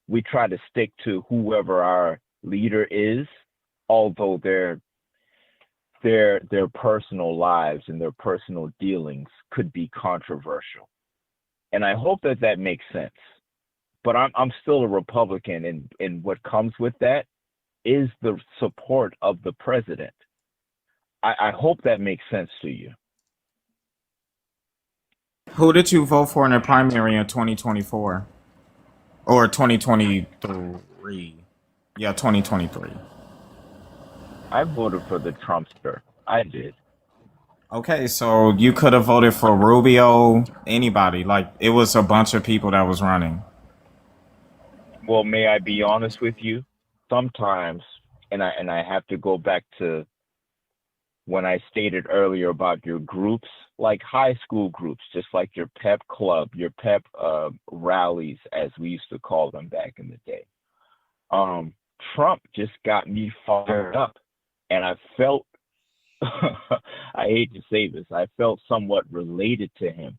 we try to stick to whoever our leader is, although their personal lives and their personal dealings could be controversial. And I hope that that makes sense. But I'm still a Republican, and what comes with that is the support of the president. I hope that makes sense to you. Who did you vote for in the primary in 2024 or 2023? Yeah, 2023. I voted for the Trumpster. I did. Okay, so you could have voted for Rubio, anybody. Like, it was a bunch of people that was running. Well, may I be honest with you? Sometimes, and I have to go back to when I stated earlier about your groups, like high school groups, just like your pep club, your pep rallies, as we used to call them back in the day. Trump just got me fired up, and I felt, I hate to say this, I felt somewhat related to him.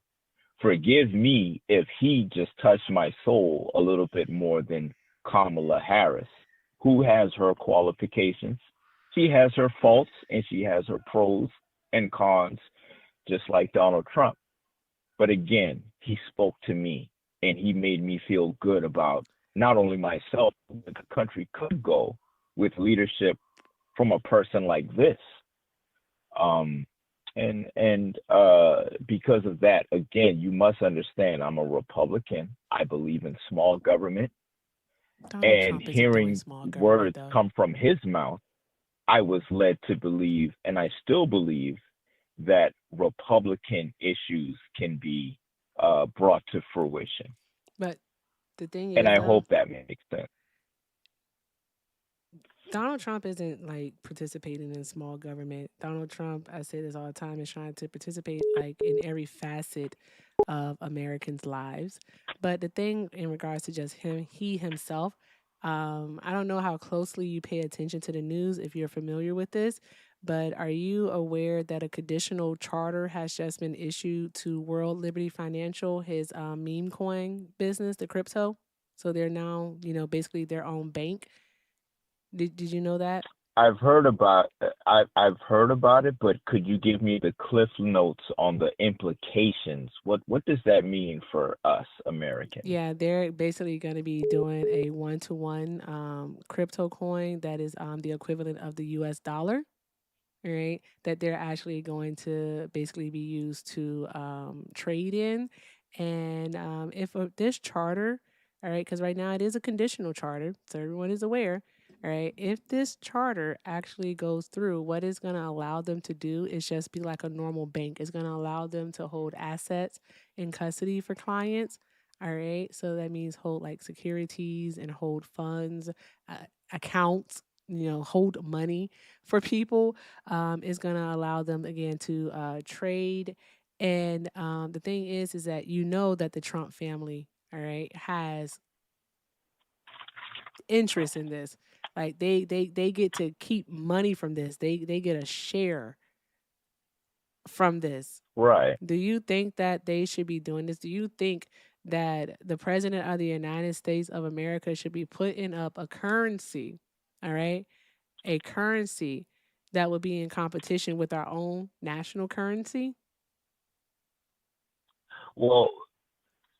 Forgive me if he just touched my soul a little bit more than Kamala Harris, who has her qualifications. She has her faults and she has her pros and cons, just like Donald Trump. But again, he spoke to me and he made me feel good about not only myself, but the country could go with leadership from a person like this. Because of that, again, you must understand I'm a Republican. I believe in small government. Donald And Trump isn't doing hearing small government, words though. come from his mouth, I was led to believe, and I still believe, that Republican issues can be brought to fruition. But the thing And is, I though, hope that makes sense. Donald Trump isn't like participating in small government. Donald Trump, I say this all the time, is trying to participate like in every facet of Americans' lives. But the thing in regards to just him, he himself, I don't know how closely you pay attention to the news if you're familiar with this, but are you aware that a conditional charter has just been issued to World Liberty Financial, his meme coin business, the crypto? So they're now, basically their own bank. Did you know that? I've heard about it, but could you give me the cliff notes on the implications? What does that mean for us Americans? Yeah, they're basically going to be doing a one-to-one crypto coin that is the equivalent of the U.S. dollar, right? That they're actually going to basically be used to trade in. And if this charter, all right, because right now it is a conditional charter, so everyone is aware, all right, if this charter actually goes through, what it's going to allow them to do is just be like a normal bank. It's going to allow them to hold assets in custody for clients. All right, so that means hold like securities and hold funds, accounts, hold money for people. Is going to allow them again to trade. And the thing is that that the Trump family, all right, has interest in this. Like they get to keep money from this. They get a share from this. Right. Do you think that they should be doing this? Do you think that the president of the United States of America should be putting up a currency, all right? A currency that would be in competition with our own national currency? Well,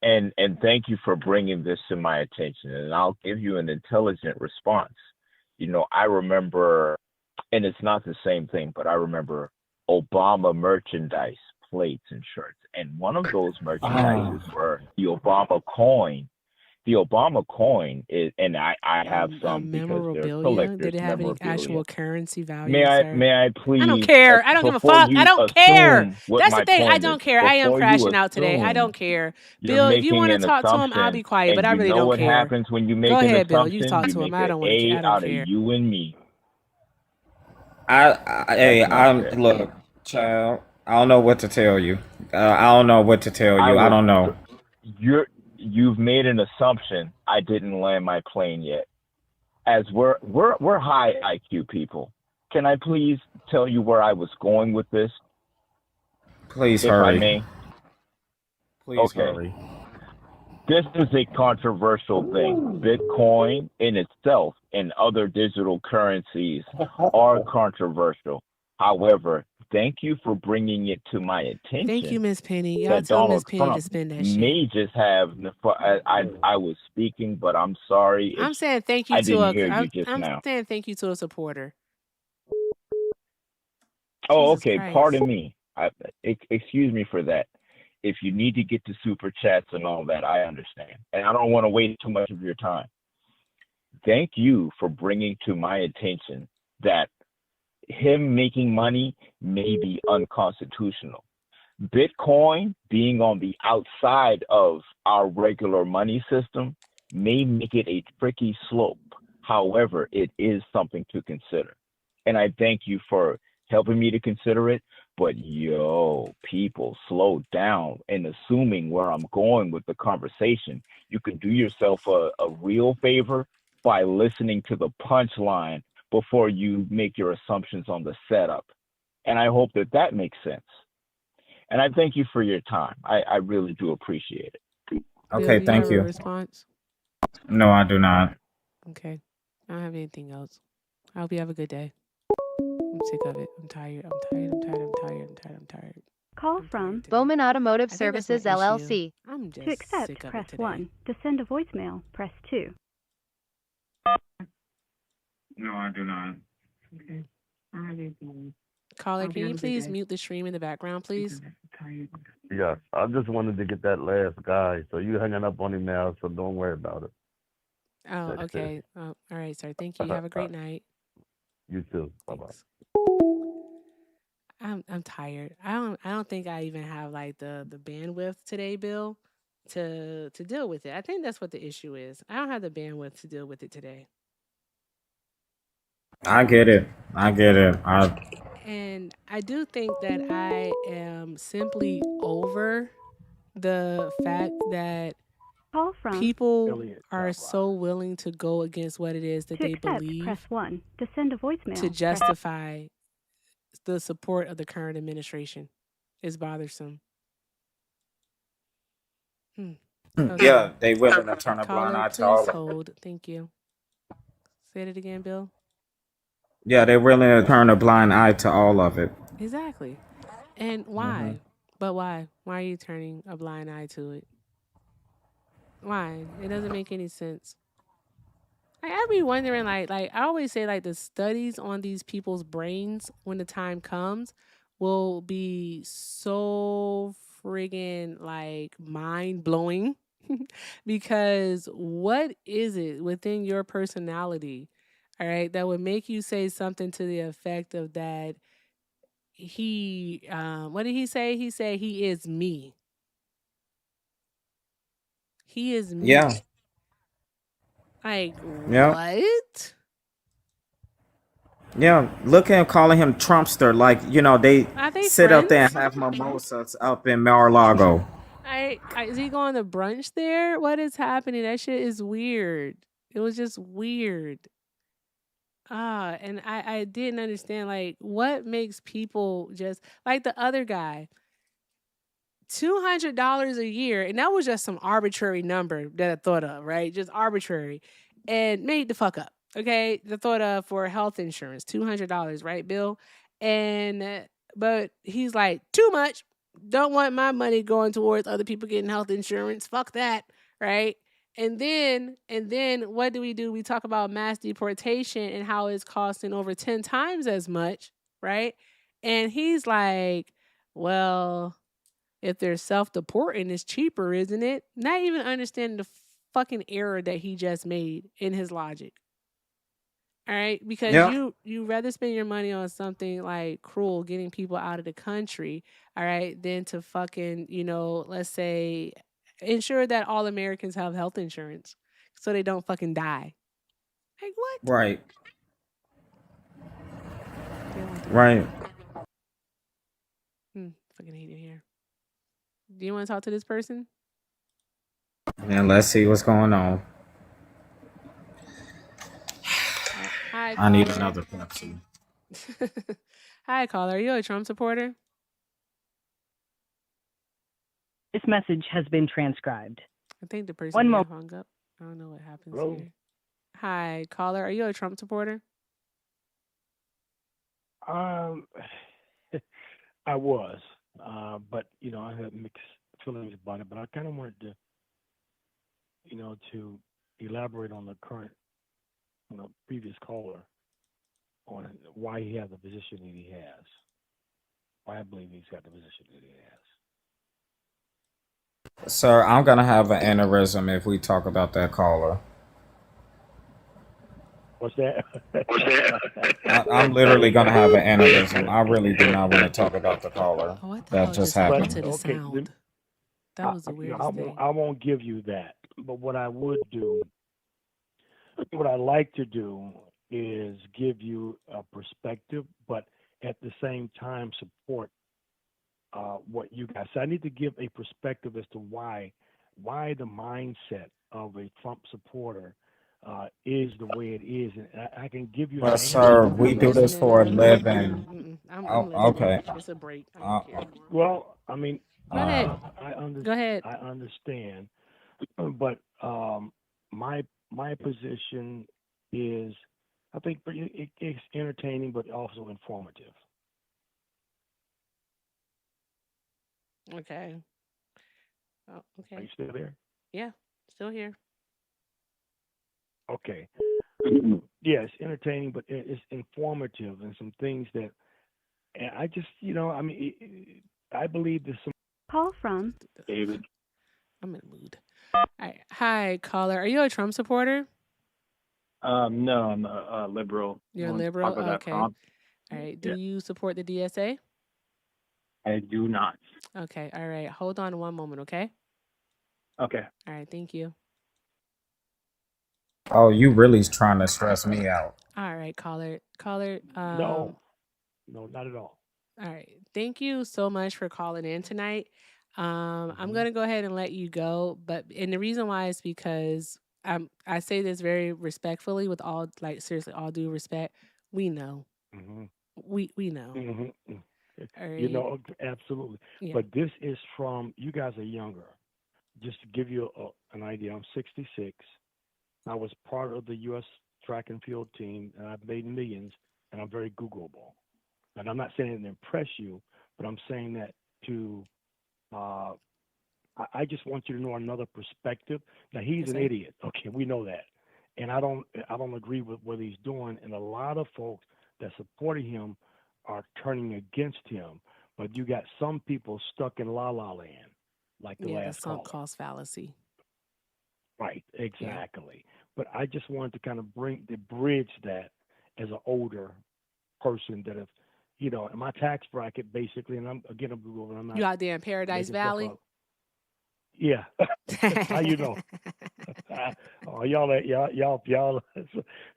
and thank you for bringing this to my attention, and I'll give you an intelligent response. I remember, and it's not the same thing, but I remember Obama merchandise plates and shirts, and one of those merchandises were the Obama coin. The Obama coin is, and I have some because they're Memorabilia? collectors Did it have any memorabilia. actual currency value, sir? May I I don't please, care. I don't give a before fuck. I you don't care. assume what That's the my thing. I point is, don't care. I am before you crashing out today. I assume, don't care. you're Bill, if you making want to an talk to him, I'll assumption, be quiet, but and I you really know don't what care. happens when you Go make an ahead, Bill. You assumption? talk You to him. make I an don't want to care. A I don't out of care. you and me. Hey, That's not I'm fair. look, child. I don't know what to tell you. I don't know what to tell I you. I was don't know. you've made an assumption. I didn't land my plane yet. As we're high IQ people. Can I please tell you where I was going with this, Please if I hurry. may? Please Okay. hurry. This is a controversial thing. Bitcoin in itself and other digital currencies are controversial. However, thank you for bringing it to my Thank you, attention Miss Penny. Y'all that tell Miss Donald Penny to Trump spend that shit. may just have. I was speaking, but I'm sorry. I'm saying thank you I to didn't a. hear you just I'm now. saying thank you to a supporter. Oh, Jesus okay. Christ. Pardon me. Excuse me for that. If you need to get to super chats and all that, I understand, and I don't want to waste too much of your time. Thank you for bringing to my attention that him making money may be unconstitutional. Bitcoin being on the outside of our regular money system may make it a tricky slope. However, it is something to consider. And I thank you for helping me to consider it. But people, slow down and assuming where I'm going with the conversation. You can do yourself a real favor by listening to the punchline before you make your assumptions on the setup. And I hope that makes sense. And I thank you for your time. I really do appreciate it. Okay, Bill, thank have you. a response? No, I do not. Okay. I don't have anything else. I hope you have a good day. I'm sick of it. I'm tired. I'm tired. Call from Bowman Automotive I think that's my Services issue. LLC. I'm to just accept, sick of press it today. 1. To send a voicemail, press 2. No, I do not. Okay. Caller, can you please mute the stream in the background, please? Yes, I just wanted to get that last guy. So you hanging up on him now, so don't worry about it. Oh, That's it. okay. Oh, all right, sir. Thank you. Have a great night. You too. Bye bye. I'm tired. I don't think I even have like the bandwidth today, Bill, to deal with it. I think that's what the issue is. I don't have the bandwidth to deal with it today. I get it. And I do think that I am simply over the fact that Call from people are so willing to go against what it is that to they accept, believe press 1. To send a voicemail, to press justify the support of the current administration. Is bothersome. Yeah, they willing to turn a blind Caller, eye to all please of it. hold. Thank you. Say it again, Bill. Yeah, they're willing to turn a blind eye to all of it. Exactly. And why? But why? Why are you turning a blind eye to it? Why? It doesn't make any sense. I be wondering, like I always say, like the studies on these people's brains when the time comes will be so friggin' like mind blowing because what is it within your personality, all right, that would make you say something to the effect of that he what did he say? He said he is me. He is me. Yeah. Like Yeah. what? Yeah, look at him calling him Trumpster. Like, they Are they sit up there and friends? have mimosas up in Mar-a-Lago. Is he going to brunch there? What is happening? That shit is weird. It was just weird. And I didn't understand, like, what makes people just like the other guy. $200 a year, and that was just some arbitrary number that I thought of, right? Just arbitrary, and made the fuck up. Okay, the thought of for health insurance, $200, right, Bill? And but he's like, too much. Don't want my money going towards other people getting health insurance. Fuck that, right? And then what do? We talk about mass deportation and how it's costing over 10 times as much, right? And he's like, well, if they're self-deporting, it's cheaper, isn't it? Not even understanding the fucking error that he just made in his logic. All right, because Yeah. you rather spend your money on something like cruel, getting people out of the country, all right, than to fucking, let's say, ensure that all Americans have health insurance so they don't fucking die. Like what? Right. They want to do Right. that. Fucking hate it here. Do you want to talk to this person? And let's see what's going on. Hi, I need caller. another Pepsi. Hi, caller. Are you a Trump supporter? This message has been transcribed. I think the person One may moment. have hung up. I don't know what happens Hello? here. Hi, caller. Are you a Trump supporter? I was, but I had mixed feelings about it. But I kind of wanted to, to elaborate on the current, previous caller on why he has the position that he has. Why I believe he's got the position that he has. Sir, I'm gonna have an aneurysm if we talk about that caller. What's that? I'm literally gonna have an aneurysm. I really do not want to talk about the caller. Oh, what the That hell just just happened happened. to the Okay, sound? That was the weirdest thing. I won't give you that. But what I would do, what I like to do, is give you a perspective, but at the same time support what you guys. So I need to give a perspective as to why the mindset of a Trump supporter is the way it is, and I can give you an But answer. sir, we do this for a living. I'm Oh, listening. okay. It's a break. I don't care anymore. Well, I mean, Go ahead. Go ahead. I understand, but my position is, I think it's entertaining, but also informative. Okay. Oh, okay. Are you still there? Yeah, still here. Okay. Yeah, it's entertaining, but it's informative and some things that, and I just, I believe there's some. Call from David. I'm in the mood. All right. Hi, caller. Are you a Trump supporter? No, I'm a liberal. You're a Want to liberal? talk about Okay. Trump? All right. Do Yeah. you support the DSA? I do not. Okay. All right. Hold on one moment, okay? Okay. All right. Thank you. Oh, you really trying to stress me out. All right, caller. Caller. No, not at all. All right. Thank you so much for calling in tonight. I'm gonna go ahead and let you go, and the reason why is because I say this very respectfully, with all seriously all due respect. We know. Mm-hmm. We know. Mm-hmm. All right. Absolutely. Yeah. But this is from, you guys are younger. Just to give you an idea, I'm 66. I was part of the U.S. track and field team, and I've made millions, and I'm very Googleable. And I'm not saying it to impress you, but I'm saying that to, I just want you to know another perspective. Now, he's an idiot. Okay, we know that. And I don't agree with what he's doing. And a lot of folks that supported him are turning against him. But you got some people stuck in la-la land, like the Yeah, the last sunk caller. cost fallacy. Right, exactly. But I just wanted to kind of bridge that as an older person that have, in my tax bracket basically, and I'm Google, and I'm not. You out there in Paradise making stuff Valley? up. Yeah. How you know? Oh, y'all.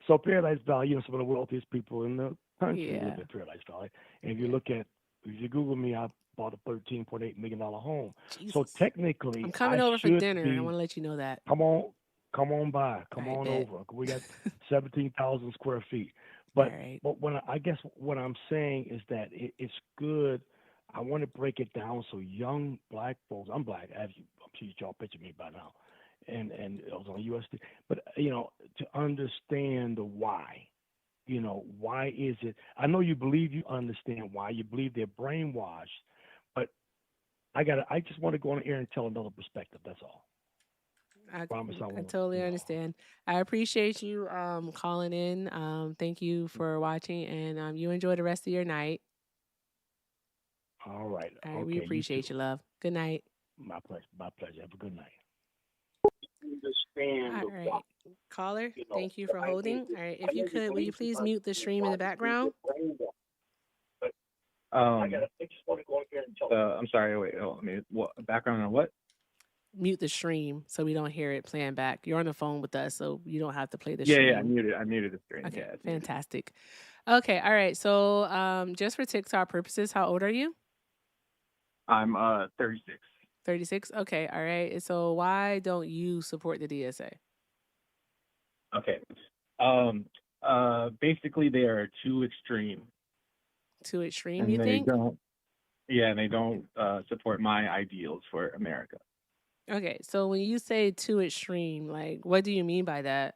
So Paradise Valley, some of the wealthiest people in the country live in Paradise Valley. And if you look at, if you Google me, I bought a $13.8 million home. Jesus. So technically, I'm coming I over for should dinner. be. I want to let you know that. Come on by. Come All on right, bet. over. We got 17,000 square feet. But All right. but I guess what I'm saying is that it's good. I want to break it down so young black folks. I'm black. I'm sure y'all picture me by now, and it was on USD. But to understand the why. Why is it? I know you believe you understand why. You believe they're brainwashed, but I just want to go on air and tell another perspective. That's all. I Promise I won't. totally understand. I appreciate you calling in. Thank you for watching, and you enjoy the rest of your night. All right. All right, we Okay. You appreciate too. you, love. Good night. My pleasure. My pleasure. Have a good night. All right. Caller, thank you for holding. All right, if you could, will you please mute the stream in the background? I'm sorry. Wait. Oh, I mean, what background on what? Mute the stream so we don't hear it playing back. You're on the phone with us, so you don't have to play the Yeah, yeah. stream. I muted the screen. Okay, Yeah, it's muted. fantastic. Okay, all right. So, just for TikTok purposes, how old are you? I'm 36. 36. Okay, all right. So, why don't you support the DSA? Okay. Basically, they are too extreme, Too extreme, and you they think? don't. Yeah, and they don't support my ideals for America. Okay, so when you say too extreme, like, what do you mean by that?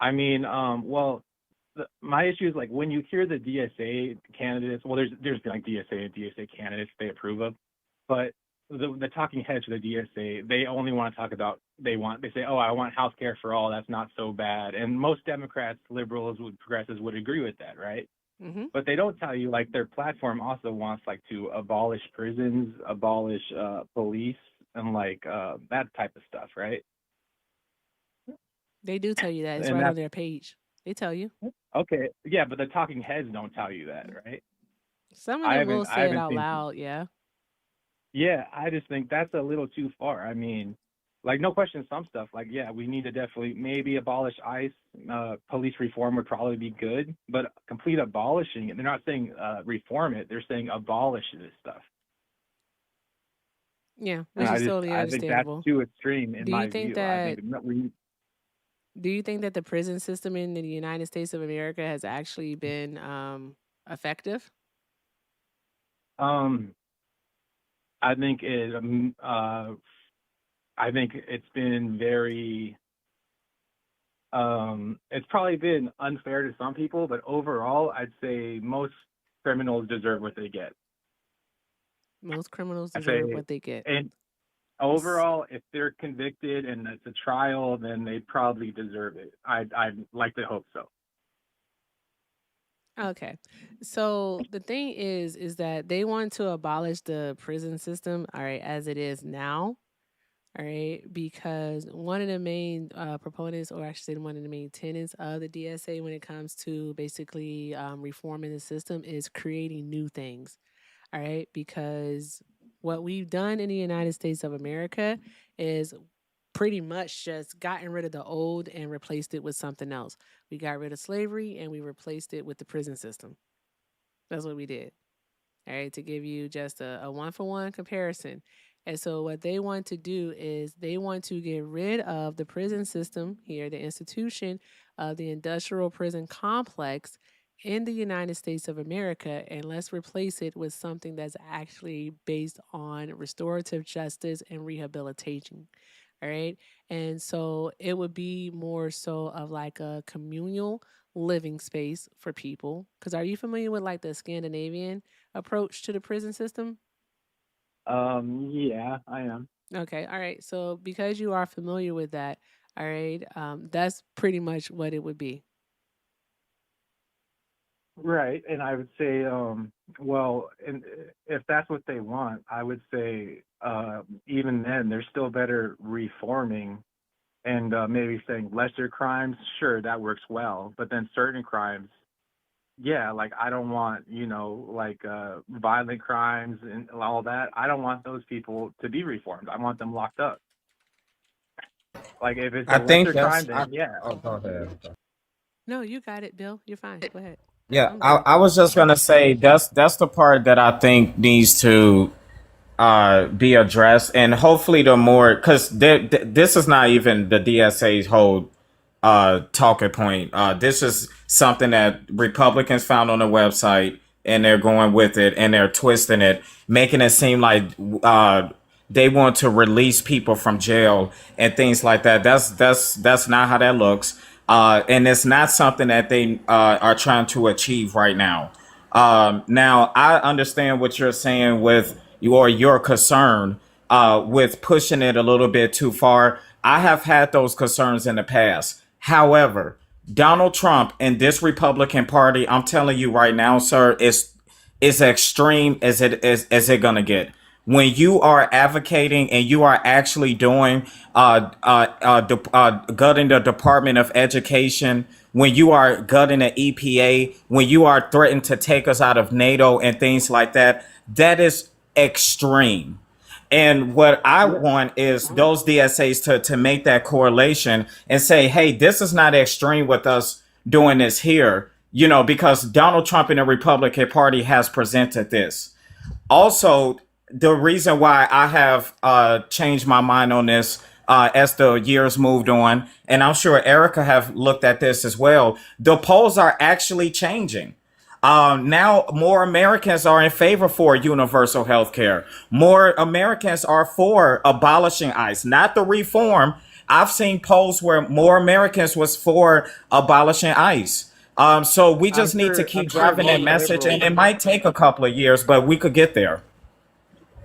I mean, well, my issue is like when you hear the DSA candidates. Well, there's like DSA and DSA candidates they approve of, but the talking heads for the DSA, they only want to talk about they say, oh, I want health care for all. That's not so bad. And most Democrats, liberals, progressives would agree with that, right? Mm-hmm. But they don't tell you like their platform also wants like to abolish prisons, abolish police, and like that type of stuff, right? They do tell you that. It's And right on that's their page. They tell you. okay. Yeah, but the talking heads don't tell you that, right? Some of them will I say it haven't out seen. loud, yeah. Yeah, I just think that's a little too far. I mean, like no question, some stuff like yeah, we need to definitely maybe abolish ICE. Police reform would probably be good, but complete abolishing it. They're not saying reform it. They're saying abolish this stuff. Yeah, And which is totally I think that's understandable. too extreme in Do you my think view. I that think we do you think that the prison system in the United States of America has actually been effective? um I think I think it's been very it's probably been unfair to some people, but overall I'd say most criminals deserve what they get. Most criminals I deserve say what they get. and overall if they're convicted and it's a trial, then they probably deserve it. I'd like to hope so. Okay. So the thing is that they want to abolish the prison system, all right, as it is now. All right, because one of the main proponents, or actually one of the main tenets of the DSA when it comes to basically reforming the system is creating new things. All right, because what we've done in the United States of America is pretty much just gotten rid of the old and replaced it with something else. We got rid of slavery and we replaced it with the prison system. That's what we did. All right, to give you just a one for one comparison. And so, what they want to do is they want to get rid of the prison system here, the institution of the industrial prison complex in the United States of America, and let's replace it with something that's actually based on restorative justice and rehabilitation. All right. And so, it would be more so of like a communal living space for people. Because are you familiar with like the Scandinavian approach to the prison system? Yeah, I am. Okay, all right. So because you are familiar with that, all right, that's pretty much what it would be. Right, and I would say, well, and if that's what they want, I would say, even then, they're still better reforming and maybe saying lesser crimes. Sure, that works well, but then certain crimes, yeah, like I don't want, like violent crimes and all that. I don't want those people to be reformed. I want them locked up. Like if it's I a think lesser that's. crime, then yeah. Oh, go ahead. No, you got it, Bill. You're fine. Go ahead. Yeah, I'm I, done. I was just gonna say that's the part that I think needs to be addressed, and hopefully the more because this is not even the DSA's whole talking point. This is something that Republicans found on the website, and they're going with it, and they're twisting it, making it seem like they want to release people from jail and things like that. That's not how that looks, and it's not something that they are trying to achieve right now. Now, I understand what you're saying with your concern with pushing it a little bit too far. I have had those concerns in the past. However, Donald Trump and this Republican Party, I'm telling you right now, sir, is extreme as it gonna get. When you are advocating and you are actually doing gutting the Department of Education, when you are gutting the EPA, when you are threatening to take us out of NATO and things like that, that is extreme. And what I want is those DSAs to make that correlation and say, hey, this is not extreme with us doing this here, because Donald Trump and the Republican Party has presented this. Also, the reason why I have changed my mind on this as the years moved on, and I'm sure Erica have looked at this as well, the polls are actually changing. Now more Americans are in favor for universal health care. More Americans are for abolishing ICE, not the reform. I've seen polls where more Americans was for abolishing ICE. So we just need to keep driving that message, and it might take a couple of years, but we could get there.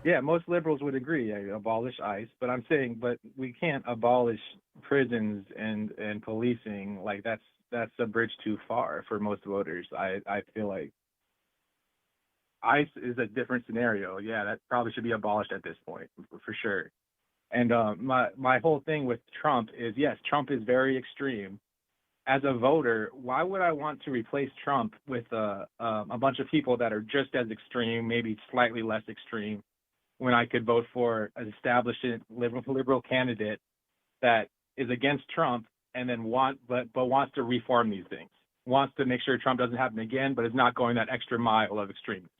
Yeah, most liberals would agree, abolish ICE. But I'm saying, but we can't abolish prisons and policing. Like that's a bridge too far for most voters. I feel like ICE is a different scenario. Yeah, that probably should be abolished at this point for sure. And my whole thing with Trump is, yes, Trump is very extreme. As a voter, why would I want to replace Trump with a bunch of people that are just as extreme, maybe slightly less extreme, when I could vote for an established liberal candidate that is against Trump and then wants to reform these things, wants to make sure Trump doesn't happen again, but is not going that extra mile of extremism.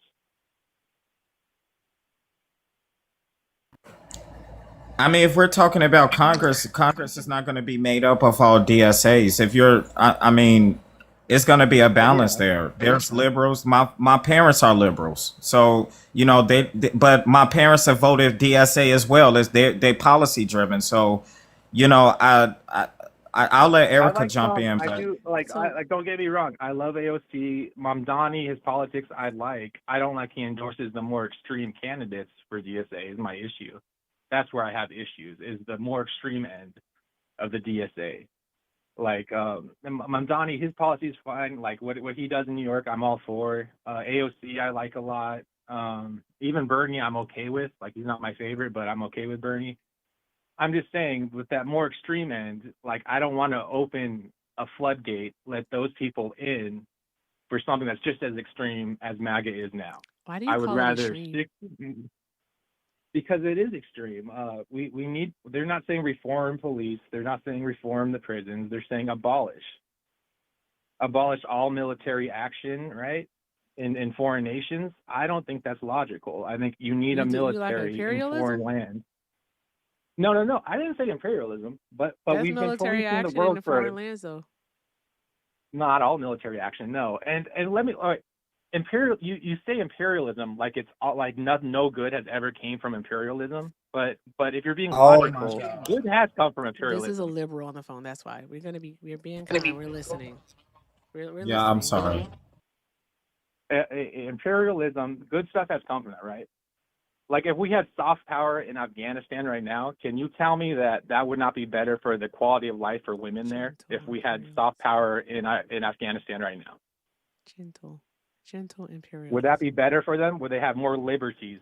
I mean, if we're talking about Congress is not going to be made up of all DSAs. If you're, I mean, it's going to be a balance there. There's liberals. My parents are liberals, so but my parents have voted DSA as well. As they policy driven. So, I'll let Erica jump in. I do don't get me wrong. I love AOC. Mamdani, his politics I like. I don't like he endorses the more extreme candidates for DSA is my issue. That's where I have issues, is the more extreme end of the DSA. Like Mamdani, his policy is fine. Like what he does in New York, I'm all for. AOC, I like a lot. Even Bernie, I'm okay with. Like he's not my favorite, but I'm okay with Bernie. I'm just saying, with that more extreme end, like I don't want to open a floodgate, let those people in for something that's just as extreme as MAGA is now. Why do you I would call it rather extreme? because it is extreme. We need. They're not saying reform police. They're not saying reform the prisons. They're saying abolish all military action, right? In foreign nations. I don't think that's logical. I think you need a military in foreign land. No. I didn't say imperialism, but That's we've been military policing the action in world the for foreign lands, though. not all military action. No, and let me. All right, imperial. You say imperialism like it's all, like no good has ever came from imperialism. But if you're being logical, good has come from imperialism. This is a liberal on the phone. That's why we're being kind. We're listening. We're Yeah, I'm sorry. Imperialism, good stuff has come from that, right? Like if we had soft power in Afghanistan right now, can you tell me that would not be better for the quality of life for women there if we had soft power in Afghanistan right now? Gentle imperialism. Would that be better for them? Would they have more liberties?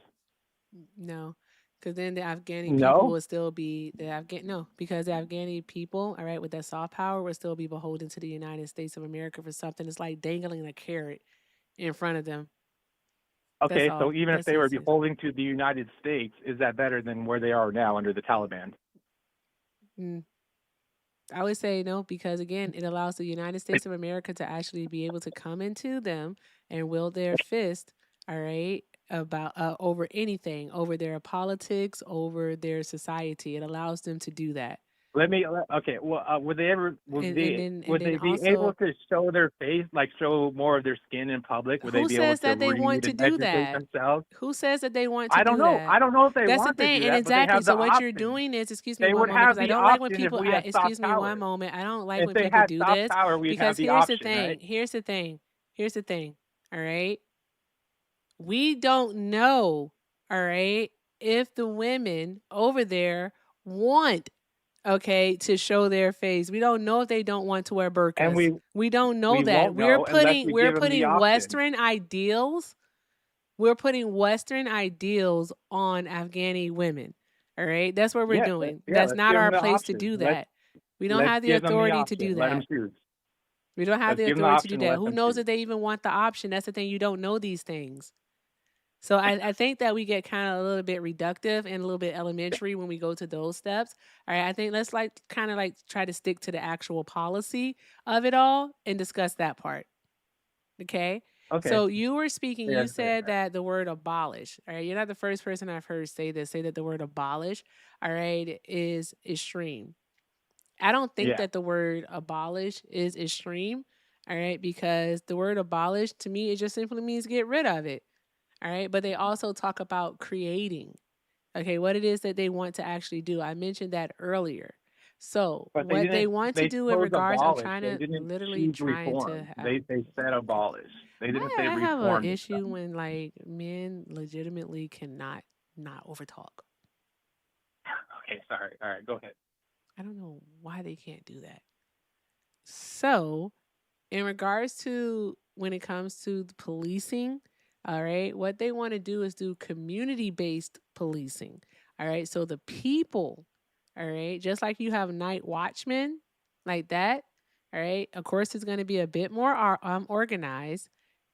No, because then the Afghani people would still be because the Afghani people, all right, with that soft power, would still be beholden to the United States of America for something. It's like dangling a carrot in front of them. Okay, so even if they were beholden to the United States, is that better than where they are now under the Taliban? I would say no, because again, it allows the United States of America to actually be able to come into them and wield their fist, all right, about over anything, over their politics, over their society. It allows them to do that. Okay. Well, would they be able to show their face, like show more of their skin in public? Would they be able to Who says that they want to do that? Themselves? Who says that they want to do that? I don't know. I don't know if they That's want the thing. to do and that. exactly. But they have so the what option. you're doing is, excuse me they one would moment, have because I the don't like when option people. if we had Excuse me power. one moment. I don't like if when they people had do soft this power, we'd because have the here's option, the thing. right? Here's the thing. All right. We don't know. All right. If the women over there want to show their face. We don't know if they don't want to wear burqas. And we don't know we that. won't know unless we give them the option. Western ideals We're putting Western ideals on Afghani women. All right, that's what we're Yeah, doing. yeah. That's Let's not give them our the place to option. do that. We don't Let's have the give them the authority to option. do Let them that. choose. We don't have Let's the give them the authority to do option. that. Let Who them knows choose. if they even want the option? That's the thing. You don't know these things. So I think that we get kind of a little bit reductive and a little bit elementary when we go to those steps. All right, I think let's like kind of like try to stick to the actual policy of it all and discuss that part. Okay. Okay. So you were speaking, Yeah, you said that the word abolish, all right, you're not the first person I've heard say this, say that the word abolish, all right, is extreme. I don't think yeah. that the word abolish is extreme, all right, because the word abolish to me, it just simply means get rid of it, all right, but they also talk about creating, okay, what it is that they want to actually do. I mentioned that earlier. So But what they want to they do in chose regards, I'm abolish. trying They to didn't literally choose trying to reform. They said abolish. They didn't say I have an reform and stuff. issue when like men legitimately cannot not overtalk. Okay, sorry. All right, go ahead. I don't know why they can't do that. So, in regards to when it comes to the policing, all right, what they want to do is do community based policing. All right, so the people, all right, just like you have night watchmen like that, all right, of course, it's going to be a bit more organized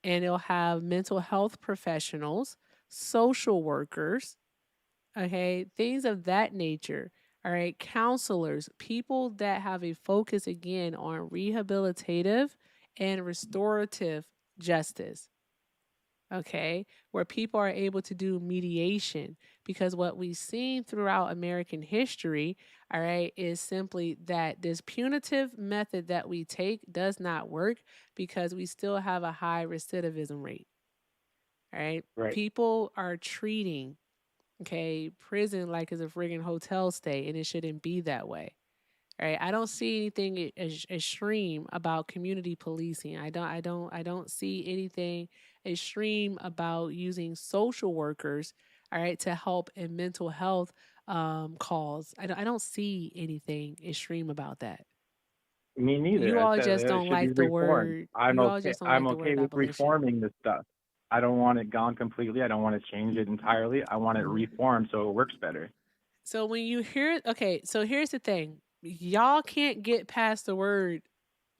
and it'll have mental health professionals, social workers, okay, things of that nature. All right, counselors, people that have a focus again on rehabilitative and restorative justice. Okay, where people are able to do mediation because what we've seen throughout American history, all right, is simply that this punitive method that we take does not work because we still have a high recidivism rate. All right, Right. people are treating, okay, prison like it's a friggin' hotel stay, and it shouldn't be that way. Right? I don't see anything extreme about community policing. I don't see anything extreme about using social workers, all right, to help in mental health cause. I don't see anything extreme about that. Me neither. You I all said just it don't should be like the reformed. word. I'm You all okay. just don't I'm like the okay word with abolition. reforming this stuff. I don't want it gone completely. I don't want to change it entirely. I want it reformed so it works better. So when you hear, okay, so here's the thing. Y'all can't get past the word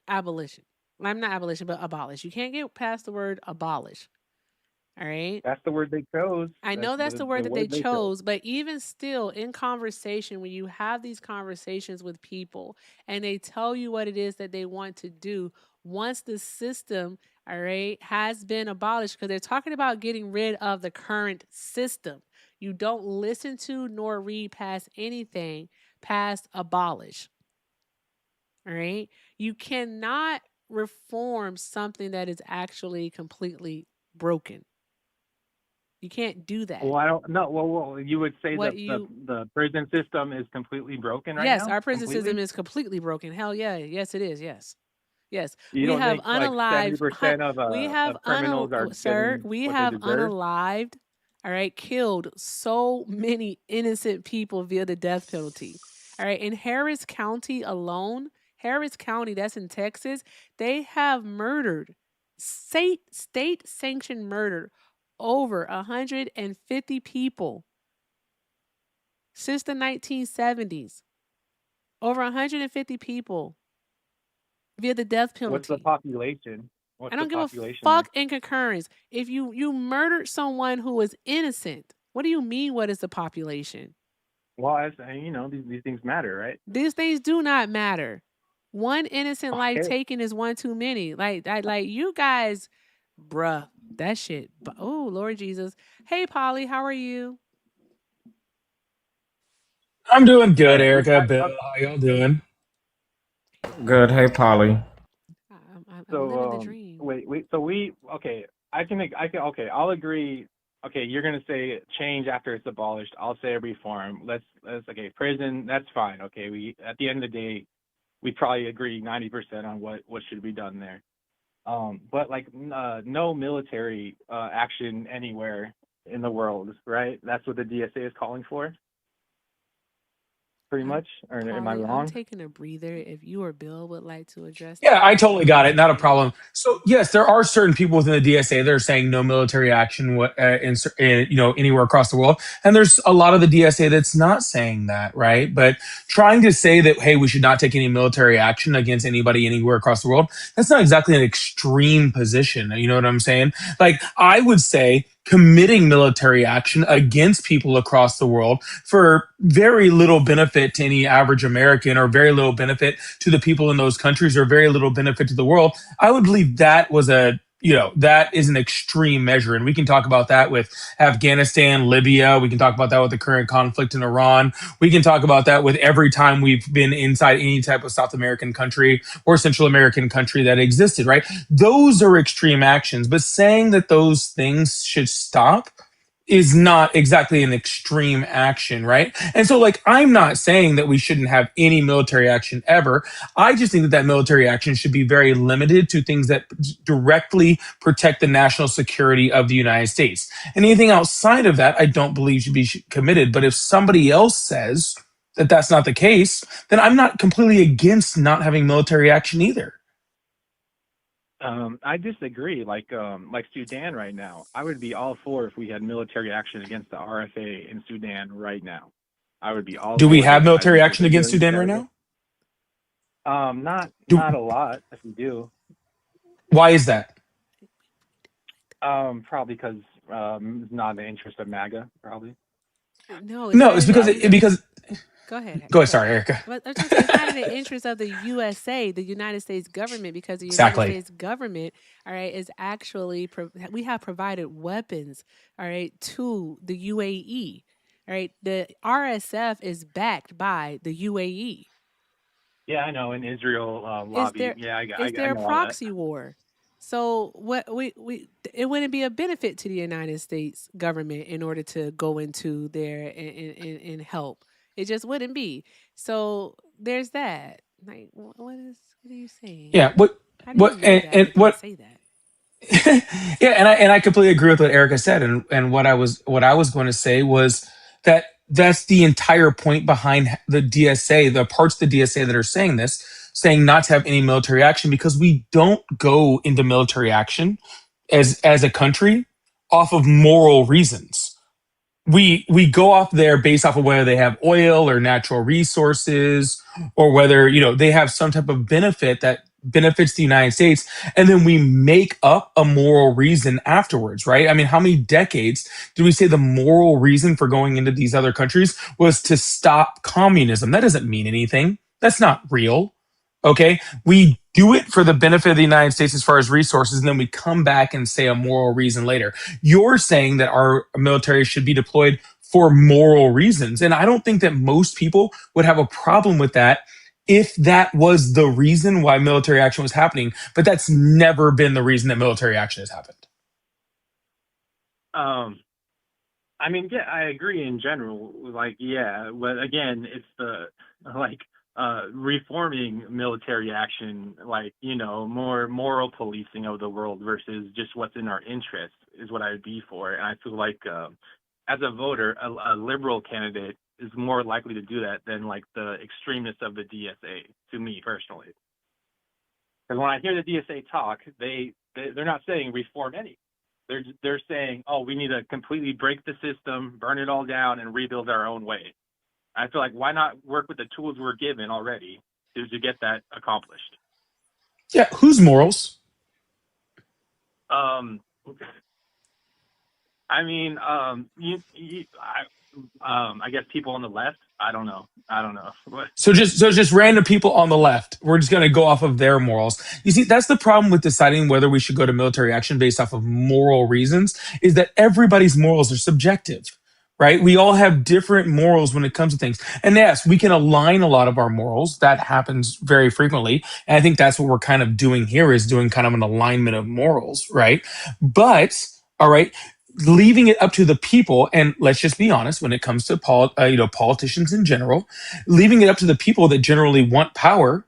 abolition. I'm not abolition, but abolish. You can't get past the word abolish. All right. That's the word they chose. I That's know that's the the word that they word they chose. chose, but even still, in conversation, when you have these conversations with people and they tell you what it is that they want to do, once the system, all right, has been abolished, because they're talking about getting rid of the current system. You don't listen to nor read past anything past abolish. All right. You cannot reform something that is actually completely broken. You can't do that. Well, I don't know. Well, you would say What that you the prison system is completely broken right Yes, now? our prison system Completely? is completely broken. Hell yeah. Yes, it is. Yes. Yes. You We don't have think like unalived 70% we have of criminals are sir, getting we what they have deserve? unalived, all right, killed so many innocent people via the death penalty. All right, in Harris County alone, Harris County, that's in Texas, they have murdered state sanctioned murder over 150 people since the 1970s. Over 150 people via the death What's the penalty. population? I What's the don't give a population there? fuck in concurrence. If you murdered someone who was innocent, what do you mean? What is the population? Well, as you know, these things matter, right? These things do not matter. One innocent life Okay. taken is one too many. Like you guys, bruh, that shit. Oh Lord Jesus. Hey Polly, how are you? I'm doing good, Hey, Erica. Bill, how y'all doing? Good. Hey, Polly. I'm living the So dream. wait. So okay. Okay. I'll agree. Okay, you're gonna say change after it's abolished. I'll say reform. Let's okay. Prison. That's fine. Okay. We at the end of the day, we probably agree 90% on what should be done there. But like no military action anywhere in the world, right? That's what the DSA is calling for. pretty much, or am I Holly, I'm wrong? taking a breather. If you or Bill would like to address Yeah, that, I by totally all got it. means, Not a please. problem. So yes, there are certain people within the DSA that are saying no military action in anywhere across the world, and there's a lot of the DSA that's not saying that, right? But trying to say that hey, we should not take any military action against anybody anywhere across the world, that's not exactly an extreme position. You know what I'm saying? Like I would say committing military action against people across the world for very little benefit to any average American or very little benefit to the people in those countries or very little benefit to the world, I would believe that was that is an extreme measure. And we can talk about that with Afghanistan, Libya. We can talk about that with the current conflict in Iran. We can talk about that with every time we've been inside any type of South American country or Central American country that existed, right? Those are extreme actions, but saying that those things should stop is not exactly an extreme action, right? And so, like, I'm not saying that we shouldn't have any military action ever. I just think that that military action should be very limited to things that directly protect the national security of the United States. And anything outside of that, I don't believe should be committed. But if somebody else says that that's not the case, then I'm not completely against not having military action either. I disagree. Like Sudan right now, I would be all for if we had military action against the RFA in Sudan right now. I would be all. Do for we it. have I military think action it's a against very Sudan right terrible. now? Not a lot. If we do, Why is that? probably because it's not in the interest of MAGA. Probably. No, No, it's because. Go ahead. Go ahead. Sorry, Erica. But it's not in the interest of the USA, the United States government, because the Exactly. United States government, all right, is actually we have provided weapons, all right, to the UAE, all right. The RSF is backed by the UAE. Yeah, I know. In Israel Is lobby. there Yeah, I is there a know all that. proxy war? So what it wouldn't be a benefit to the United States government in order to go into there and help. It just wouldn't be. So there's that. Like, what are you saying? Yeah. How do you know that? You can't say that. Yeah, and I completely agree with what Erica said, and what I was going to say was that that's the entire point behind the DSA, the parts of the DSA that are saying this, saying not to have any military action because we don't go into military action as a country off of moral reasons. We go off there based off of whether they have oil or natural resources or whether they have some type of benefit that benefits the United States, and then we make up a moral reason afterwards, right? I mean, how many decades did we say the moral reason for going into these other countries was to stop communism? That doesn't mean anything. That's not real. Okay, we do it for the benefit of the United States as far as resources, and then we come back and say a moral reason later. You're saying that our military should be deployed for moral reasons, and I don't think that most people would have a problem with that if that was the reason why military action was happening. But that's never been the reason that military action has happened. I mean, yeah, I agree in general. Like, yeah, but again, it's the reforming military action, more moral policing of the world versus just what's in our interest is what I would be for. And I feel like as a voter, a liberal candidate is more likely to do that than the extremists of the DSA, to me personally. Because when I hear the DSA talk, they're not saying reform any. They're saying, oh, we need to completely break the system, burn it all down, and rebuild our own way. I feel like why not work with the tools we're given already to get that accomplished? Yeah, whose morals? I mean, I guess people on the left. I don't know. So just random people on the left. We're just going to go off of their morals. You see, that's the problem with deciding whether we should go to military action based off of moral reasons, is that everybody's morals are subjective, right? We all have different morals when it comes to things. And yes, we can align a lot of our morals. That happens very frequently. And I think that's what we're kind of doing here, is doing kind of an alignment of morals, right? But, all right, leaving it up to the people, and let's just be honest, when it comes to politicians in general, leaving it up to the people that generally want power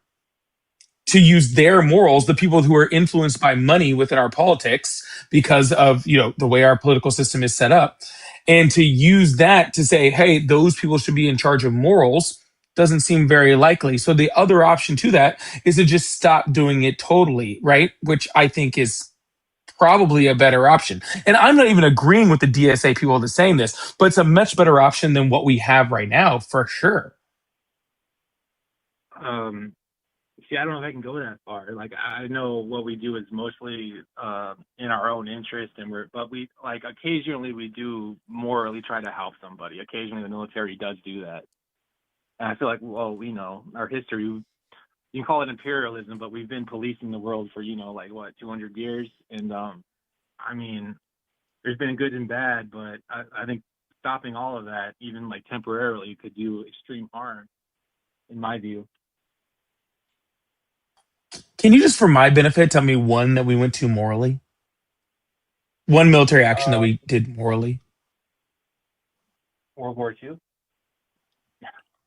to use their morals, the people who are influenced by money within our politics because of the way our political system is set up, and to use that to say, hey, those people should be in charge of morals, doesn't seem very likely. So the other option to that is to just stop doing it totally, right? Which I think is probably a better option. And I'm not even agreeing with the DSA people that's saying this, but it's a much better option than what we have right now, for sure. See, I don't know if I can go that far. Like, I know what we do is mostly in our own interest, but we like occasionally we do morally try to help somebody. Occasionally, the military does do that, and I feel like, well, we know our history. You can call it imperialism, but we've been policing the world for 200 years, and I mean, there's been good and bad, but I think stopping all of that, even like temporarily, could do extreme harm, in my view. Can you just, for my benefit, tell me one that we went to morally? One military action that we did morally? World War II. World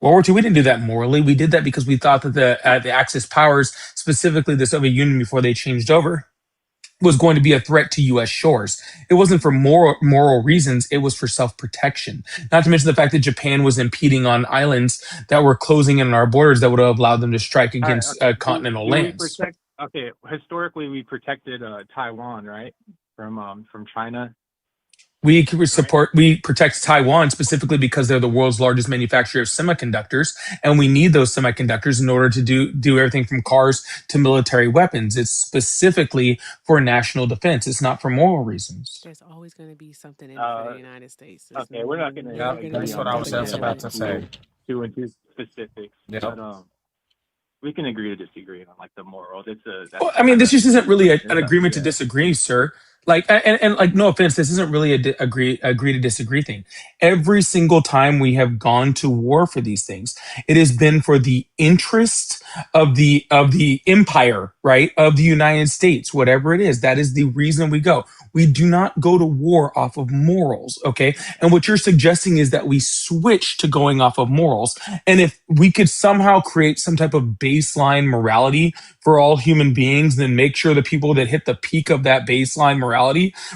War II, we didn't do that morally. We did that because we thought that the Axis powers, specifically the Soviet Union before they changed over, was going to be a threat to U.S. shores. It wasn't for moral reasons. It was for self-protection. Not to mention the fact that Japan was impeding on islands that were closing in on our borders that would have allowed them to strike against continental lands. Historically, we protected Taiwan, right, from China. We protect Taiwan specifically because they're the world's largest manufacturer of semiconductors, and we need those semiconductors in order to do everything from cars to military weapons. It's specifically for national defense. It's not for moral reasons. There's always going to be something in it for the United States. We're not going to. That's what I was just about to say. Too specifics. Yep. But we can agree to disagree on like the morals. Well, I mean, this just isn't really an agreement to disagree, sir. Like, and like, no offense, this isn't really a agree to disagree thing. Every single time we have gone to war for these things, it has been for the interest of the empire, right? Of the United States, whatever it is. That is the reason we go. We do not go to war off of morals, okay? And what you're suggesting is that we switch to going off of morals. And if we could somehow create some type of baseline morality for all human beings, then make sure the people that hit the peak of that baseline morality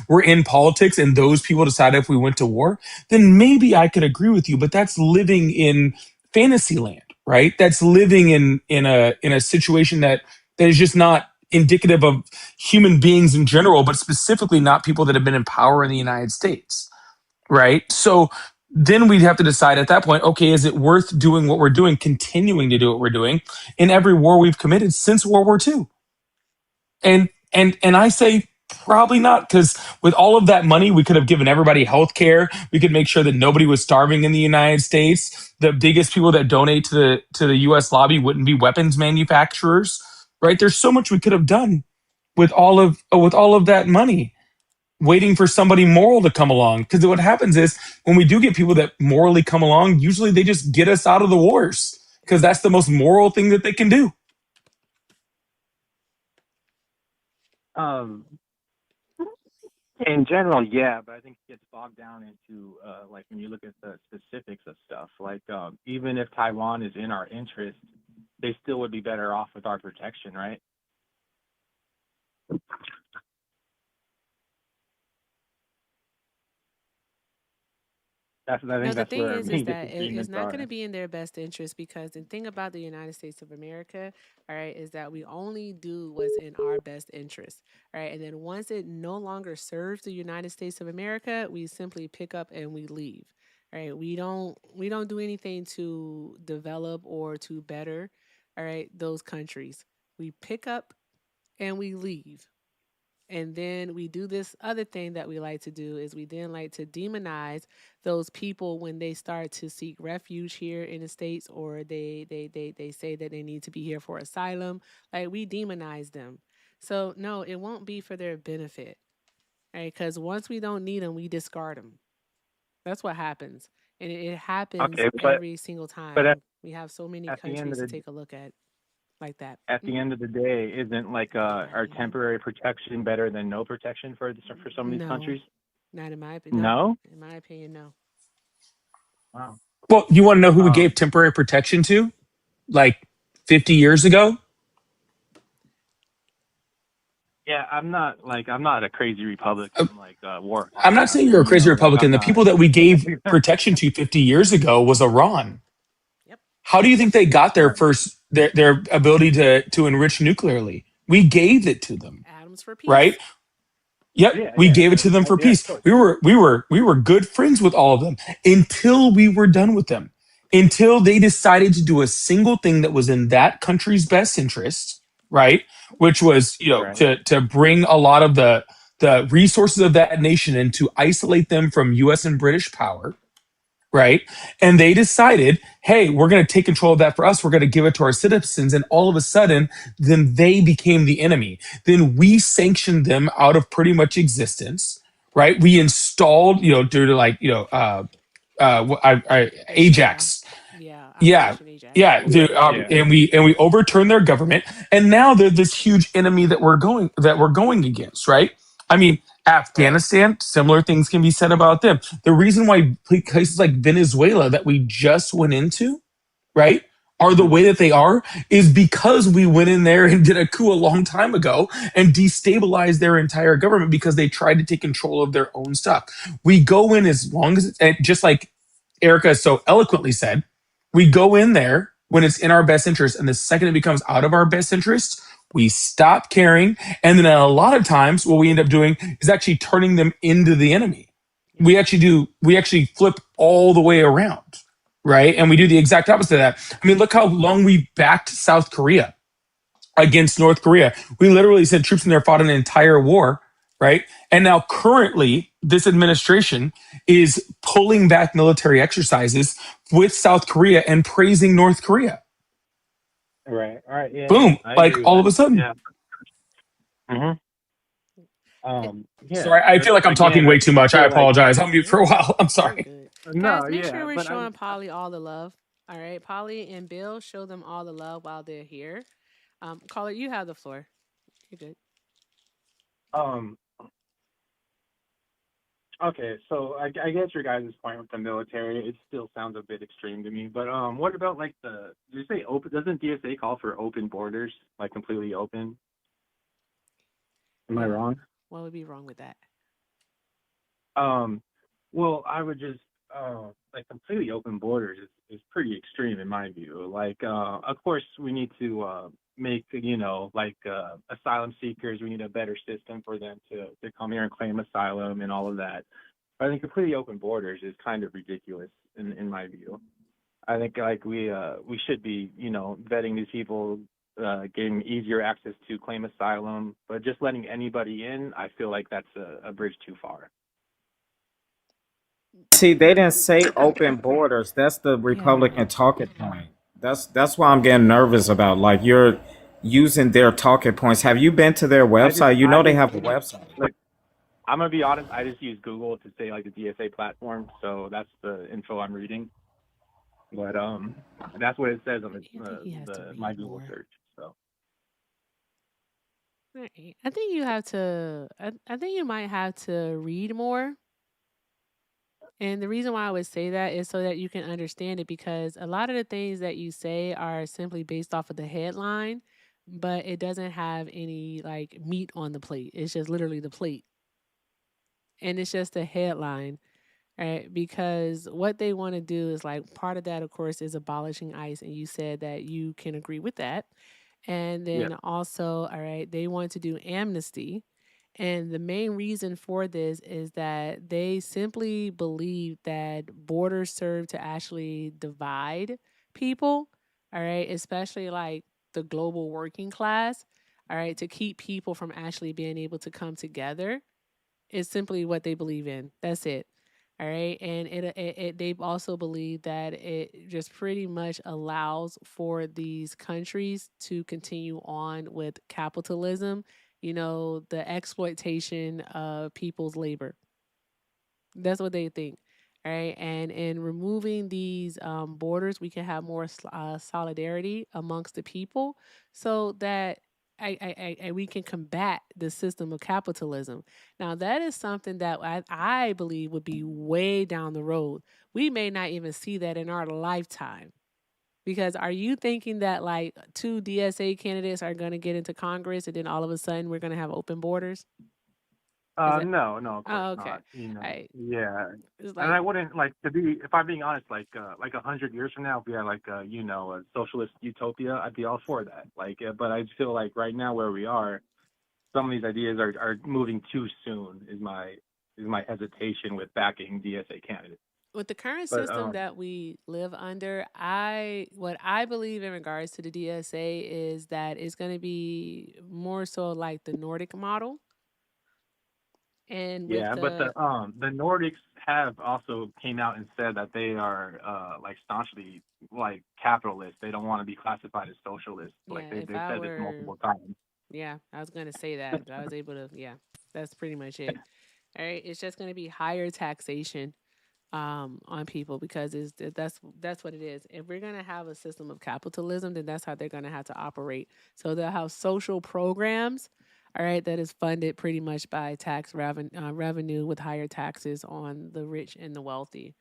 were in politics and those people decided if we went to war, then maybe I could agree with you. But that's living in fantasy land, right? That's living in a situation that is just not indicative of human beings in general, but specifically not people that have been in power in the United States, right? So then we'd have to decide at that point, okay, is it worth doing what we're doing, continuing to do what we're doing in every war we've committed since World War II? And I say probably not, because with all of that money, we could have given everybody health care. We could make sure that nobody was starving in the United States. The biggest people that donate to the U.S. lobby wouldn't be weapons manufacturers, right? There's so much we could have done with all of that money, waiting for somebody moral to come along. Because what happens is when we do get people that morally come along, usually they just get us out of the wars because that's the most moral thing that they can do. In general, yeah, but I think it gets bogged down into like when you look at the specifics of stuff. Like even if Taiwan is in our interest, they still would be better off with our protection, right? I think The that's thing where is main that it's disagreements not going are. to be in their best interest, because the thing about the United States of America, all right, is that we only do what's in our best interest, all right? And then once it no longer serves the United States of America, we simply pick up and we leave, all right? We don't do anything to develop or to better, all right, those countries. We pick up and we leave. And then we do this other thing that we like to do, is we then like to demonize those people when they start to seek refuge here in the States, or they say that they need to be here for asylum. Like, we demonize them. So no, it won't be for their benefit, right? Because once we don't need them, we discard them. That's what happens. And it happens Okay, but every single but time. We have so many at the end of countries to the take a look at like that. at the end of the day, isn't like our temporary protection better than no protection for some of these No, countries? not in my opinion. No. In my opinion, no. Wow. Well, you want to know who we gave temporary protection to? Like 50 years ago? Yeah, I'm not a crazy Republican like war. I'm not saying you're a crazy Republican. The people that we gave protection to 50 years ago was Iran. How do you think they got their first their ability to enrich nuclearly? We gave it to them, Atoms for right? peace. Yep, Yeah, we yeah. gave it to them for Yeah, of peace. course. We were good friends with all of them until we were done with them. Until they decided to do a single thing that was in that country's best interest, right? Which was, Right. to bring a lot of the resources of that nation and to isolate them from US and British power, right? And they decided, hey, we're going to take control of that for us. We're going to give it to our citizens. And all of a sudden, then they became the enemy. Then we sanctioned them out of pretty much existence, right? We installed, due to Ajax. Yeah, Yeah. Operation Ajax. Yeah, Yeah. and we overturned their government, and now they're this huge enemy that we're going against, right? I mean, Right. Afghanistan, similar things can be said about them. The reason why places like Venezuela that we just went into, right, are the way that they are is because we went in there and did a coup a long time ago and destabilized their entire government because they tried to take control of their own stuff. We go in as long as, and just like Erica so eloquently said, we go in there when it's in our best interest, and the second it becomes out of our best interest, we stop caring. And then a lot of times, what we end up doing is actually turning them into the enemy. We actually flip all the way around, right? And we do the exact opposite of that. I mean, look how long we backed South Korea against North Korea. We literally sent troops in there, fought an entire war, right? And now currently, this administration is pulling back military exercises with South Korea and praising North Korea. Right. All right. Yeah. Boom. I Like agree with all of that. a sudden. Yeah. Yeah. Sorry, I But feel like I'm again, talking I way too much. I feel like apologize. I'll mute for a while. I'm sorry. no. Guys, make Yeah. sure we're But showing Polly all the love. All right, Polly and Bill, show them all the love while they're here. Caller, you have the floor. You're good. um. Okay, so I guess your guys' point with the military, it still sounds a bit extreme to me. But what about like did you say open? Doesn't DSA call for open borders, like completely open? Am I Yeah. wrong? What would be wrong with that? Well, I would just like completely open borders is pretty extreme in my view. Like, of course, we need to make like asylum seekers. We need a better system for them to come here and claim asylum and all of that. But I think completely open borders is kind of ridiculous in my view. I think like we should be vetting these people, getting easier access to claim asylum, but just letting anybody in, I feel like that's a bridge too far. See, they didn't say open borders. That's the Republican talking point. That's why I'm getting nervous about. Like you're using their talking points. Have you been to their website? You know they have a website. Like, I'm gonna be honest. I just use Google to say like the DSA platform, so that's the info I'm reading. But that's what it says on my Google search. So Right. I think you have to. I think you might have to read more. And the reason why I would say that is so that you can understand it, because a lot of the things that you say are simply based off of the headline, but it doesn't have any like meat on the plate. It's just literally the plate. And it's just a headline, right? Because what they want to do is like part of that, of course, is abolishing ICE. And you said that you can agree with that. And then also, all right, they want to do amnesty. And the main reason for this is that they simply believe that borders serve to actually divide people, all right, especially like the global working class, all right, to keep people from actually being able to come together is simply what they believe in. That's it. All right. And they also believe that it just pretty much allows for these countries to continue on with capitalism, the exploitation of people's labor. That's what they think. All right. And in removing these borders, we can have more solidarity amongst the people so that we can combat the system of capitalism. Now, that is something that I believe would be way down the road. We may not even see that in our lifetime. Because are you thinking that like 2 DSA candidates are going to get into Congress and then all of a sudden we're going to have open borders? No, of course Oh, okay. not. It's And like I wouldn't like to be, if I'm being honest, like 100 years from now, if we had like a socialist utopia, I'd be all for that. But I feel like right now where we are, some of these ideas are moving too soon. Is my hesitation with backing DSA candidates. with the current But system that we live under, what I believe in regards to the DSA is that it's going to be more so like the Nordic model, and with yeah, but the Nordics have also came out and said that they are like staunchly like capitalist. They don't want to be classified as socialists. Like yeah, they if they've I said this were multiple times. yeah, I was going to say that, but I was able to that's pretty much it. All right, it's just going to be higher taxation on people because that's what it is. If we're gonna have a system of capitalism, then that's how they're gonna have to operate. So they'll have social programs, all right, that is funded pretty much by revenue with higher taxes on the rich and the wealthy,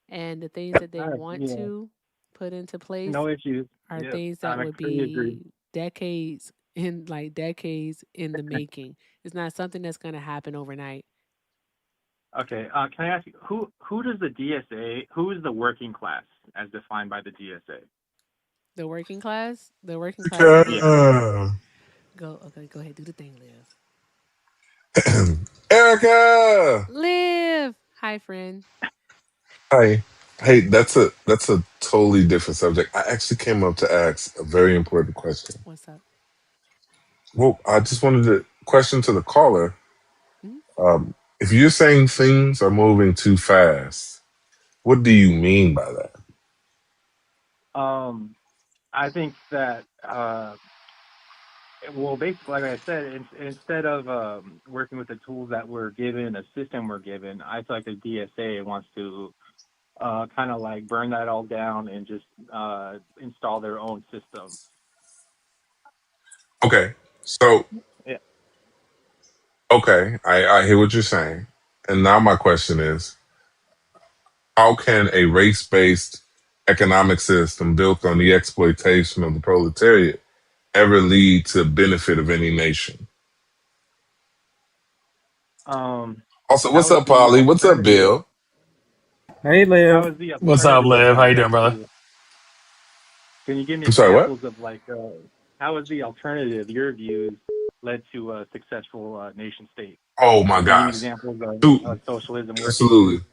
and the things that they want Yeah, to put into place no issues. are Yeah, things that I would fully agree. be decades in the making. It's not something that's gonna happen overnight. Okay, can I ask you who does the DSA? Who is the working class as defined by the DSA? The working class, is Yeah. go ahead, do the thing, Liv. Erica. Live. Hi, friend. Hi. Hey, that's a totally different subject. I actually came up to ask a very important question. What's up? Well, I just wanted to question to the caller. Mhm. If you're saying things are moving too fast, what do you mean by that? I think that well, basically, like I said, instead of working with the tools that we're given, a system we're given, I feel like the DSA wants to kind of like burn that all down and just install their own system. Okay. So, Yeah. okay, I hear what you're saying. And now my question is, how can a race-based economic system built on the exploitation of the proletariat ever lead to benefit of any nation? Also, what's How is up, the Polly? What's up, alternative? Bill? Hey, How Liv. is the What's up, alternative Liv? How you led doing, brother? to? Can you give me I'm sorry, what? examples of like how is the alternative, your views, led to a successful nation state? Oh my Can you give me gosh. examples of Dude, socialism working? absolutely.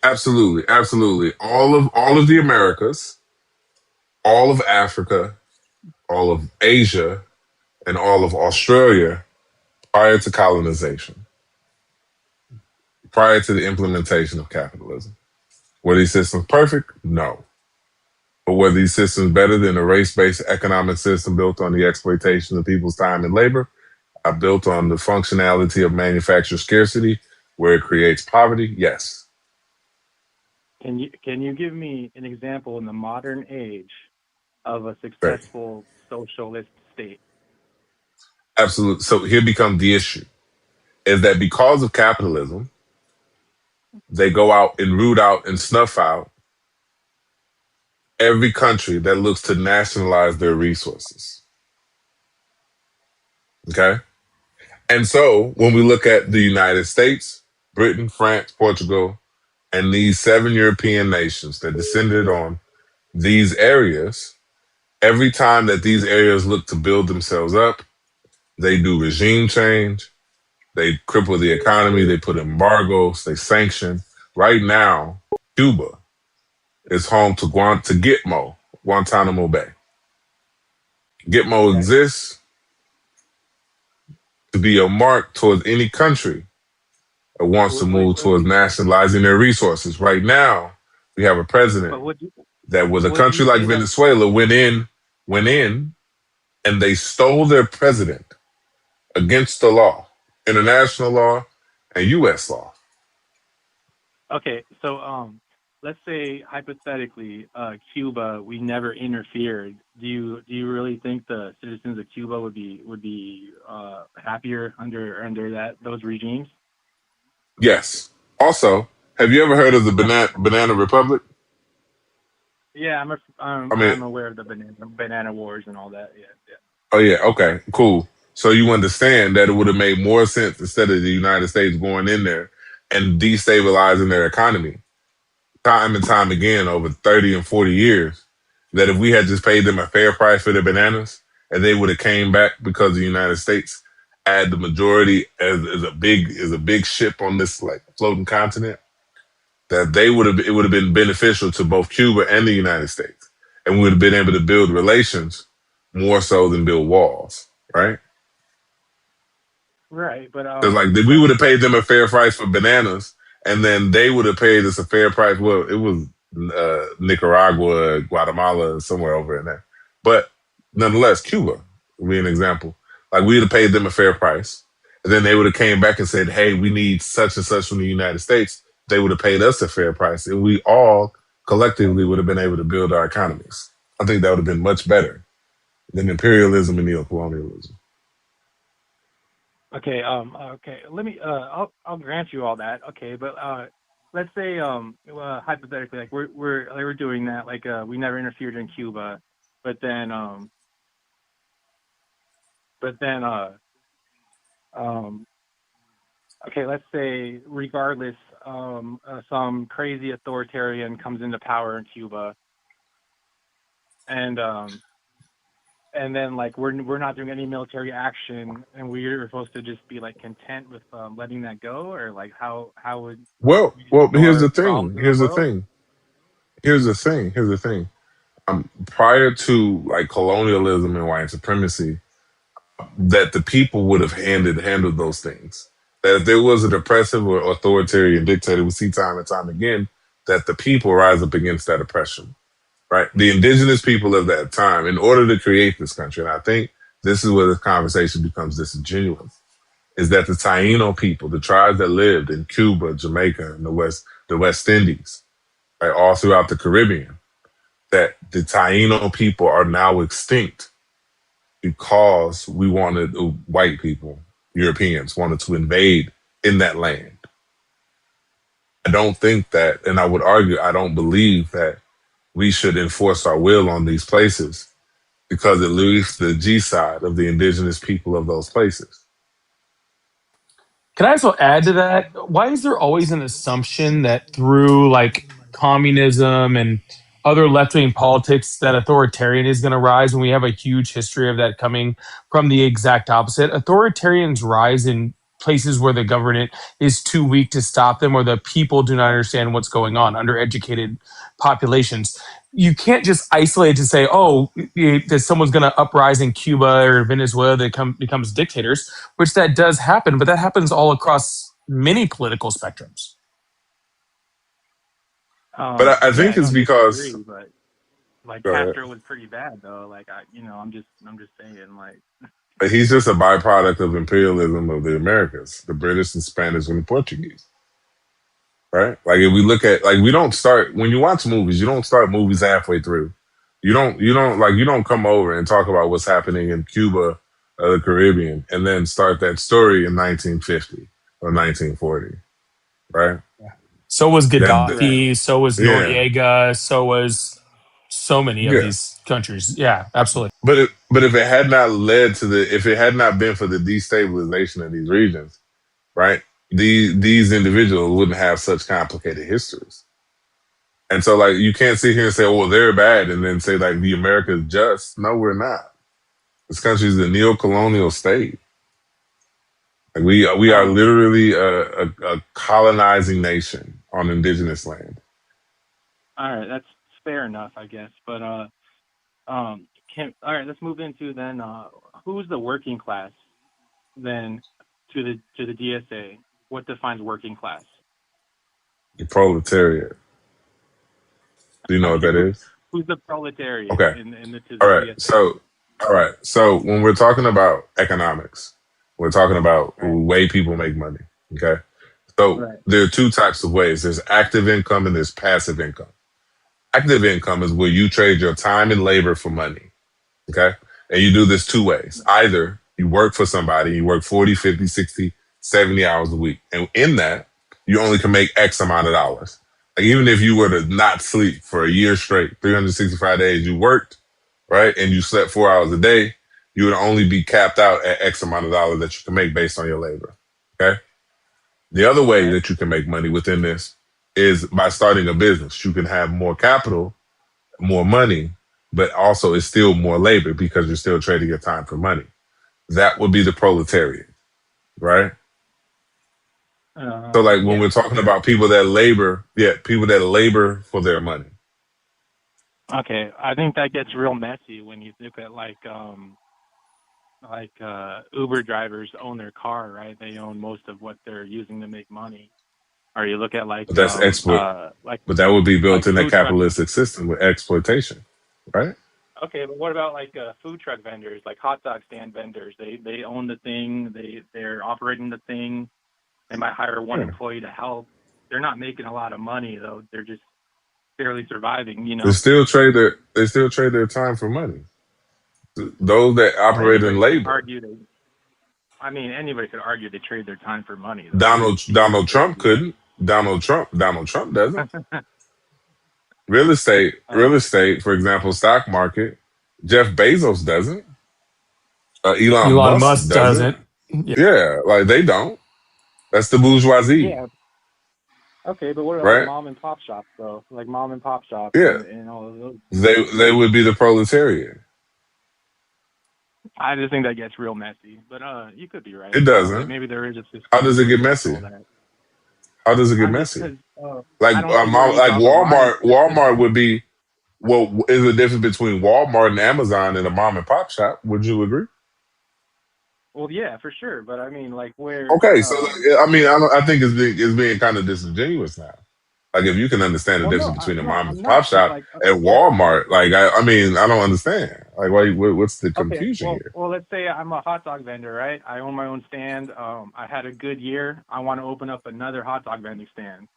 Absolutely. Absolutely. All of the Americas, all of Africa, all of Asia, and all of Australia prior to colonization, prior to the implementation of capitalism. Were these systems perfect? No. But were these systems better than a race-based economic system built on the exploitation of people's time and labor? Built on the functionality of manufactured scarcity, where it creates poverty? Yes. Can you give me an example in the modern age of a Right. successful socialist state? Absolutely. So here becomes the issue, is that because of capitalism, they go out and root out and snuff out every country that looks to nationalize their resources. Okay? And so when we look at the United States, Britain, France, Portugal, and these 7 European nations that descended on these areas, every time that these areas look to build themselves up, they do regime change, they cripple the economy, they put embargoes, they sanction. Right now, Cuba is home to Gitmo, Guantanamo Bay. Gitmo exists to be a mark towards any country that wants to move towards nationalizing their resources. Right now, we have a president But would you that with a would you country like say that? Venezuela went in, and they stole their president against the law, international law, and U.S. law. Okay, so let's say hypothetically, Cuba, we never interfered. Do you really think the citizens of Cuba would be happier under those regimes? Yes. Also, have you ever heard of the Banana Republic? Yeah, I mean, I'm aware of the banana wars and all that. Yeah, yeah. oh yeah, okay, cool. So you understand that it would have made more sense instead of the United States going in there and destabilizing their economy time and time again over 30 and 40 years, that if we had just paid them a fair price for their bananas and they would have came back because the United States had the majority as a big ship on this like floating continent, that it would have been beneficial to both Cuba and the United States. And we would have been able to build relations more so than build walls, right? Right, but Because like we would have paid them a fair price for bananas, and then they would have paid us a fair price. Well, it was Nicaragua, Guatemala, somewhere over in there. But nonetheless, Cuba would be an example. Like we would have paid them a fair price, and then they would have came back and said, "Hey, we need such and such from the United States." They would have paid us a fair price, and we all collectively would have been able to build our economies. I think that would have been much better than imperialism and neocolonialism. okay, okay. Let me. I'll grant you all that. Okay, but let's say hypothetically, like we're doing that. Like we never interfered in Cuba, but then okay, let's say regardless, some crazy authoritarian comes into power in Cuba, and then like we're not doing any military action, and we're supposed to just be like content with letting that go, or like how would Well, we but here's ignore the problems thing. in the world? Here's the thing. Prior to like colonialism and white supremacy, that the people would have handled those things. That if there was an oppressive or authoritarian dictator, we see time and time again that the people rise up against that oppression. Right? The indigenous people of that time, in order to create this country, and I think this is where this conversation becomes disingenuous, is that the Taino people, the tribes that lived in Cuba, Jamaica, and the West Indies, right, all throughout the Caribbean, that the Taino people are now extinct because we wanted white people, Europeans, wanted to invade in that land. I don't think that, and I would argue, I don't believe that we should enforce our will on these places because it leaves the G side of the indigenous people of those places. Can I also add to that? Why is there always an assumption that through like communism and other left wing politics that authoritarian is going to rise when we have a huge history of that coming from the exact opposite? Authoritarians rise in places where the government is too weak to stop them or the people do not understand what's going on, undereducated populations. You can't just isolate to say, oh, that someone's going to uprise in Cuba or Venezuela that becomes dictators, which that does happen, but that happens all across many political spectrums. But I think it's because disagree, but like Castro was pretty bad though. Like I'm just saying like. he's just a byproduct of imperialism of the Americas, the British and Spanish and the Portuguese. Right? Like if we look at, like, we don't start, when you watch movies, you don't start movies halfway through. You don't come over and talk about what's happening in Cuba or the Caribbean and then start that story in 1950 or 1940. Right? So was Gaddafi, so was Noriega, so was so many of these countries. Yeah, absolutely. But if it had not if it had not been for the destabilization of these regions, right? These individuals wouldn't have such complicated histories. And so, like, you can't sit here and say, "Oh, well, they're bad," and then say, like, the America is just. No, we're not. This country is a neo-colonial state. Like, we are literally a colonizing nation on indigenous land. All right, that's fair enough, I guess. But all right, let's move into then. Who's the working class? Then to the DSA, what defines working class? The proletariat. Do you know what that is? Who's the proletariat? Okay. In the All right. DSA? So when we're talking about economics, we're talking about the way people make money. Okay. So there are two types of ways. There's active income and there's passive income. Active income is where you trade your time and labor for money. Okay. And you do this two ways. Either you work for somebody, you work 40, 50, 60, 70 hours a week. And in that, you only can make X amount of dollars. Like, even if you were to not sleep for a year straight, 365 days, you worked, right? And you slept 4 hours a day, you would only be capped out at X amount of dollars that you can make based on your labor. Okay. The other way that you can make money within this is by starting a business. You can have more capital, more money, but also it's still more labor because you're still trading your time for money. That would be the proletariat, right? So like when Yeah, we're talking about people that labor, people that labor for their money. okay. I think that gets real messy when you look at Uber drivers own their car, right? They own most of what they're using to make money. Or you look at But that's exploit. But that would be built in a food truck. capitalistic system with exploitation, right? Okay, but what about food truck vendors, like hot dog stand vendors? They own the thing. They're operating the thing. They might hire one Yeah. employee to help. They're not making a lot of money though. They're just barely surviving. They still trade their time for money. Those that Well, operate in anybody could labor. argue they. I mean, anybody could argue they trade their time for money though. Donald Trump couldn't. Donald Trump doesn't. Real estate, for example, stock market. Jeff Bezos doesn't. Elon Elon Musk Musk doesn't. doesn't. Yeah. Yeah, like they don't. That's the bourgeoisie, Yeah. Okay, but what about right? mom and pop shops though? Like mom and pop shops Yeah, and all of those. they would be the proletariat. I just think that gets real messy. But you could be right. It doesn't. Maybe there is a system. How does it get against messy? all that. How does it get I'm just messy? because Like I don't see where you like draw the line. Walmart would be. Well, is the difference between Walmart and Amazon and a mom and pop shop? Would you agree? Well, yeah, for sure. But I mean, like where. Okay, so I mean, I think it's being kind of disingenuous now. Like if you can understand the Well, difference between a no, mom I'm and pop not. Cause shop and Walmart, like I mean, I don't understand. Like, what's the okay, confusion here? well, let's say I'm a hot dog vendor, right? I own my own stand. I had a good year. I want to open up another hot dog vending stand.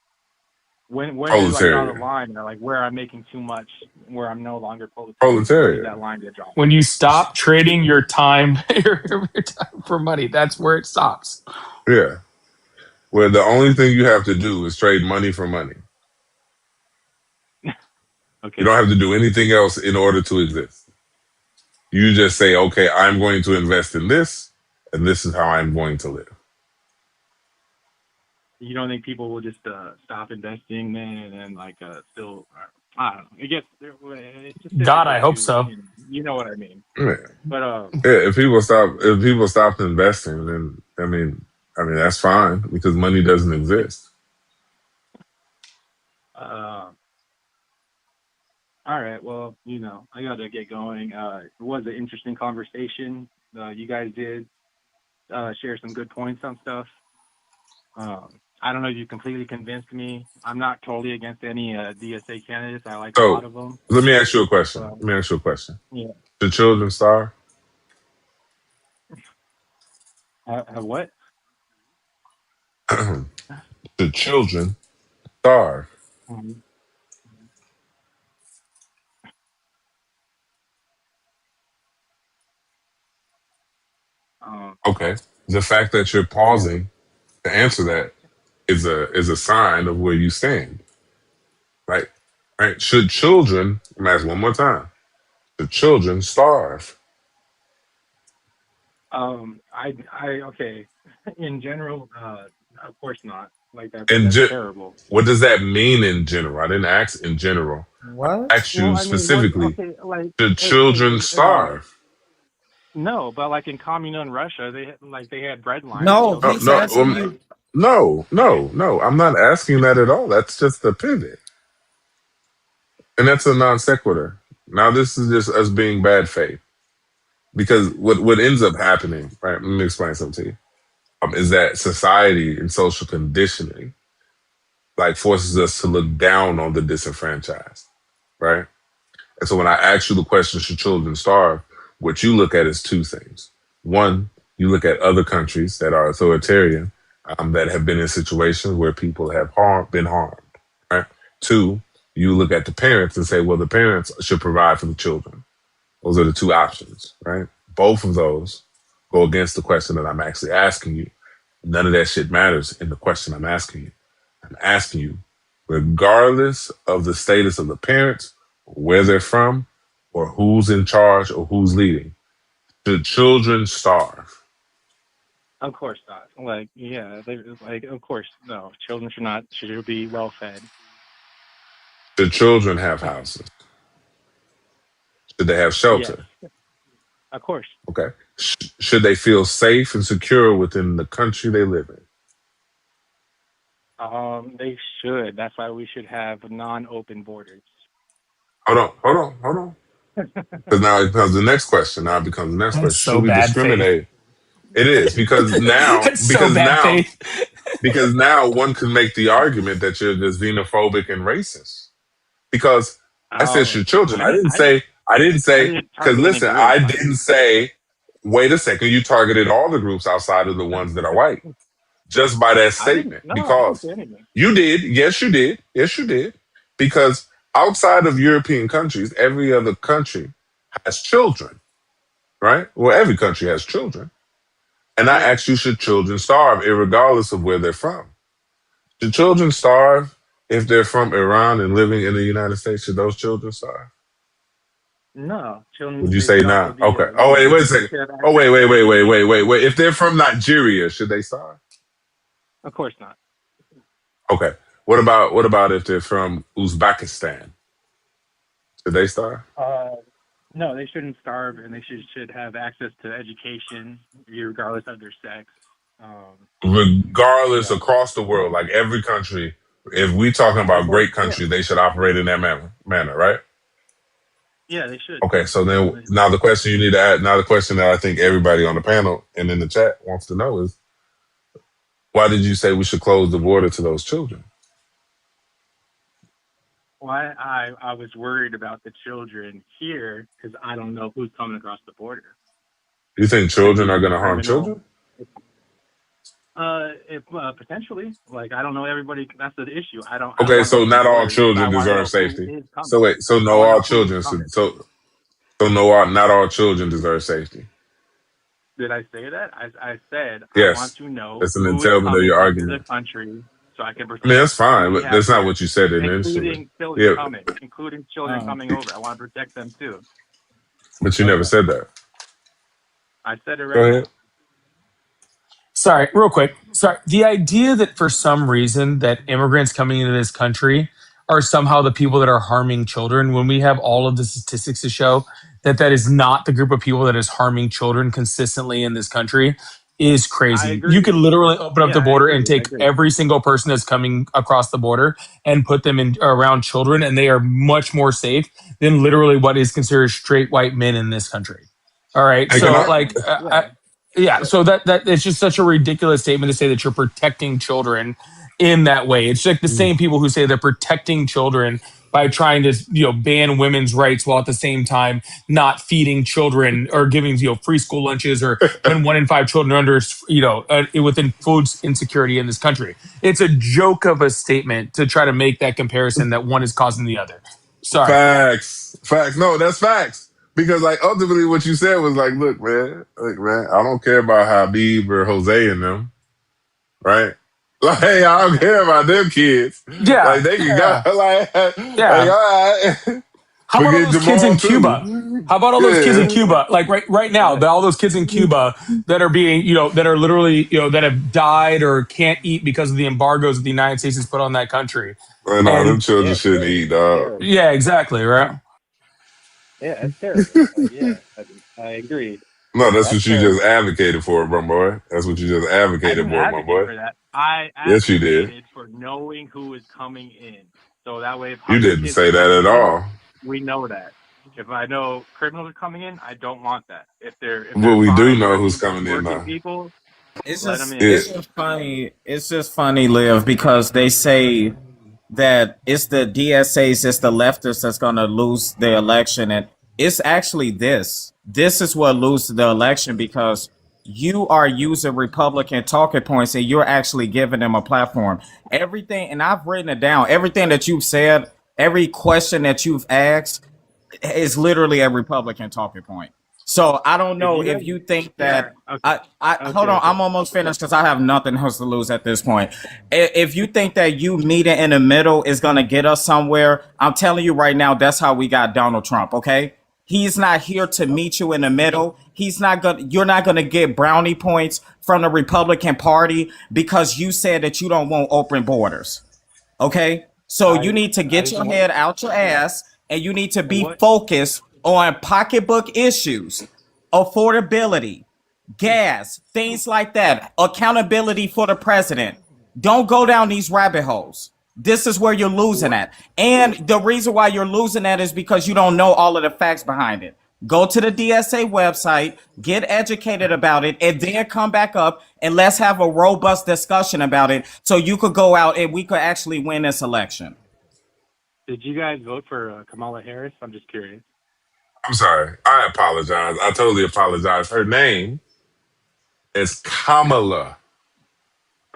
When do I draw the Proletariat. line? Like where I'm making too much, where I'm no longer proletariat? Where does Proletariat. that line get drawn? When you stop trading your time, your time for money, that's where it stops. Yeah. Where the only thing you have to do is trade money for money. Okay. You don't have to do anything else in order to exist. You just say, okay, I'm going to invest in this, and this is how I'm going to live. You don't think people will just stop investing then and then still? I don't know. It gets it's just God, I hope to, so. You know what I mean? Yeah. But Yeah, if people stop investing, then I mean that's fine because money doesn't exist. all right. Well, I got to get going. It was an interesting conversation. You guys did share some good points on stuff. I don't know if you completely convinced me. I'm not totally against any DSA candidates. I like a lot of them. Let me ask you a question. Yeah. Do children starve? Have what? Do children starve? Okay. The fact that you're pausing to answer that is a sign of where you stand. Right? Right? Should children, I'm asking one more time, should children starve? Okay. In general, of course not. Like that's terrible. What does that mean in general? I didn't ask in general. What? I asked you specifically, should children starve? No, but like in communist Russia, they had bread lines. No, he's asking you. No. I'm not asking that at all. That's just a pivot. And that's a non sequitur. Now this is just us being bad faith. Because what ends up happening, right? Let me explain something to you. Is that society and social conditioning forces us to look down on the disenfranchised, right? And so when I ask you the question, should children starve? What you look at is two things. One, you look at other countries that are authoritarian, that have been in situations where people have been harmed, right? Two, you look at the parents and say, well, the parents should provide for the children. Those are the two options, right? Both of those go against the question that I'm actually asking you. None of that shit matters in the question I'm asking you. I'm asking you, regardless of the status of the parents, where they're from, or who's in charge or who's leading, Should children starve? Of course not. Like, yeah, like, of course, no. Children should be well fed. Should children have houses? Should they have Yes, shelter? of course. Okay. Should they feel safe and secure within the country they live in? They should. That's why we should have non-open borders. Hold on. Because now it becomes the next question. Now it becomes the next That's question. so Should we bad faith. discriminate? It is That's so bad faith. because now one can make the argument that you're just xenophobic and racist. Because I said should children. I didn't say because target any listen, group. I didn't say wait a second, you targeted all the groups outside of the ones that are white. Just by that statement. I didn't Because say anything. you did, yes you did. Yes you did. Because outside of European countries, every other country has children. Right? Well, every country has children. And I asked you, should children starve, regardless of where they're from? Should children starve if they're from Iran and living in the United States? Should those children starve? No, children. Would you say no? Okay. Oh, wait a second. Oh, wait. If they're from Nigeria, should they starve? Of course not. Okay. What about if they're from Uzbekistan? Should they starve? No, they shouldn't starve, and they should have access to education, regardless of their sex. Regardless, across the world, like every country, if we're talking about great countries, they should operate in that manner, right? Yeah, they should. Okay, so then now the question you need to add, now the question that I think everybody on the panel and in the chat wants to know is, why did you say we should close the border to those children? Why I was worried about the children here because I don't know who's coming across the border. You think children are going to harm children? Potentially. Like I don't know everybody. That's the issue. I don't. Okay, I so don't not all know children I wanna deserve know who safety. is coming. So wait, so I no, wanna all know who's children. coming. Not all children deserve safety. Did I say that? I said Yes, I want to know that's an who is entailment of coming your into argument. the country so I can protect. I mean, that's fine, who we but have that's not here, what you said in the including instrument. children Yeah, coming, including children coming over. I want to protect them too. but you never said that. I said it Go right ahead. Sorry, real quick. Sorry. The idea that for some reason that immigrants coming into this country are somehow the people that are harming children, when we have all of the statistics to show that that is not the group of people that is harming children consistently in this country, is crazy. You could literally open up the border and take every single person that's coming across the border and put them in around children, and they are much more safe than literally what is considered straight white men in this country. All right, Hey, so can I- like, so that it's just such a ridiculous statement to say that you're protecting children in that way. It's like the same people who say they're protecting children by trying to ban women's rights while at the same time not feeding children or giving free school lunches or when 1 in 5 children are under within food insecurity in this country. It's a joke of a statement to try to make that comparison that one is causing the other. Sorry. Facts. No, that's facts. Because like ultimately what you said was like, look, man, I don't care about Habib or Jose and them, right? Like, I don't care about them kids. Yeah. Like they can go like, Yeah. all right. How about all Forget those kids Jamal, in too. Cuba? How about all those kids in Cuba? Like right now, all those kids in Cuba that are being, that are literally, that have died or can't eat because of the embargoes that the United States has put on that country. Well, no, them children shouldn't eat, dog. Yeah, exactly, right? Yeah, it's terrible. I agree. No, that's what you just advocated for, bro, boy. That's what you just advocated for, my boy. For that. I Yes, you did. advocated for knowing who is coming in. So that way, if You didn't kids say are that at coming in, all. we know that. If I know criminals are coming in, I don't want that. If they're Well, we do fine, know who's working- coming in working now. people, It's let just, them in. it's just funny. It's just funny, Liv, because they say that it's the DSAs, it's the leftists that's going to lose the election. And it's actually this. This is what loses the election because you are using Republican talking points and you're actually giving them a platform. Everything, and I've written it down, everything that you've said, every question that you've asked is literally a Republican talking point. So I don't know if you think that hold on, I'm almost finished because I have nothing else to lose at this point. If you think that you meeting in the middle is gonna get us somewhere, I'm telling you right now, that's how we got Donald Trump. Okay, He's not here to meet you in the middle. You're not gonna get brownie points from the Republican Party because you said that you don't want open borders. Okay? So you need to I get just your want head out your ass and you need to be what focused on pocketbook issues, affordability, gas, things like that, accountability for the president. Don't go down these rabbit holes. This is where you're losing what at. And the reason why you're losing at is because you don't know all of the facts behind it. Go to the DSA website, get educated about it, and then come back up and let's have a robust discussion about it so you could go out and we could actually win this election. did you guys vote for Kamala Harris? I'm just curious. I'm sorry. I apologize. I totally apologize. Her name is Kamala.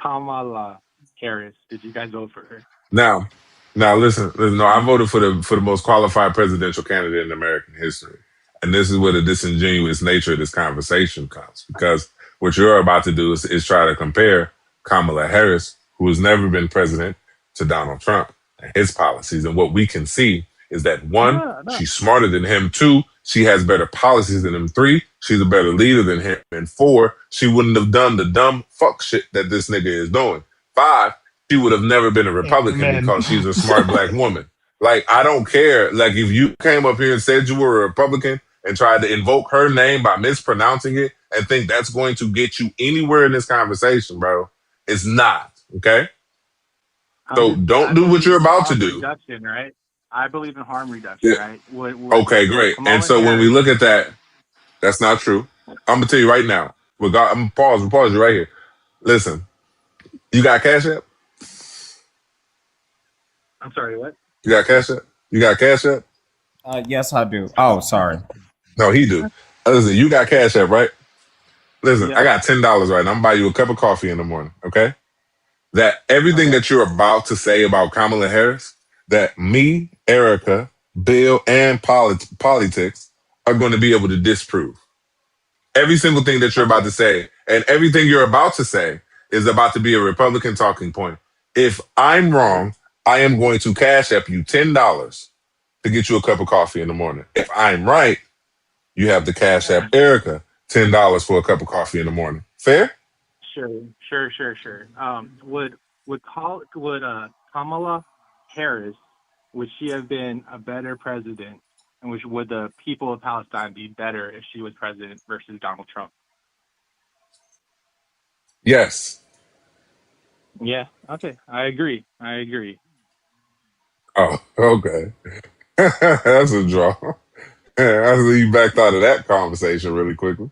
Kamala Harris. Did you guys vote for her? Now, listen. No, I voted for the most qualified presidential candidate in American history, and this is where the disingenuous nature of this conversation comes. Because what you're about to do is try to compare Kamala Harris, who has never been president, to Donald Trump and his policies. And what we can see is that one, No. she's smarter than him. Two, she has better policies than him. Three, she's a better leader than him. And four, she wouldn't have done the dumb fuck shit that this nigga is doing. Five, she would have never been a Republican Amen. because she's a smart black woman. Like, I don't care. Like, if you came up here and said you were a Republican and tried to invoke her name by mispronouncing it and think that's going to get you anywhere in this conversation, bro, it's not. Okay? So don't I do what believe you're in about to harm do. reduction, right? I believe in harm reduction, Yeah. right? Okay, great. And Kamala so when we Harris. look at that, that's not true. I'm gonna tell you right now. I'm gonna pause you right here. Listen, you got Cash App? I'm sorry, what? You got Cash App? You got Cash App? Yes, I do. Oh, sorry. No, he do. Listen, you got Cash App, right? Listen, I Yeah. got $10 right now. I'm gonna buy you a cup of coffee in the morning, okay? That everything that you're about to say about Kamala Harris, that me, Erica, Bill, and politics are going to be able to disprove. Every single thing that you're about to say, and everything you're about to say is about to be a Republican talking point. If I'm wrong, I am going to Cash App you $10 to get you a cup of coffee in the morning. If I'm right, you have the Cash App Erica $10 for a cup of coffee in the morning. Fair? Sure. Would Kamala Harris, would she have been a better president, and would the people of Palestine be better if she was president versus Donald Trump? Yes. Yeah. Okay. I agree. Oh, okay. That's a draw. I see you backed out of that conversation really quickly.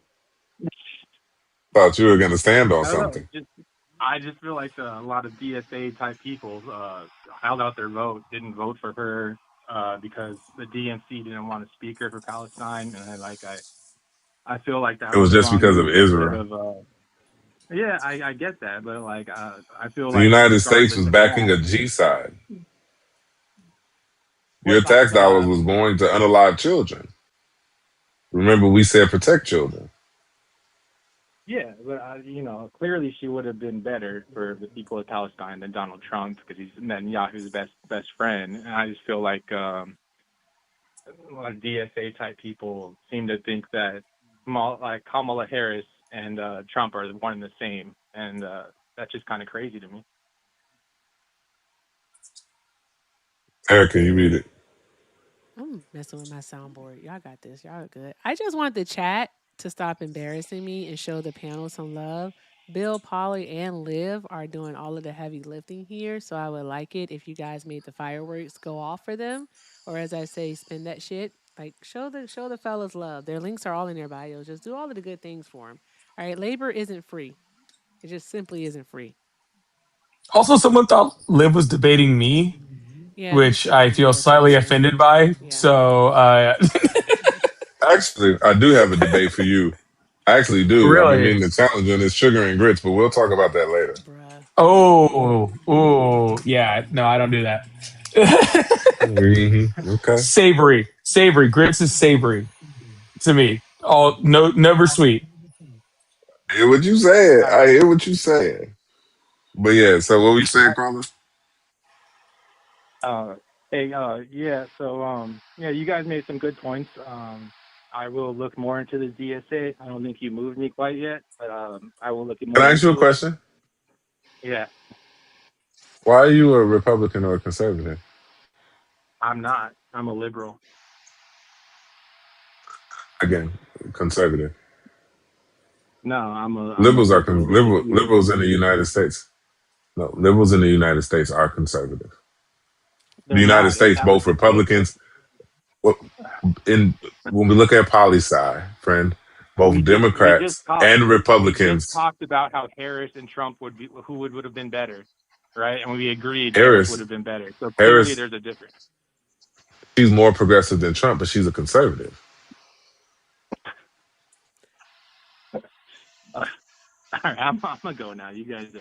Thought you were going to stand on I don't know. something. I just feel like a lot of DSA type people held out their vote, didn't vote for her because the DNC didn't want a speaker for Palestine, and I feel like that It was was the just wrong because of move. Israel. Yeah, I get that, but like I feel The like United States regardless was of backing a that, G side. what Your about tax dollars was going to unalive children. Remember, we said protect children. yeah, but clearly she would have been better for the people of Palestine than Donald Trump because he's Netanyahu's best friend, and I just feel like a lot of DSA type people seem to think that Kamala Harris and Trump are one and the same, and that's just kind of crazy to me. Erica, you read it. I'm messing with my soundboard. Y'all got this. Y'all are good. I just want the chat to stop embarrassing me and show the panel some love. Bill, Polly, and Liv are doing all of the heavy lifting here, so I would like it if you guys made the fireworks go off for them, or as I say, spin that shit. Like show the fellas love. Their links are all in their bios. Just do all of the good things for them. All right, labor isn't free. It just simply isn't free. Also, someone thought Liv was debating me, Yeah, which I feel slightly offended by. So, Actually, I do have a debate for you. I actually do. I've been really? meaning to challenge you in this sugar and grits, but we'll talk about that later. Oh, yeah. No, I don't do that. Okay. Savory. Grits is savory to me. Oh, no, never sweet. I hear what you saying. I hear what you saying. But yeah, so what we saying, Carlos? Hey, yeah, you guys made some good points. I will look more into the DSA. I don't think you moved me quite yet, but I will look Can more I ask you a into it. question? Yeah, Why are you a Republican or a conservative? I'm not. I'm a liberal. Again, conservative. No, I'm a Liberals are liberal. liberals in the United States. No, liberals in the United States are conservative. The They're United not. If States, that was both the case, Republicans. Well, in when we look at poli sci, friend, both we just Democrats talked. and We just Republicans. talked about how Harris and Trump would be who would have been better, right? And we agreed Harris would Harris, have been better. So clearly, Harris, there's a difference. she's more progressive than Trump, but she's a conservative. All right, I'm gonna go now. You guys are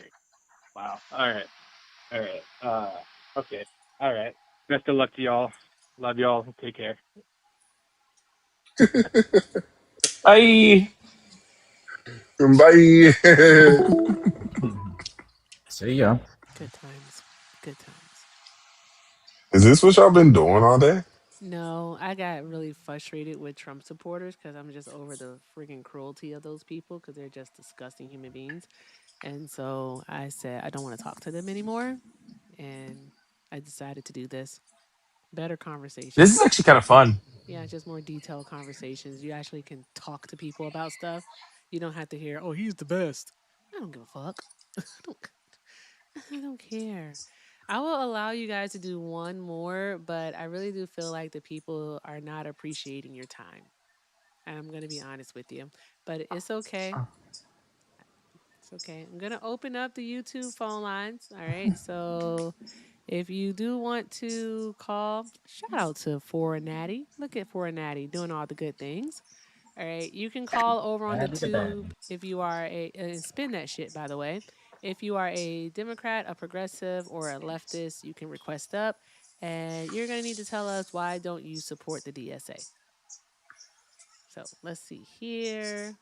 wow. All right. Okay. All right. Best of luck to y'all. Love y'all. Take care. I Bye. See ya. Good times. Good times. Is this what y'all been doing all day? No, I got really frustrated with Trump supporters because I'm just over the freaking cruelty of those people because they're just disgusting human beings. And so I said, I don't want to talk to them anymore. And I decided to do this. Better this conversations. is actually kind of fun. Yeah, just more detailed conversations. You actually can talk to people about stuff. You don't have to hear, oh, he's the best. I don't give a fuck. I don't, I don't care. I will allow you guys to do one more, but I really do feel like the people are not appreciating your time. And I'm going to be honest with you, but it's okay. It's okay. I'm going to open up the YouTube phone lines. All right. So if you do want to call, shout out to For Natty. Look at For Natty doing all the good things. All right. You can call over on the tube if you are and spin that shit, by the way. If you are a Democrat, a progressive, or a leftist, you can request up. And you're going to need to tell us why don't you support the DSA. So let's see here.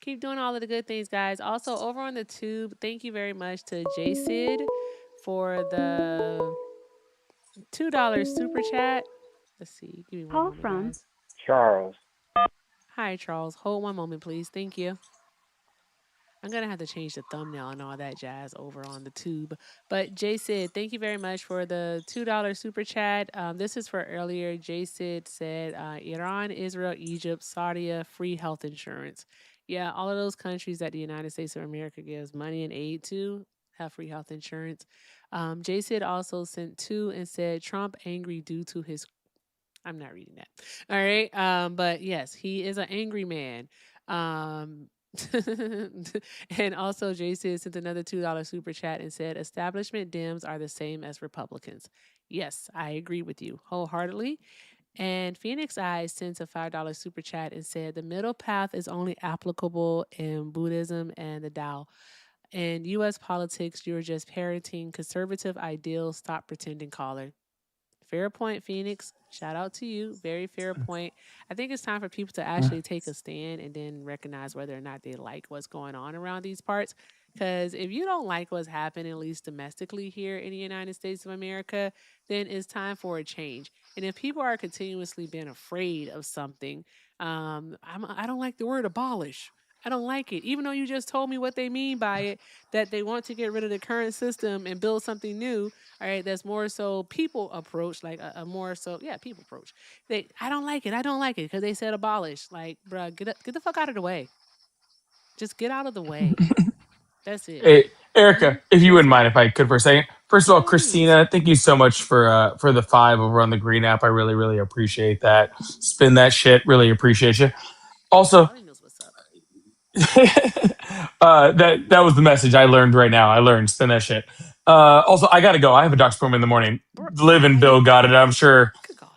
Keep doing all of the good things, guys. Also, over on the tube, thank you very much to JCid for the $2 super chat. Let's see. Give me one Call moment, from guys. Charles. Hi, Charles. Hold one moment, please. Thank you. I'm going to have to change the thumbnail and all that jazz over on the tube. But Jay Sid, thank you very much for the $2 super chat. This is for earlier. Jay Sid said Iran, Israel, Egypt, Saudi, free health insurance. Yeah, all of those countries that the United States of America gives money and aid to have free health insurance. Jay Sid also sent two and said Trump angry due to his. I'm not reading that. All right. But yes, he is an angry man. Um, and also, JC sent another $2 super chat and said, establishment Dems are the same as Republicans. Yes, I agree with you wholeheartedly. And Phoenix Eyes sent a $5 super chat and said, the middle path is only applicable in Buddhism and the Tao. In U.S. politics, you're just parroting conservative ideals. Stop pretending, caller. Fair point, Phoenix. Shout out to you. Very fair point. I think it's time for people to actually take a stand and then recognize whether or not they like what's going on around these parts. Because if you don't like what's happening, at least domestically here in the United States of America, then it's time for a change. And if people are continuously being afraid of something, I don't like the word abolish. I don't like it. Even though you just told me what they mean by it, that they want to get rid of the current system and build something new. All right, that's more so people approach, like a more so people approach. I don't like it. I don't like it because they said abolish. Like, bruh, get the fuck out of the way. Just get out of the way. That's it. Hey, Erica, if you Yes, wouldn't mind ma'am. if I could for a second. First of all, Please. Christina, thank you so much for the 5 over on the Green app. I really, really appreciate that. Spin that shit. Really appreciate you. Also, Charlie knows what's up. that was the message I learned right now. I learned spin that shit. Also, I gotta go. I have a doctor's appointment in the morning. Liv and Bill got it. I'm sure. Good God.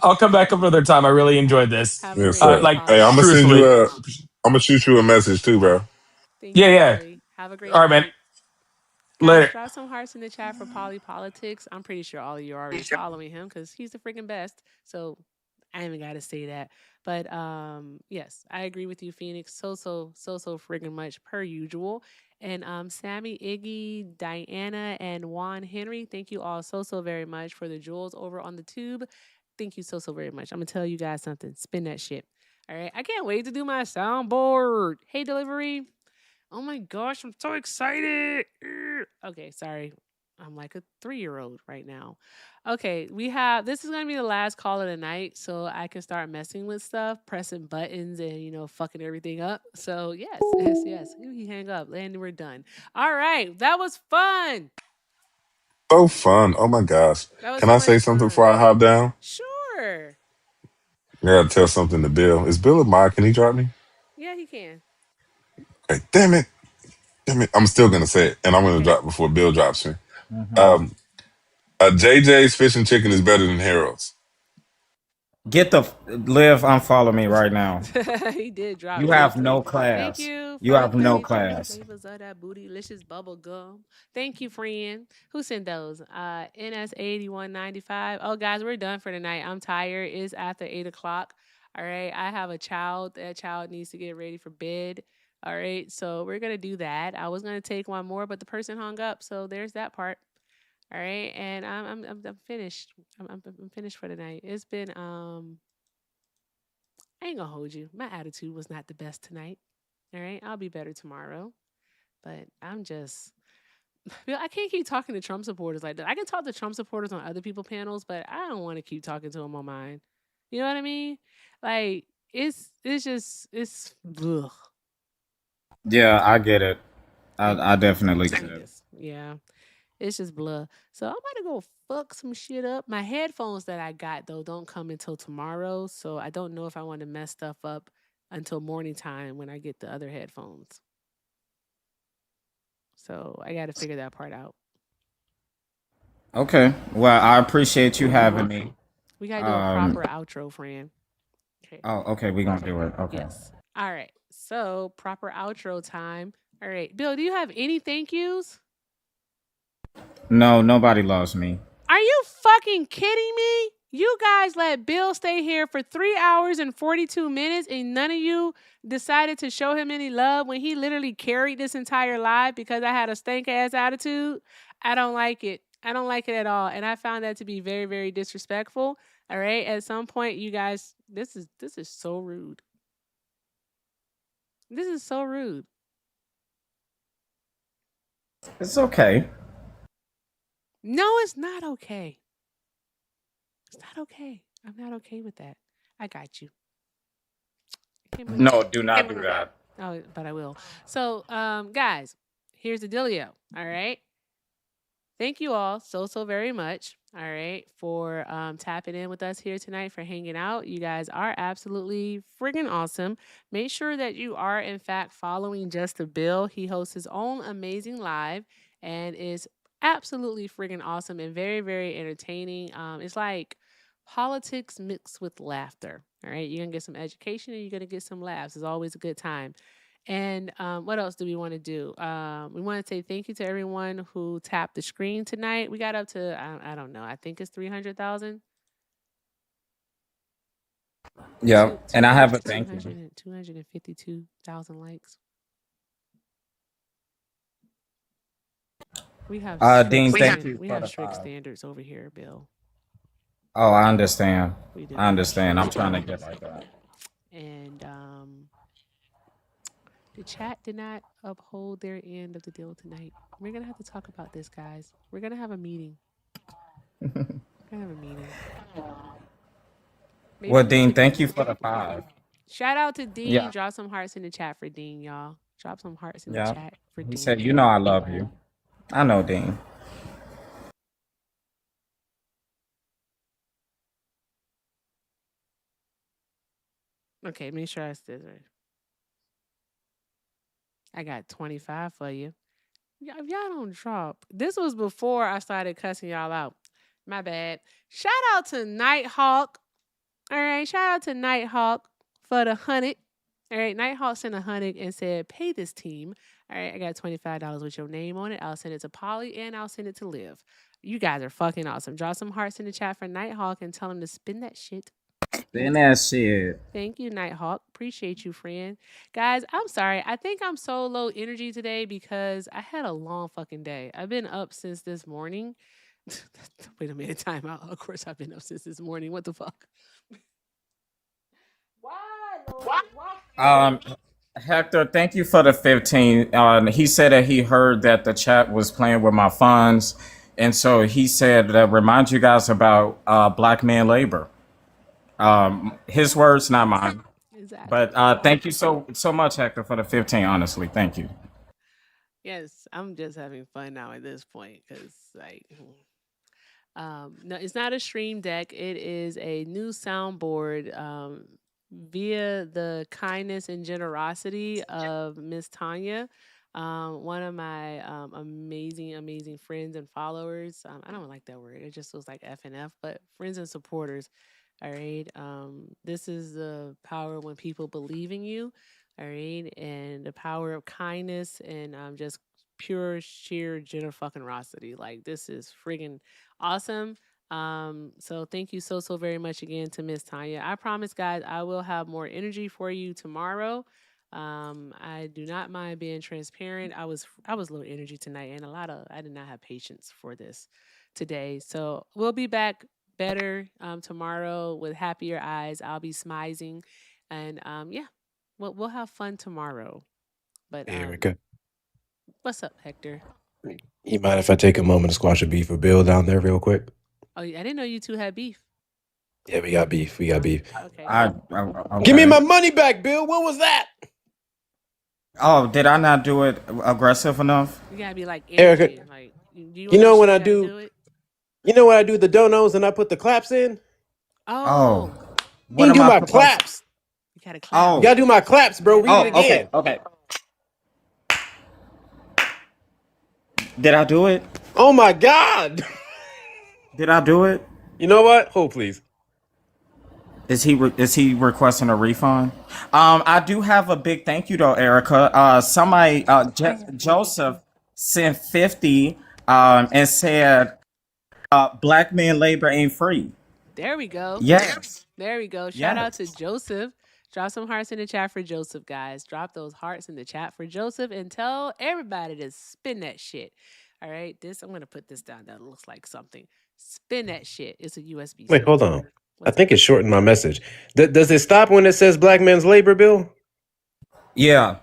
I'll come back another time. I really enjoyed this. Have a Yes, great sir. day, Like Hey, I'm Polly. gonna send you truthfully, a. I'm gonna shoot you a message too, bro. Thank yeah, you, yeah. Polly. Have a great All right, man. night. Guys, Later. drop some hearts in the chat for Polly Politics. I'm pretty sure all of you are already following him because he's the freaking best. So I ain't even got to say that. But yes, I agree with you, Phoenix. So friggin' much per usual. And Sammy, Iggy, Diana, and Juan Henry, thank you all so, so very much for the jewels over on the tube. Thank you so, so very much. I'm going to tell you guys something. Spin that shit. All right. I can't wait to do my soundboard. Hey, delivery. Oh my gosh, I'm so excited. Okay, sorry. I'm like a 3-year-old right now. Okay, this is gonna be the last call of the night, so I can start messing with stuff, pressing buttons and fucking everything up. So yes, yes, yes. He hang up and we're done. All right, that was fun. So fun. Oh my gosh. That was Can so I much say something fun. before I hop down? Sure. I gotta tell something to Bill. Is Bill a mod? Can he drop me? Yeah, he can. Okay, damn it. Damn it. I'm still gonna say it, and I'm gonna Okay. drop before Bill drops me. Mhm. JJ's Fish and Chicken is better than Harold's. Get the live. Unfollow me right now. He did drop You you. have no Thank class. you You for the have no 33 class. flavors of that bootylicious bubble gum. Thank you, friend. Who sent those? NS8195. Oh, guys, we're done for tonight. I'm tired. It's after 8 o'clock. All right. I have a child. That child needs to get ready for bed. All right. So we're going to do that. I was going to take one more, but the person hung up. So there's that part. All right. And I'm finished. I'm finished for tonight. It's been I ain't gonna hold you. My attitude was not the best tonight. All right, I'll be better tomorrow. But I'm just, I can't keep talking to Trump supporters like that. I can talk to Trump supporters on other people panels, but I don't want to keep talking to them on mine. You know what I mean? Like it's just ugh. Yeah, I get it. I definitely get it. Yeah. It's just blah. So I'm about to go fuck some shit up. My headphones that I got though don't come until tomorrow, so I don't know if I want to mess stuff up until morning time when I get the other headphones. So I got to figure that part out. Okay. Well, I appreciate you having me. We got to do a proper outro, friend. Okay. Oh, okay. We're gonna do it. Okay. Yes. All right. So proper outro time. All right, Bill. Do you have any thank yous? No, nobody loves me. Are you fucking kidding me? You guys let Bill stay here for 3 hours and 42 minutes and none of you decided to show him any love when he literally carried this entire live because I had a stank ass attitude. I don't like it. I don't like it at all. And I found that to be very, very disrespectful. All right. At some point, you guys, this is so rude. This is so rude. It's okay. No, it's not okay. It's not okay. I'm not okay with that. I got you. No, do not do that. Oh, but I will. So, guys, here's the dealio. All right. Thank you all so, so very much. All right. For tapping in with us here tonight, for hanging out. You guys are absolutely friggin' awesome. Make sure that you are, in fact, following Just a Bill. He hosts his own amazing live and is absolutely friggin' awesome and very, very entertaining. It's like politics mixed with laughter. All right. You're going to get some education and you're going to get some laughs. It's always a good time. And what else do we want to do? We want to say thank you to everyone who tapped the screen tonight. We got up to, I don't know, I think it's 300,000. Yeah, and I have a thank you. 252,000 likes. We have Dean, thank you. We have strict standards over here, Bill. Oh, I understand. We do. I understand. I'm trying to get like that. And the chat did not uphold their end of the deal tonight. We're gonna have to talk about this, guys. We're gonna have a meeting. Well, Dean, thank you for the 5. Shout out to Dean. Yeah. Drop some hearts in the chat for Dean, y'all. Drop some hearts in the chat for Dean. He said, "You know I love you." I know, Dean. Okay, make sure I said right. I got 25 for you. If y'all don't drop. This was before I started cussing y'all out. My bad. Shout out to Nighthawk. All right, shout out to Nighthawk for the 100. All right, Nighthawk sent 100 and said, pay this team. All right, I got $25 with your name on it. I'll send it to Polly and I'll send it to Liv. You guys are fucking awesome. Drop some hearts in the chat for Nighthawk and tell him to spin that shit. Then that shit. Thank you, Nighthawk. Appreciate you, friend. Guys, I'm sorry. I think I'm so low energy today because I had a long fucking day. I've been up since this morning. Wait a minute, time out. Of course, I've been up since this morning. What the fuck? Why, Lord? Why? Hector, thank you for the 15. He said that he heard that the chat was playing with my funds. And so he said that remind you guys about black man labor. His words, not mine. Exactly. But thank you so much, Hector, for the 15, honestly. Thank you. Yes, I'm just having fun now at this point because, like, no, it's not a stream deck. It is a new soundboard via the kindness and generosity of Miss Tanya, one of my amazing, amazing friends and followers. I don't like that word. It just was like F and F, but friends and supporters. All right. This is the power when people believe in you. All right. And the power of kindness and just pure, sheer generosity. Like, this is friggin' awesome. So thank you so very much again to Miss Tanya. I promise, guys, I will have more energy for you tomorrow. I do not mind being transparent. I was low energy tonight, and I did not have patience for this today. So we'll be back better tomorrow with happier eyes. I'll be smizing, and yeah, we'll have fun tomorrow. But Hey, Erica, what's up, Hector? you mind if I take a moment to squash a beef with Bill down there real quick? Oh, I didn't know you two had beef. Yeah, we got beef. We got beef. Okay. Okay. Give me my money back, Bill. What was that? Oh, did I not do it aggressive enough? You gotta be like Erica, energy. Like, do you know when sure I you gotta do, it? you know when I do the donos and I put the claps in? Oh. Oh, You What didn't am do I my supposed claps. you gotta clap. Oh. You gotta do my claps, bro. Read it Oh, again. okay. Did I do it? Oh my God. Did I do it? You know what? Hold, please. Is he requesting a refund? I do have a big thank you though, Erica. Somebody, Joseph sent 50 and said, "Black man labor ain't free." There we go. Yes. There we go. Shout out to Yes. Joseph. Drop some hearts in the chat for Joseph, guys. Drop those hearts in the chat for Joseph and tell everybody to spin that shit. All right. I'm gonna put this down. That looks like something. Spin that shit. It's a USB. Wait, stick. hold on. I think it shortened my message. Does it stop when it says black man's labor, Bill? Yeah.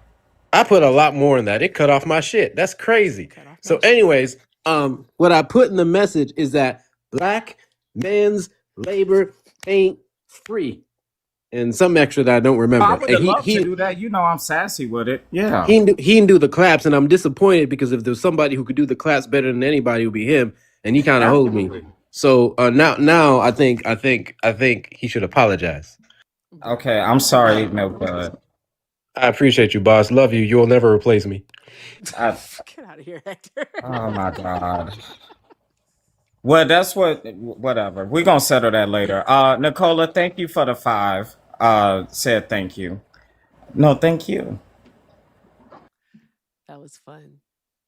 I put a lot more in that. It cut off my shit. That's crazy. So, anyways, what I put in the message is that black men's labor ain't free, and some extra that I don't remember. I would And love to do that. You know, I'm sassy with it. Yeah. he didn't do the claps, and I'm disappointed because if there's somebody who could do the claps better than anybody, it would be him, and he kind of hold me. So now I think he should apologize. Okay, I'm sorry, Milk Bud. I appreciate you, boss. Love you. You'll never replace me. Get out of here, Hector. Oh my God. Well, that's whatever. We're gonna settle that later. Nicola, thank you for the 5. Said thank you. No, thank you. That was fun.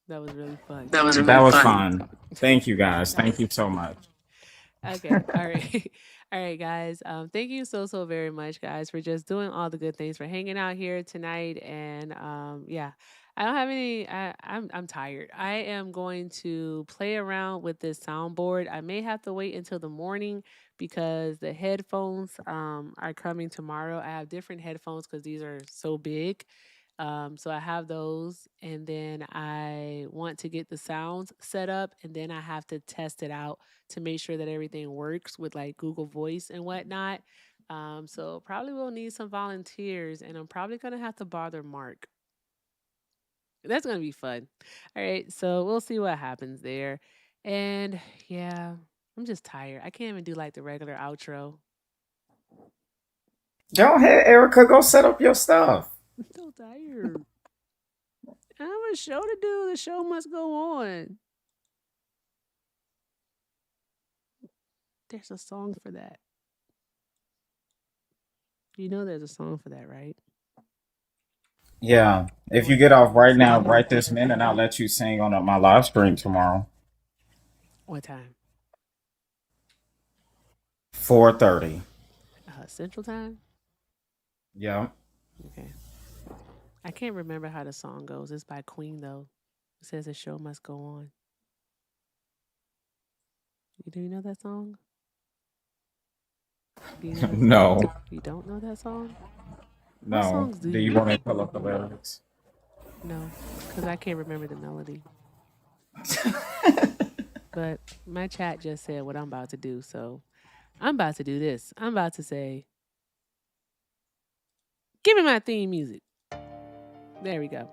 That was really fun. That was fun. Thank you guys. Thank you so much. Okay. All right. All right, guys. Thank you so very much, guys, for just doing all the good things, for hanging out here tonight. And yeah, I don't have any. I'm tired. I am going to play around with this soundboard. I may have to wait until the morning because the headphones are coming tomorrow. I have different headphones because these are so big. So I have those, and then I want to get the sounds set up, and then I have to test it out to make sure that everything works with like Google Voice and whatnot. So probably we'll need some volunteers, and I'm probably gonna have to bother Mark. That's gonna be fun. All right, so we'll see what happens there. And yeah, I'm just tired. I can't even do like the regular outro. Go ahead, Erica. Go set up your stuff. I'm so tired. I have a show to do. The show must go on. There's a song for that. You know there's a song for that, right? Yeah. If you get off right now, right this minute, I'll let you sing on my live stream tomorrow. What time? 4:30. Central Time? Yeah. Okay. I can't remember how the song goes. It's by Queen though. It says the show must go on. Do you know that song? Do you know that No. song? You don't know that song? What No. songs do Do you you know? want to pull up the lyrics? No, because I can't remember the melody. But my chat just said what I'm about to do, so I'm about to do this. I'm about to say, give me my theme music. There we go.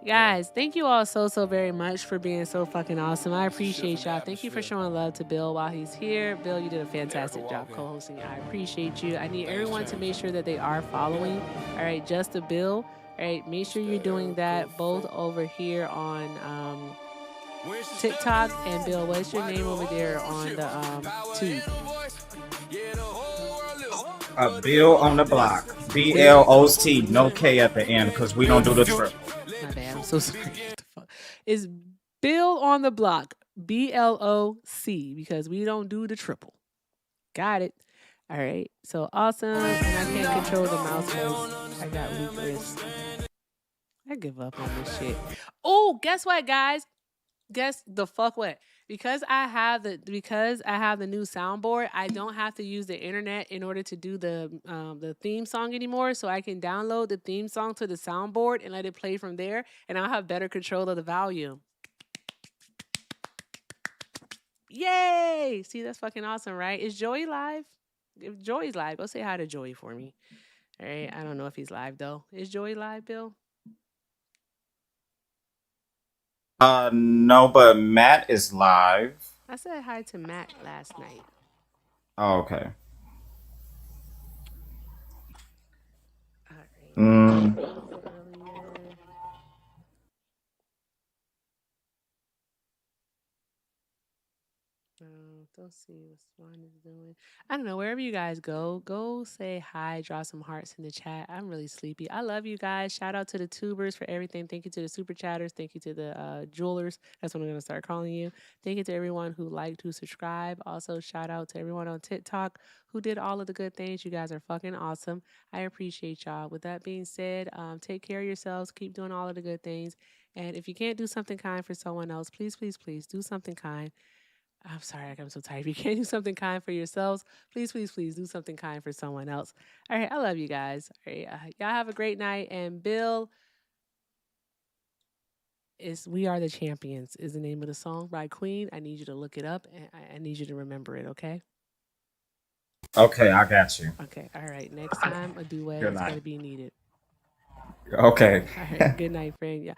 Guys, thank you all so very much for being so fucking awesome. I appreciate y'all. Thank you for showing love to Bill while he's here. Bill, you did a fantastic job co-hosting. I appreciate you. I need everyone to make sure that they are following. All right, just a Bill. All right, make sure you're doing that both over here on TikTok, and Bill, what's your name over there on the tube? Bill on the block. BLOC. No K at the end because we don't do the trip. My bad. I'm so sorry. What the fuck? It's Bill on the block. BLOC because we don't do the triple. Got it. All right. So awesome. And I can't control the mouse because I got weak wrists. I give up on this shit. Oh, guess what, guys? Guess the fuck what? Because I have the new soundboard, I don't have to use the internet in order to do the theme song anymore. So I can download the theme song to the soundboard and let it play from there, and I'll have better control of the volume. Yay! See, that's fucking awesome, right? Is Joey live? If Joey's live, go say hi to Joey for me. All right. I don't know if he's live though. Is Joey live, Bill? No, but Matt is live. I said hi to Matt last night. Oh, okay. All right. Mm. Don't see what Swan is doing. I don't know. Wherever you guys go say hi, draw some hearts in the chat. I'm really sleepy. I love you guys. Shout out to the tubers for everything. Thank you to the super chatters. Thank you to the jewelers. That's what I'm going to start calling you. Thank you to everyone who liked, who subscribed. Also, shout out to everyone on TikTok who did all of the good things. You guys are fucking awesome. I appreciate y'all. With that being said, take care of yourselves. Keep doing all of the good things. And if you can't do something kind for someone else, please, please, please do something kind. I'm sorry, I'm so tired. If you can't do something kind for yourselves, please, please, please do something kind for someone else. All right, I love you guys. All right, y'all have a great night. And Bill is "We Are the Champions" is the name of the song by Queen. I need you to look it up, and I need you to remember it, okay? Okay, I got you. Okay, all right. Next time, a duet is going to be needed. Okay. All right, good night, friend. Yeah.